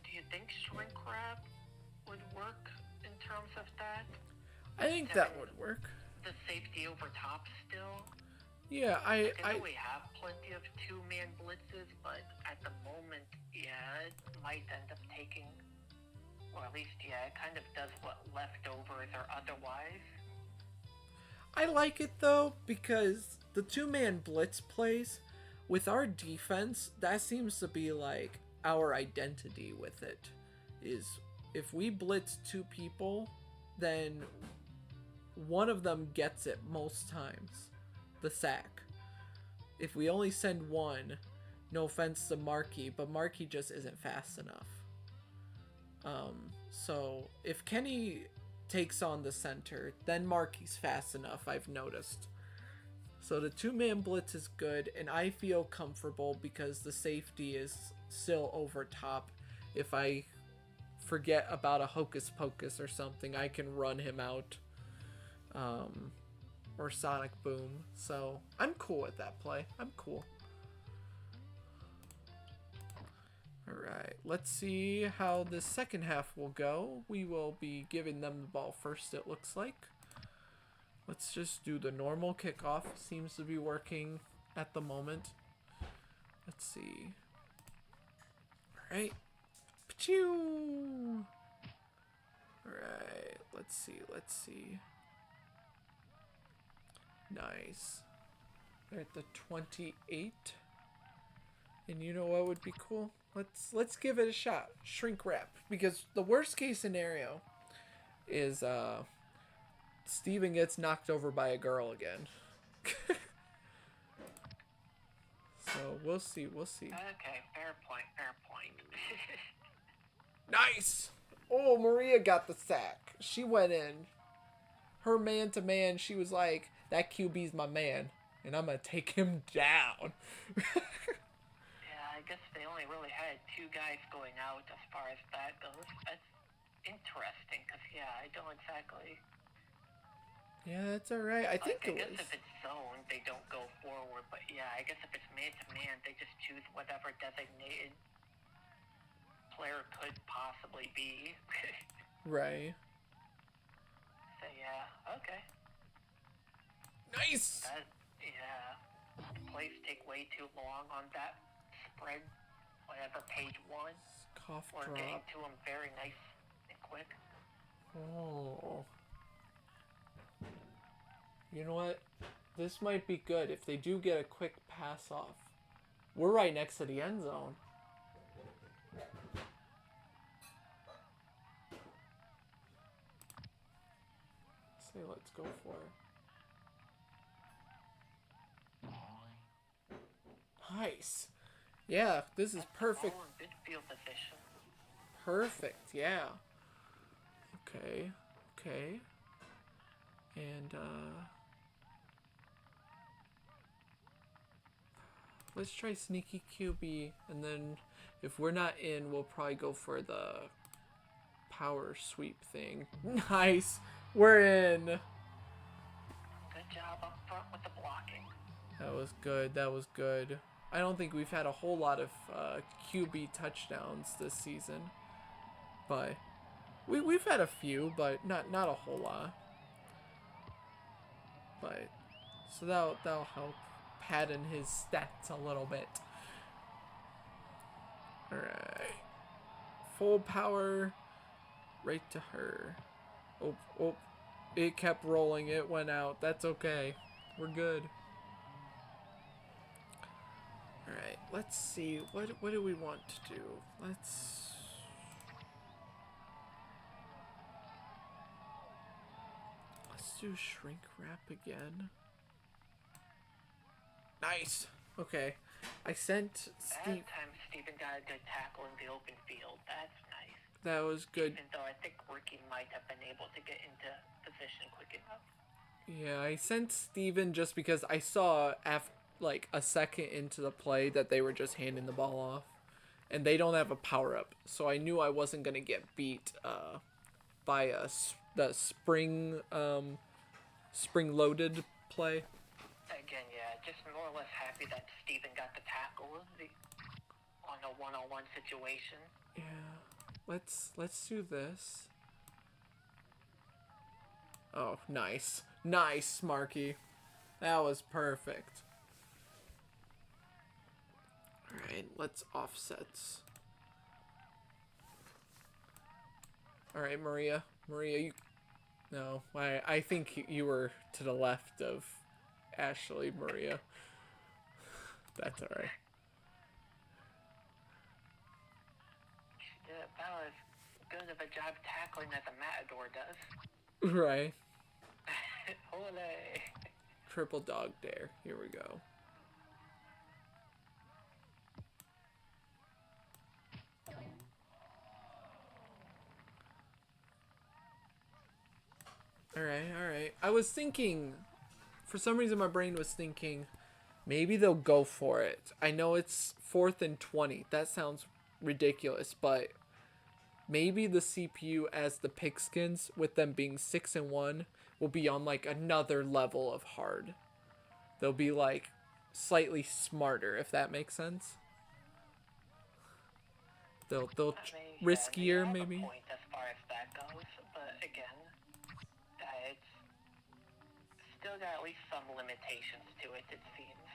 Do you think shrink wrap would work in terms of that? I think that would work. The safety over top still? Yeah, I know we have plenty of 2-man blitzes, but at the moment, it might end up taking, or at least, it kind of does what leftovers or otherwise. I like it though, because the 2-man blitz plays, with our defense, that seems to be like our identity with it. Is if we blitz 2 people, then one of them gets it most times. The sack. If we only send one, no offense to Markey, but Markey just isn't fast enough. So if Kenny takes on the center, then Markey's fast enough, I've noticed. So the 2-man blitz is good, and I feel comfortable because the safety is still over top. If I forget about a hocus pocus or something, I can run him out. Or Sonic Boom. So I'm cool with that play. I'm cool. Alright, let's see how the second half will go. We will be giving them the ball first, it looks like. Let's just do the normal kickoff. Seems to be working at the moment. Let's see. Alright. Pachoo! Alright, let's see. Nice. We're at the 28. And you know what would be cool? Let's give it a shot. Shrink wrap. Because the worst case scenario is Steven gets knocked over by a girl again. So we'll see. Okay, fair point. Nice! Oh, Maria got the sack. She went in. Her man to man, she was like, that QB's my man, and I'm gonna take him down. Yeah, I guess they only really had 2 guys going out as far as that goes. That's interesting, because, yeah, I don't exactly... Yeah, that's alright. I think I guess if it's zone, they don't go forward, but yeah, I guess if it's man-to-man, they just choose whatever designated player could possibly be. Right. So yeah, okay. Nice! Yeah. Plays take way too long on that spread, whatever, page 1. Cough We're drop. getting to them very nice and quick. Oh. You know what? This might be good if they do get a quick pass off. We're right next to the end zone. Say let's go for it. Nice. Yeah, this is perfect. All in good field position. Perfect, yeah. Okay. And let's try sneaky QB, and then if we're not in, we'll probably go for the power sweep thing. Nice! We're in! Good job up front with the blocking. That was good. I don't think we've had a whole lot of QB touchdowns this season. But we've had a few, but not a whole lot. But so that'll help pad in his stats a little bit. Alright. Full power right to her. Oh, it kept rolling, it went out. That's okay. We're good. Alright, let's see. What do we want to do? Let's do shrink wrap again. Nice. Okay. I sent Steve. That time Steven got a good tackle in the open field. That's nice. That was good. Even though I think Ricky might have been able to get into position quick enough. Yeah, I sent Steven just because I saw like a second into the play that they were just handing the ball off. And they don't have a power up. So I knew I wasn't going to get beat by the spring loaded play. Again, yeah, just more or less happy that Steven got the tackle on a one-on-one situation. Yeah, let's do this. Oh, nice, Marky. That was perfect. All right, let's offsets. All right, Maria, you. No, I think you were to the left of Ashley, Maria. That's alright. She did about as good of a job tackling as a matador does. Right. Ole. Triple dog dare. Here we go. Alright. I was thinking, for some reason my brain was thinking, maybe they'll go for it. I know it's 4th and 20. That sounds ridiculous, but maybe the CPU as the pigskins, with them being 6 and 1, will be on like another level of hard. They'll be like slightly smarter, if that makes sense. They'll riskier, they have maybe. A point as far as that goes, but again, it's still got at least some limitations to it. It seems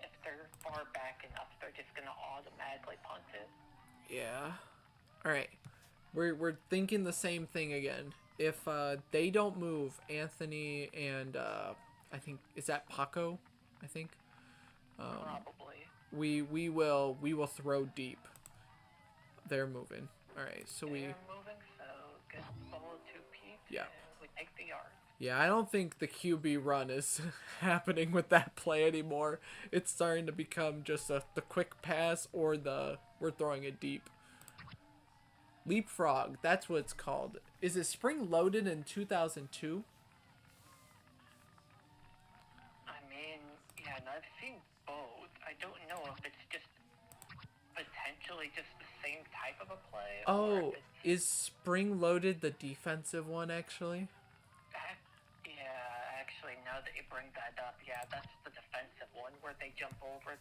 if they're far back enough, they're just gonna automatically punt it. Yeah. All right. We're thinking the same thing again. If they don't move, Anthony and I think is that Paco? I think. Probably. We will throw deep. They're moving. All right, so They're moving, so good ball 2 peaks. Yeah. And we take the yard. Yeah, I don't think the QB run is happening with that play anymore. It's starting to become just the quick pass or we're throwing it deep. Leapfrog, that's what it's called. Is it spring loaded in 2002? I mean, yeah, and I've seen both. I don't know if it's just potentially just the same type of a play. Oh, is spring loaded the defensive one actually? Yeah, actually, now that you bring that up, yeah, that's the defensive one where they jump over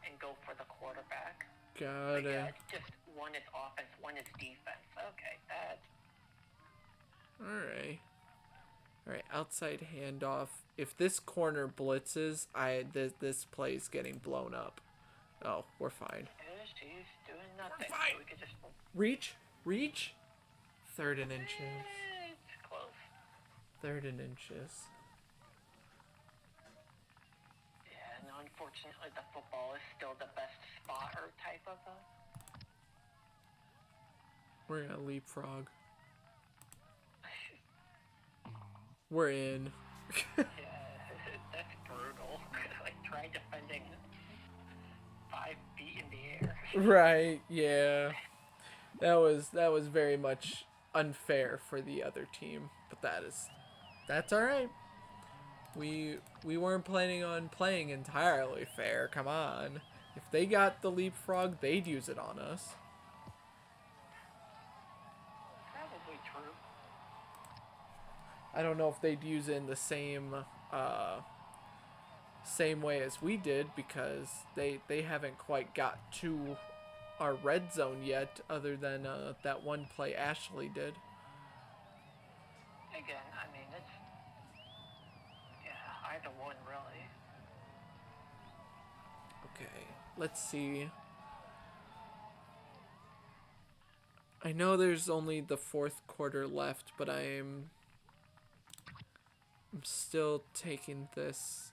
and go for the quarterback. Got it. Yeah, it's just one is offense, one is defense. Okay, that. All right. Outside handoff. If this corner blitzes, this play is getting blown up. Oh, we're fine. She's doing nothing. We're fine. So we could just. Reach. 3rd and inches. It's close. 3rd and inches. Yeah, no, unfortunately, the football is still the best spotter type of a. We're gonna leapfrog. We're in. Yeah, that's brutal. Like, try defending 5 feet in the air. Right, yeah. That was very much unfair for the other team, but that's all right. We weren't planning on playing entirely fair. Come on. If they got the leapfrog, they'd use it on us. Probably true. I don't know if they'd use it in the same way as we did, because they haven't quite got to our red zone yet, other than that one play Ashley did. Again, I mean, it's either one really. Okay, let's see. I know there's only the 4th quarter left, but I'm still taking this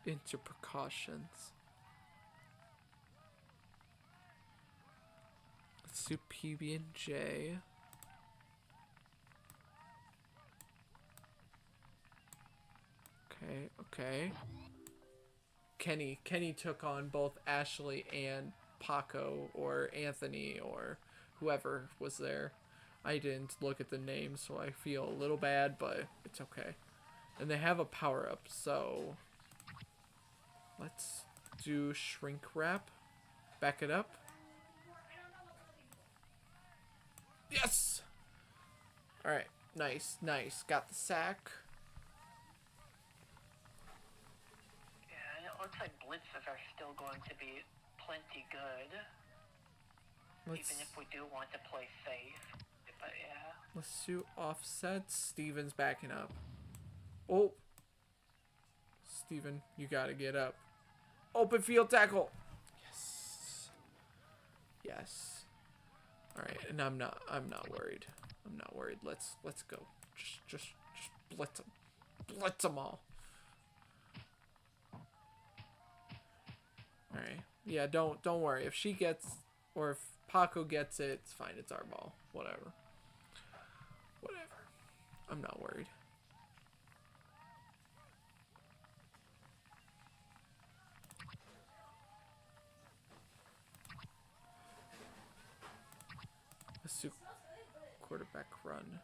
into precautions. Let's do PB and J. Okay. Kenny took on both Ashley and Paco or Anthony or whoever was there. I didn't look at the name, so I feel a little bad, but it's okay. And they have a power-up, so let's do shrink wrap. Back it up. Yes! Alright, nice. Got the sack. Yeah, and it looks like blitzes are still going to be plenty good. Even if we do want to play safe. But yeah. Let's do offsets. Steven's backing up. Oh. Steven, you gotta get up. Open field tackle. Yes. Alright, and I'm not worried. Let's go. Just blitz them. Blitz them all. Alright. Yeah, don't worry. If she gets, or if Paco gets it, it's fine. It's our ball. Whatever. I'm not worried. Let's do quarterback run.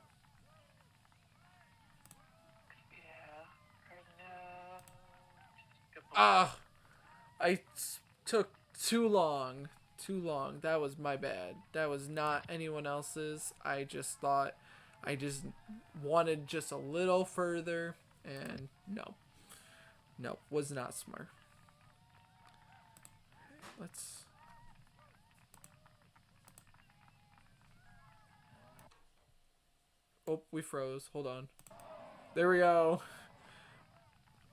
I took too long. That was my bad. That was not anyone else's. I just thought, I just wanted just a little further, and no, was not smart. Let's. Oh, we froze. Hold on. There we go.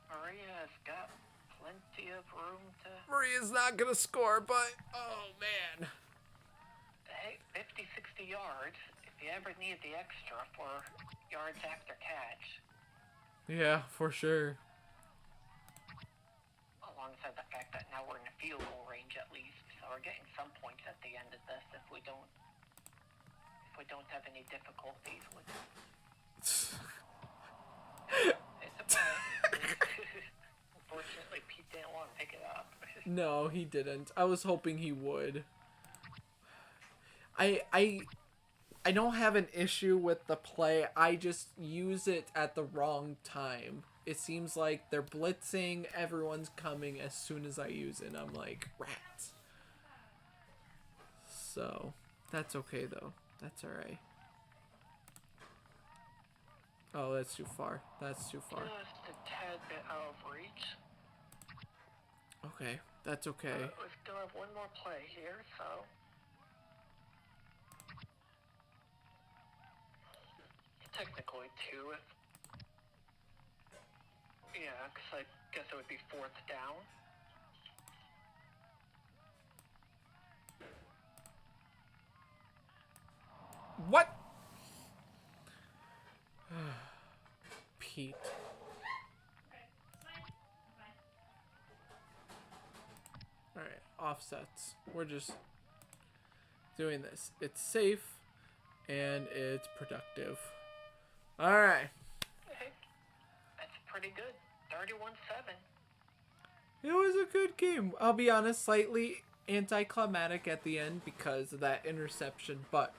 Maria's got plenty of room to. Maria's not gonna score, but oh man. hey, 50, 60 yards. If you ever need the extra for yards after catch. Yeah, for sure. Alongside the fact that now we're in a field goal range at least, so we're getting some points at the end of this if we don't have any difficulties with it. It's a play. Unfortunately, Pete didn't want to pick it up. No, he didn't. I was hoping he would. I don't have an issue with the play. I just use it at the wrong time. It seems like they're blitzing, everyone's coming as soon as I use it. I'm like, rats. So, that's okay though. That's alright. Oh, that's too far. That's too far. Just a tad bit out of reach. Okay, that's okay. We still have one more play here, so... Technically two. Yeah, because I guess it would be fourth down. What? Pete. Alright, offsets. We're just doing this. It's safe and it's productive. Alright. Hey, that's pretty good. 31-7. It was a good game. I'll be honest, slightly anticlimactic at the end because of that interception, but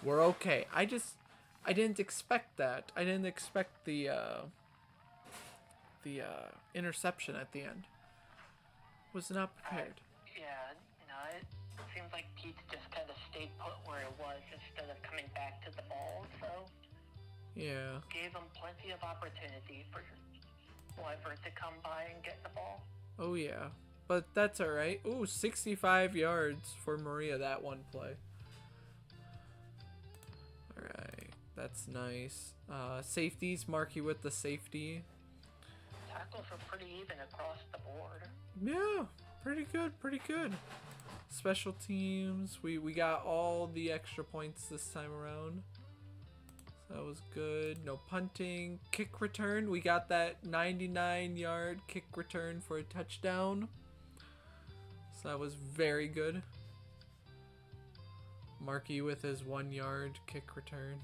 we're okay. I didn't expect that. I didn't expect the interception at the end. Was not prepared. Yeah, no, it seems like Pete just kind of stayed put where it was instead of coming back to the ball, so... Yeah. Gave him plenty of opportunity for whoever to come by and get the ball. Oh, yeah. But that's alright. Ooh, 65 yards for Maria that one play. Alright. That's nice. Safeties, Marky with the safety. Tackles are pretty even across the board. Yeah, pretty good, pretty good. Special teams. We got all the extra points this time around. That was good. No punting. Kick return. We got that 99-yard kick return for a touchdown. So that was very good. Marky with his 1-yard kick return.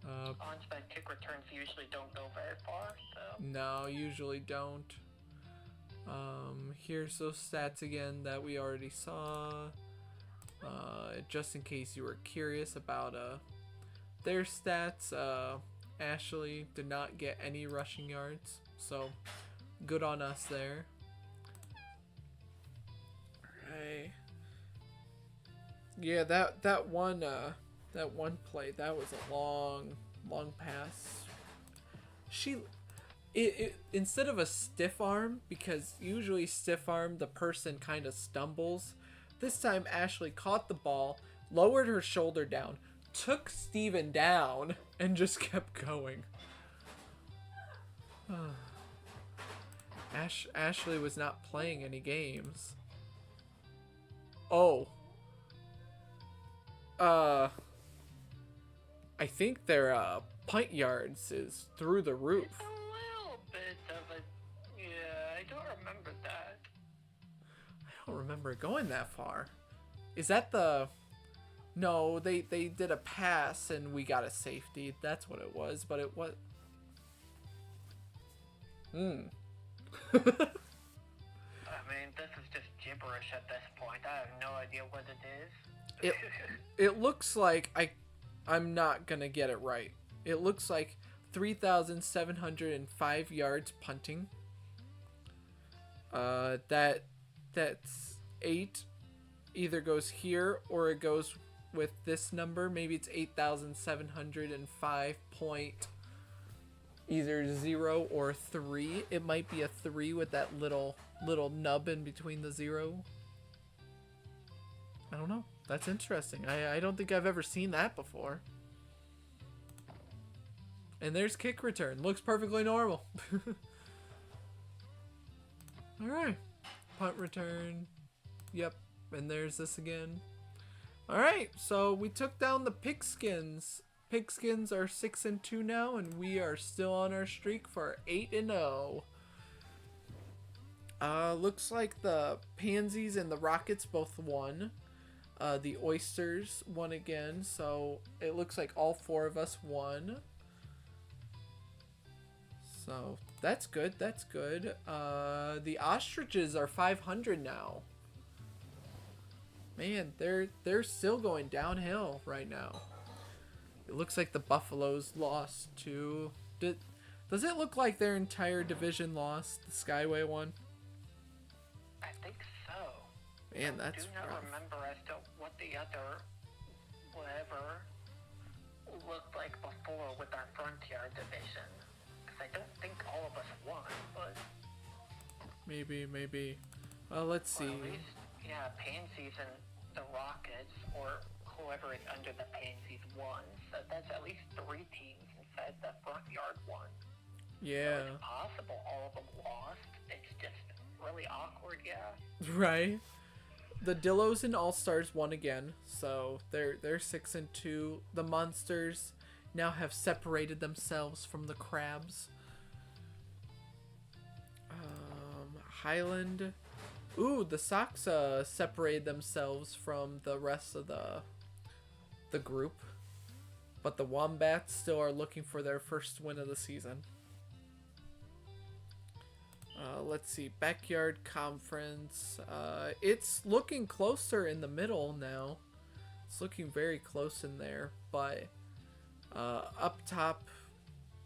On-spec kick returns usually don't go very far, so... No, usually don't. Here's those stats again that we already saw. Just in case you were curious about their stats, Ashley did not get any rushing yards, so good on us there. Alright. Yeah, that one play, that was a long pass. It instead of a stiff arm, because usually stiff arm the person kind of stumbles. This time Ashley caught the ball, lowered her shoulder down, took Steven down, and just kept going. Ashley was not playing any games. Oh. I think their punt yards is through the roof. A little bit of a... Yeah, I don't remember that. I don't remember it going that far. Is that the... No, they did a pass and we got a safety. That's what it was, but it was... I mean, this is just gibberish at this point. I have no idea what it is. It looks like... I'm not gonna get it right. It looks like 3,705 yards punting. That's 8. Either goes here or it goes with this number. Maybe it's 8,705 point either 0 or 3. It might be a 3 with that little nub in between the 0. I don't know. That's interesting. I don't think I've ever seen that before. And there's kick return. Looks perfectly normal. Alright. Punt return. Yep. And there's this again. Alright, so we took down the Pigskins. Pigskins are 6-2 now, and we are still on our streak for 8-0. Looks like the Pansies and the Rockets both won. The Oysters won again, so it looks like all 4 of us won. So that's good, that's good. The Ostriches are 500 now. Man, they're still going downhill right now. It looks like the Buffaloes lost too. Does it look like their entire division lost? The Skyway one? I think so. Man, that's I do not rough. remember as to what the other whatever looked like before with our Frontier division. Because I don't think all of us won, but... Maybe. Let's see. At least, yeah, Pansies and the Rockets, or whoever is under the Pansies, won. So that's at least 3 teams inside the front yard one. Yeah. So it's possible all of them lost. It's just really awkward, yeah. Right. The Dillos and All-Stars won again, so they're 6-2. The Monsters now have separated themselves from the Crabs. Highland. Ooh, the Sox separated themselves from the rest of the group. But the Wombats still are looking for their first win of the season. Let's see, Backyard Conference. It's looking closer in the middle now. It's looking very close in there. But up top,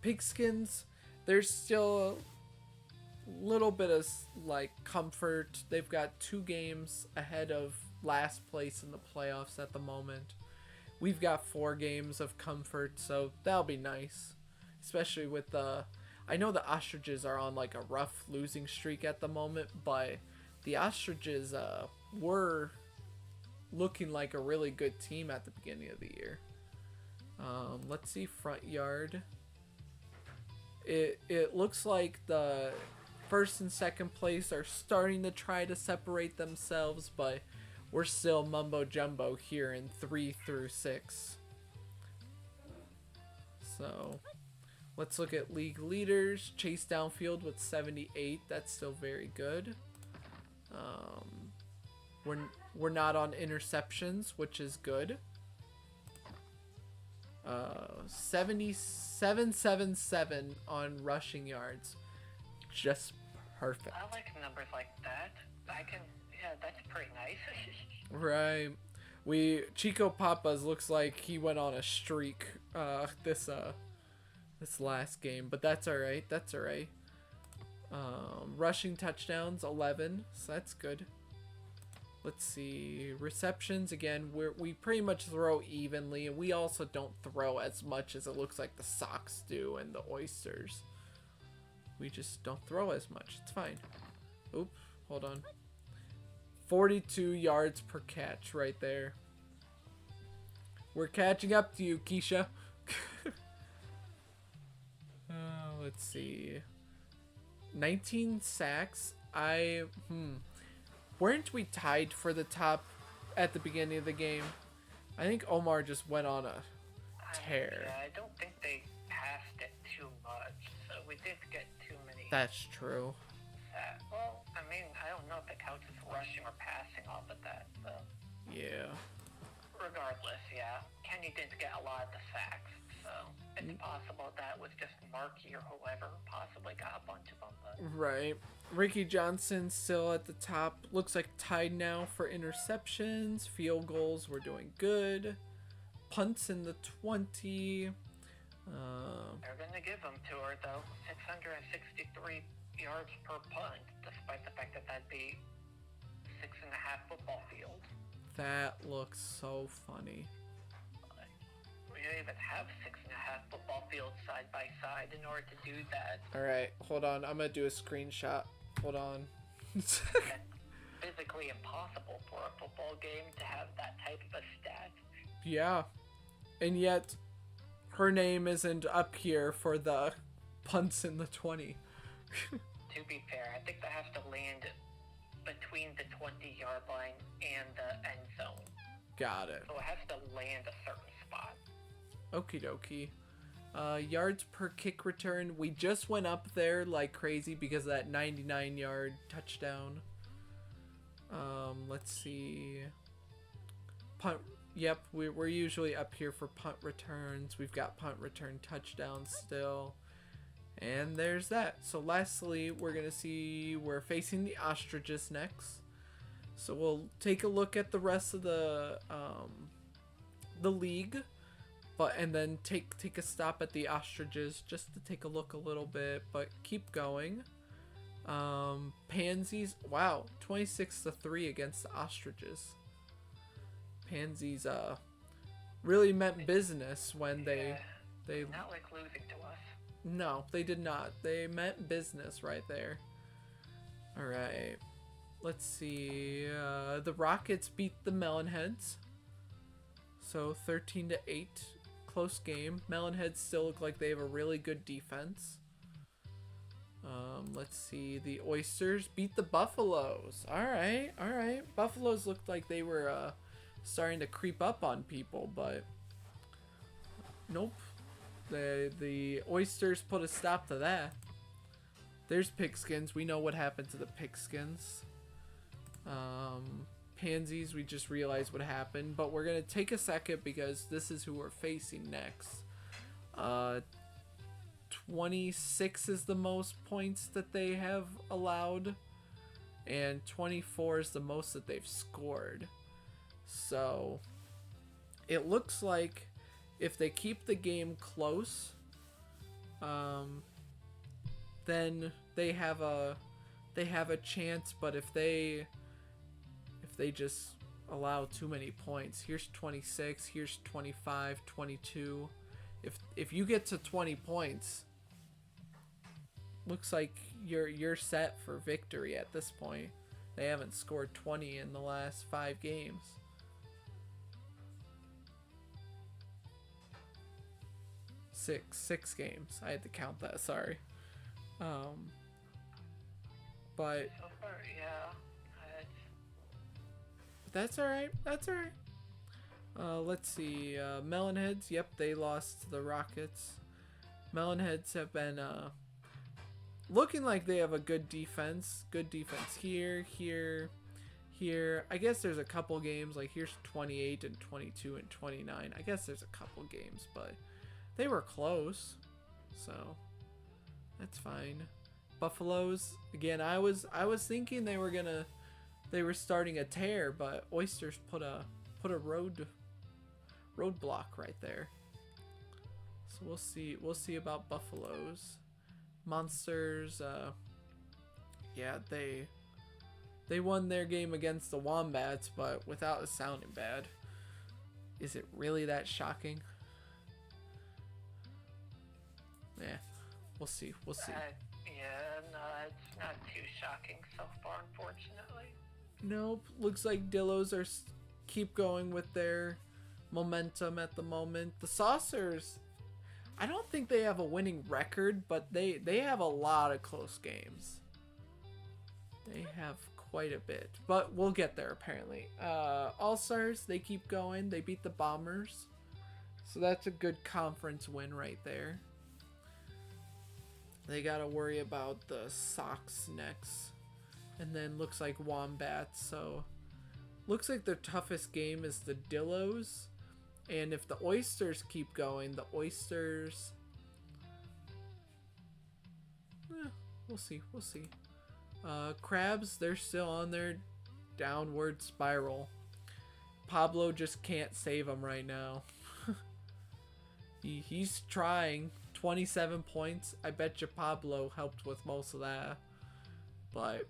Pigskins, there's still a little bit of like comfort. They've got 2 games ahead of last place in the playoffs at the moment. We've got 4 games of comfort, so that'll be nice. Especially with the... I know the Ostriches are on like a rough losing streak at the moment, but the Ostriches were looking like a really good team at the beginning of the year. Let's see, front yard. It looks like the first and second place are starting to try to separate themselves, but we're still mumbo jumbo here in 3 through 6. So let's look at league leaders. Chase Downfield with 78. That's still very good. We're not on interceptions, which is good. 77 on rushing yards. Just perfect. I like numbers like that. Yeah, that's pretty nice. Right. Chico Papas looks like he went on a streak this last game, but that's alright. Rushing touchdowns 11, so that's good. Let's see, receptions again. We pretty much throw evenly, and we also don't throw as much as it looks like the Sox do and the Oysters. We just don't throw as much. It's fine. Oops, hold on. 42 yards per catch right there. We're catching up to you, Keisha. Let's see. 19 sacks. Weren't we tied for the top at the beginning of the game? I think Omar just went on a tear. Yeah, I don't think they passed it too much, so we did get too many. That's true. Well, I mean, I don't know if it counts as rushing or passing off of that, so. Yeah. Regardless, yeah. Kenny didn't get a lot of the sacks, so it's possible that was just Markey or whoever possibly got a bunch of them. But... Right. Ricky Johnson still at the top. Looks like tied now for interceptions. Field goals, we're doing good. Punts in the 20. They're going to give them to her, though. 663 yards per punt, despite the fact that that'd be 6.5 football fields. That looks so funny. We don't even have 6.5 football fields side by side in order to do that. Alright, hold on. I'm going to do a screenshot. Hold on. It's physically impossible for a football game to have that type of a stat. Yeah. And yet, her name isn't up here for the punts in the 20. To be fair, I think that has to land between the 20-yard line and the end zone. Got it. So it has to land a certain spot. Okie dokie. Yards per kick return. We just went up there like crazy because of that 99-yard touchdown. Let's see. Punt. Yep, we're usually up here for punt returns. We've got punt return touchdowns still. And there's that. So lastly, we're going to see we're facing the Ostriches next. So we'll take a look at the rest of the league, and then take a stop at the Ostriches just to take a look a little bit, but keep going. Pansies, wow, 26-3 against the Ostriches. Pansies really meant business when they not like losing to us. No, they did not. They meant business right there. All right. Let's see. The Rockets beat the Melonheads. So 13-8, close game. Melonheads still look like they have a really good defense. Let's see. The Oysters beat the Buffaloes. All right. Buffaloes looked like they were starting to creep up on people, but nope. The Oysters put a stop to that. There's Pigskins. We know what happened to the Pigskins. Pansies, we just realized what happened, but we're gonna take a second because this is who we're facing next. 26 is the most points that they have allowed, and 24 is the most that they've scored. So it looks like if they keep the game close, then they have a chance. But if they just allow too many points, here's 26, here's 25, 22. If you get to 20 points, looks like you're set for victory at this point. They haven't scored 20 in the last 5 games. Six games. I had to count that. Sorry. But So far, yeah. that's all right. That's all right. Let's see. Melonheads. Yep, they lost to the Rockets. Melonheads have been looking like they have a good defense. Good defense here. I guess there's a couple games like here's 28 and 22 and 29. I guess there's a couple games, but they were close, so that's fine. Buffaloes, again, I was thinking they were starting a tear, but Oysters put a roadblock right there. So we'll see about Buffaloes. Monsters, yeah, they won their game against the Wombats, but without it sounding bad. Is it really that shocking? Yeah, we'll see. Yeah, no, it's not too shocking so far, unfortunately. Nope. Looks like Dillos are keep going with their momentum at the moment. The Saucers, I don't think they have a winning record, but they have a lot of close games. They have quite a bit, but we'll get there apparently. All-Stars, they keep going. They beat the Bombers, so that's a good conference win right there. They gotta worry about the Sox next. And then looks like Wombats. So looks like their toughest game is the Dillos. And if the Oysters keep going, the Oysters... we'll see. Crabs, they're still on their downward spiral. Pablo just can't save them right now. He's trying. 27 points. I bet you Pablo helped with most of that. But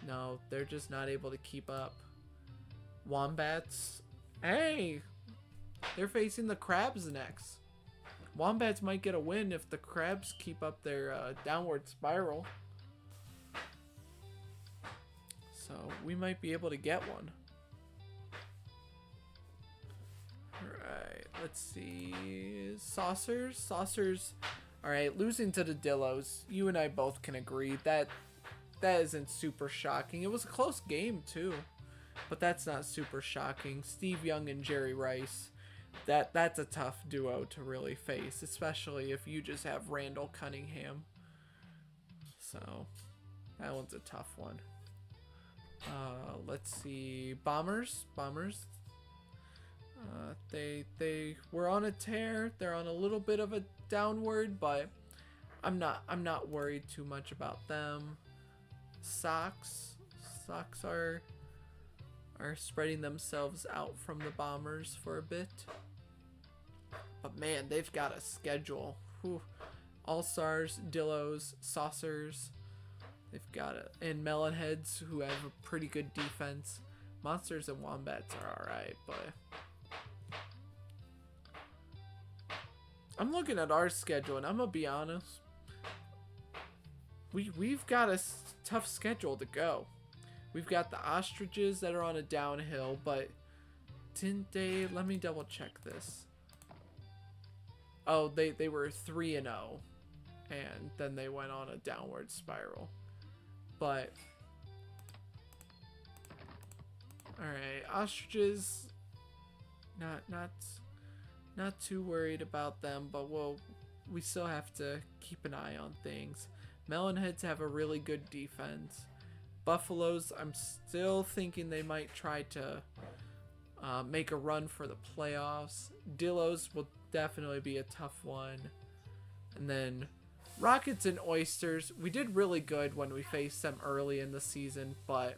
no, they're just not able to keep up. Wombats. Hey! They're facing the Crabs next. Wombats might get a win if the Crabs keep up their downward spiral. So we might be able to get one. Alright, let's see. Saucers. Alright, losing to the Dillos. You and I both can agree that that isn't super shocking. It was a close game too, but that's not super shocking. Steve Young and Jerry Rice, that's a tough duo to really face, especially if you just have Randall Cunningham. So that one's a tough one. Let's see, Bombers. They were on a tear. They're on a little bit of a downward, but I'm not worried too much about them. Sox are spreading themselves out from the Bombers for a bit. But man, they've got a schedule. Whew. All-Stars, Dillos, Saucers. They've got it. And Melonheads, who have a pretty good defense. Monsters and Wombats are alright, but I'm looking at our schedule, and I'm gonna be honest. We've got a tough schedule to go. We've got the Ostriches that are on a downhill, but didn't they? Let me double check this. Oh, they were 3-0, and then they went on a downward spiral. But all right, Ostriches, not too worried about them, but we still have to keep an eye on things. Melonheads have a really good defense. Buffaloes, I'm still thinking they might try to make a run for the playoffs. Dillos will definitely be a tough one. And then Rockets and Oysters, we did really good when we faced them early in the season, but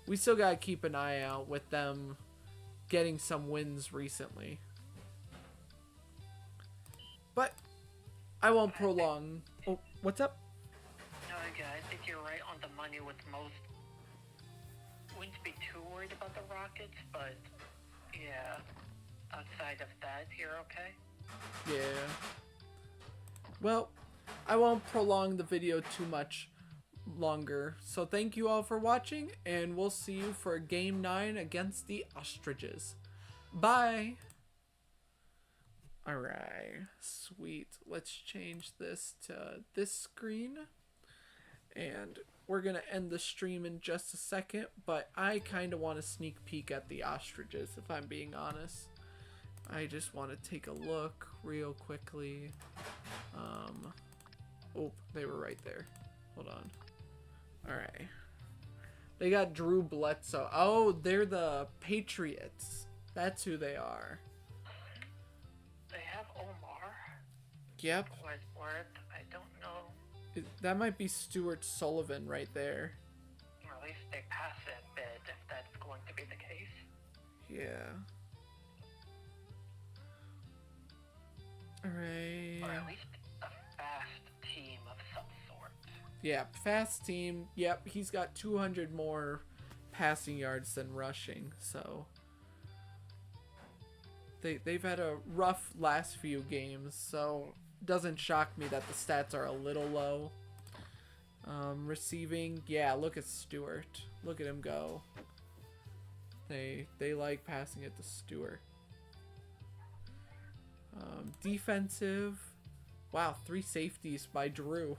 we still got to keep an eye out with them getting some wins recently. But I won't prolong. Oh, what's up? No, I think you're right on the money with most. Wouldn't be too worried about the Rockets, but yeah, outside of that, you're okay? Yeah. Well, I won't prolong the video too much longer. So thank you all for watching, and we'll see you for Game 9 against the Ostriches. Bye! Alright, sweet. Let's change this to this screen. And we're going to end the stream in just a second, but I kind of want to sneak peek at the Ostriches, if I'm being honest. I just want to take a look real quickly. Oh, they were right there. Hold on. Alright. They got Drew Bledsoe. Oh, they're the Patriots. That's who they are. They have Omar. Yep. Worth. I don't know. That might be Stuart Sullivan right there. Or at least they pass it a bit, if that's going to be the case. Yeah. Alright. Or at least a fast team of some sort. Yeah, fast team. Yep, he's got 200 more passing yards than rushing, so they've had a rough last few games, so it doesn't shock me that the stats are a little low. Receiving, yeah, look at Stewart. Look at him go. They like passing it to Stewart. Defensive, wow, 3 safeties by Drew.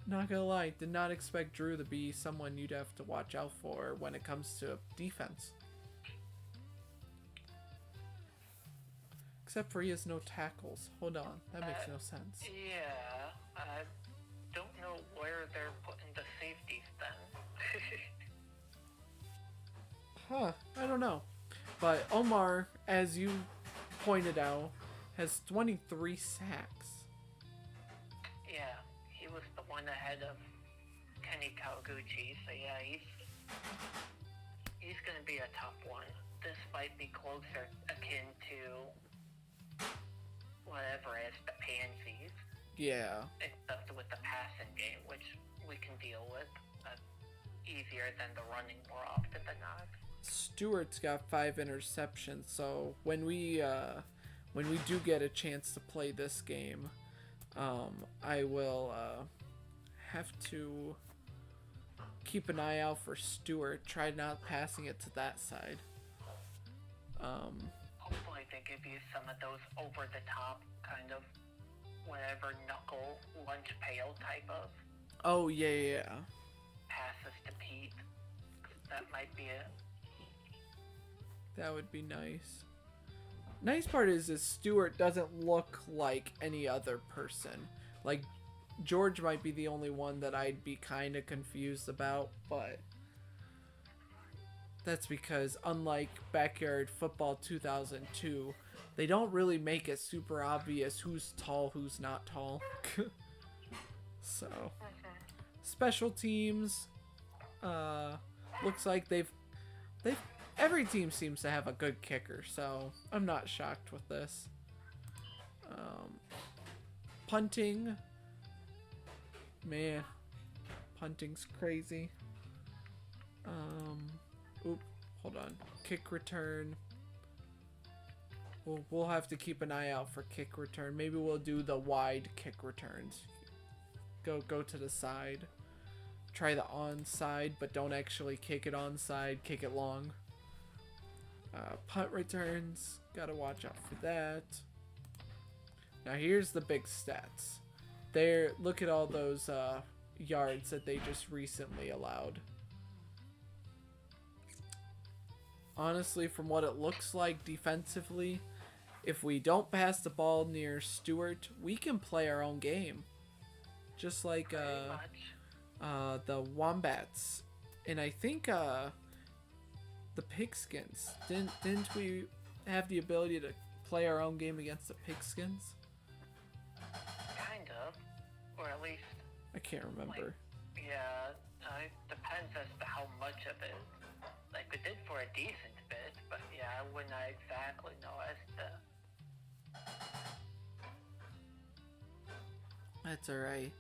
Not gonna lie, did not expect Drew to be someone you'd have to watch out for when it comes to defense. Except for he has no tackles. Hold on, that makes no sense. Yeah, I don't know where they're putting the safeties then. Huh, I don't know. But Omar, as you pointed out, has 23 sacks. Yeah, he was the one ahead of Kenny Kawaguchi, so yeah, he's gonna be a tough one. This might be closer akin to whatever is the Pansies. Yeah. Except with the passing game, which we can deal with. Easier than the running more often than not. Stewart's got 5 interceptions, so when we do get a chance to play this game, I will have to keep an eye out for Stewart. Try not passing it to that side. Hopefully they give you some of those over the top kind of whenever knuckle lunch pail type of. Oh yeah. Passes to Pete. That might be it. That would be nice. Nice part is Stuart doesn't look like any other person. Like, George might be the only one that I'd be kind of confused about, but that's because unlike Backyard Football 2002, they don't really make it super obvious who's tall, who's not tall. So, special teams, looks like they've every team seems to have a good kicker, so I'm not shocked with this. Punting, man, punting's crazy. Hold on. Kick return. We'll have to keep an eye out for kick return. Maybe we'll do the wide kick returns. Go to the side. Try the onside, but don't actually kick it onside. Kick it long. Punt returns. Gotta watch out for that. Now here's the big stats. Look at all those yards that they just recently allowed. Honestly, from what it looks like defensively, if we don't pass the ball near Stewart, we can play our own game. Just like the Wombats. And I think the Pigskins. Didn't we have the ability to play our own game against the Pigskins? Kind of. Or at least... I can't remember. Like, yeah, it depends as to how much of it. Like, we did for a decent bit, but yeah, I wouldn't exactly know as to... That's alright.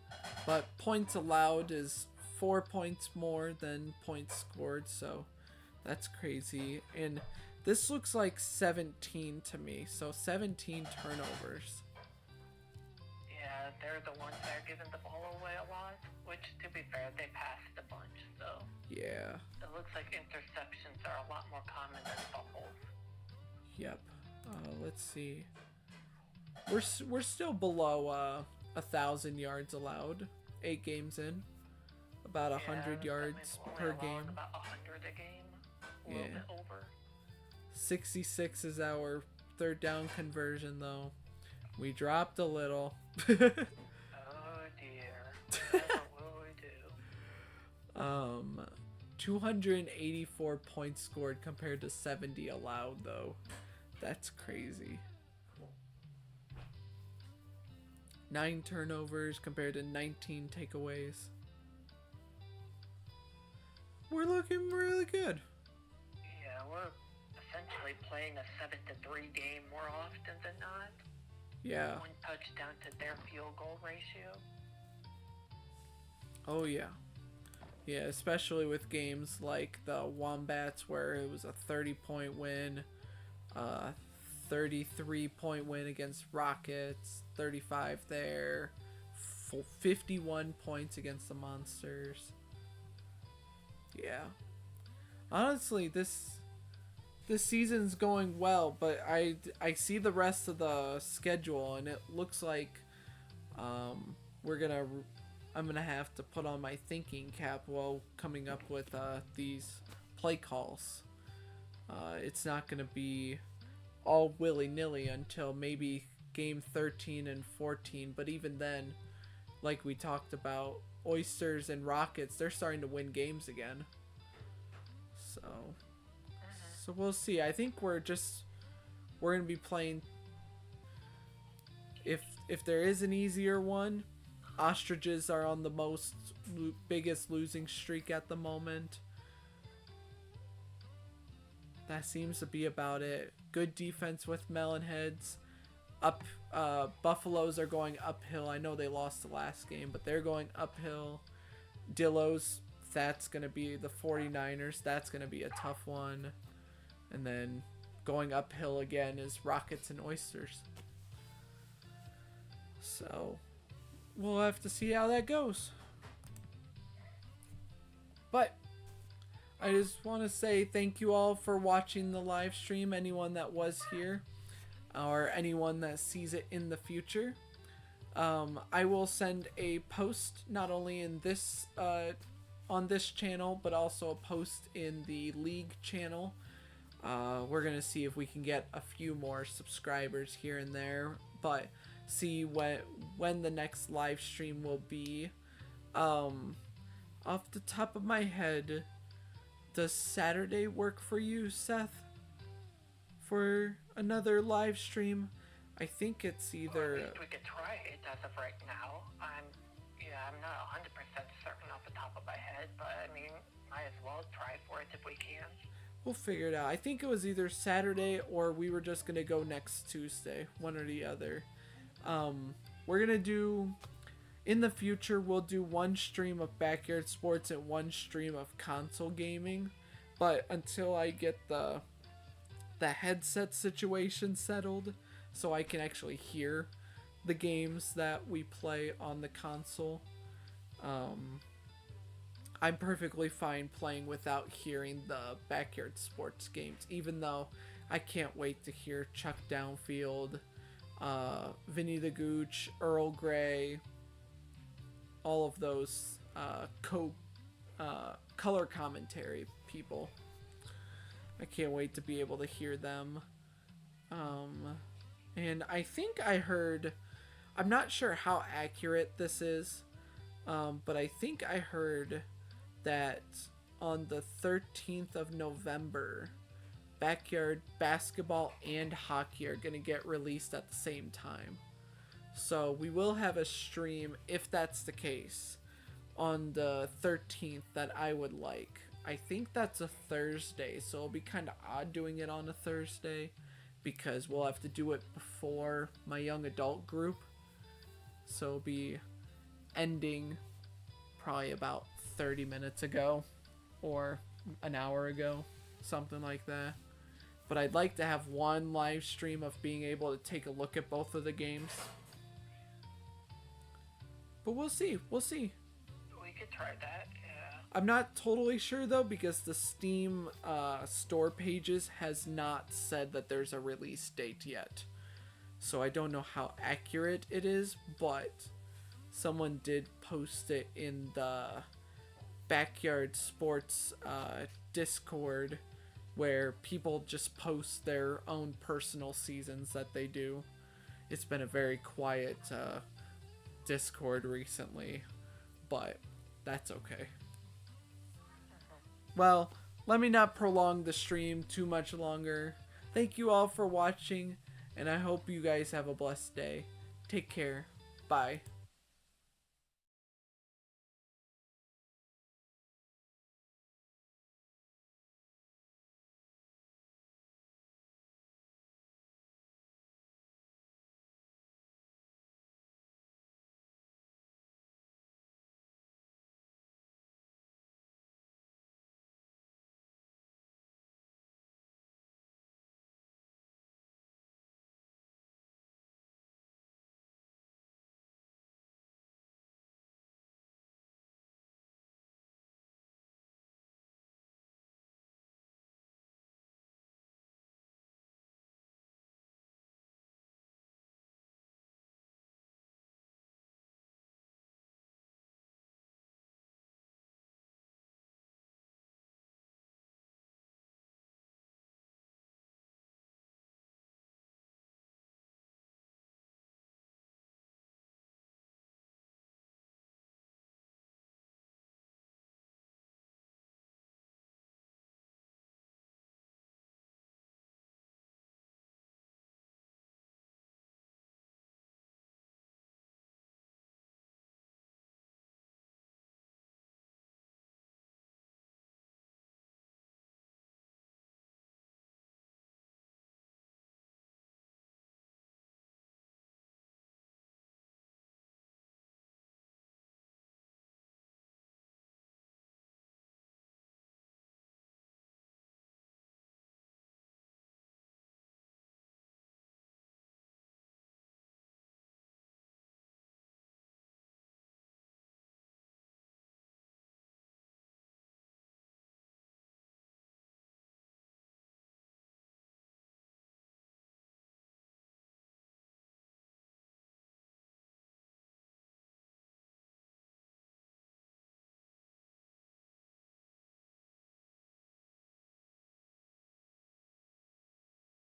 But points allowed is 4 points more than points scored, so that's crazy. And this looks like 17 to me, so 17 turnovers. Yeah, they're the ones that are giving the ball away a lot, which, to be fair, they passed a bunch, so... Yeah. It looks like interceptions are a lot more common than fumbles. Yep. Let's see. We're still below 1,000 yards allowed. 8 games in. About 100 yards per game. About 100 a game. A little bit over. 66 is our third down conversion, though. We dropped a little. Oh dear. What will we do? 284 points scored compared to 70 allowed, though. That's crazy. 9 turnovers compared to 19 takeaways. We're looking really good. Yeah, we're essentially playing a 7-3 game more often than not. Yeah. 1 touchdown to their field goal ratio. Oh yeah. Yeah, especially with games like the Wombats where it was a 30-point win, 33-point win against Rockets, 35 there, 51 points against the Monsters. Yeah. Honestly, this season's going well, but I see the rest of the schedule and it looks like I'm gonna have to put on my thinking cap while coming up with these play calls. It's not gonna be all willy-nilly until maybe game 13 and 14, but even then, like we talked about, Oysters and Rockets, they're starting to win games again. So we'll see. I think we're gonna be playing, if there is an easier one, Ostriches are on the biggest losing streak at the moment. That seems to be about it. Good defense with Melonheads. Buffaloes are going uphill. I know they lost the last game, but they're going uphill. Dillos, that's going to be the 49ers. That's going to be a tough one. And then going uphill again is Rockets and Oysters. So we'll have to see how that goes. But I just want to say thank you all for watching the live stream. Anyone that was here or anyone that sees it in the future. I will send a post not only in this on this channel, but also a post in the league channel. We're gonna see if we can get a few more subscribers here and there, but see when the next live stream will be. Off the top of my head, does Saturday work for you, Seth? For another live stream? I think it's either... Well, at least we could try it as of right now. I'm not 100% certain off the top of my head, but I mean, might as well try for it if we can. We'll figure it out. I think it was either Saturday or we were just going to go next Tuesday. One or the other. We're going to do... In the future, we'll do one stream of Backyard Sports and one stream of console gaming. But until I get the headset situation settled, so I can actually hear the games that we play on the console, I'm perfectly fine playing without hearing the Backyard Sports games, even though I can't wait to hear Chuck Downfield, Vinny the Gooch, Earl Grey, all of those color commentary people. I can't wait to be able to hear them. And I think I heard, I'm not sure how accurate this is, but I think I heard that on the 13th of November, Backyard Basketball and Hockey are going to get released at the same time. So we will have a stream, if that's the case, on the 13th that I would like. I think that's a Thursday, so it'll be kind of odd doing it on a Thursday, because we'll have to do it before my young adult group. So it'll be ending probably about 30 minutes ago, or an hour ago, something like that. But I'd like to have one live stream of being able to take a look at both of the games. But we'll see. We could try that, yeah. I'm not totally sure, though, because the Steam store pages has not said that there's a release date yet. So I don't know how accurate it is, but someone did post it in the Backyard Sports Discord, where people just post their own personal seasons that they do. It's been a very quiet Discord recently, but that's okay. Well, let me not prolong the stream too much longer. Thank you all for watching, and I hope you guys have a blessed day. Take care. Bye.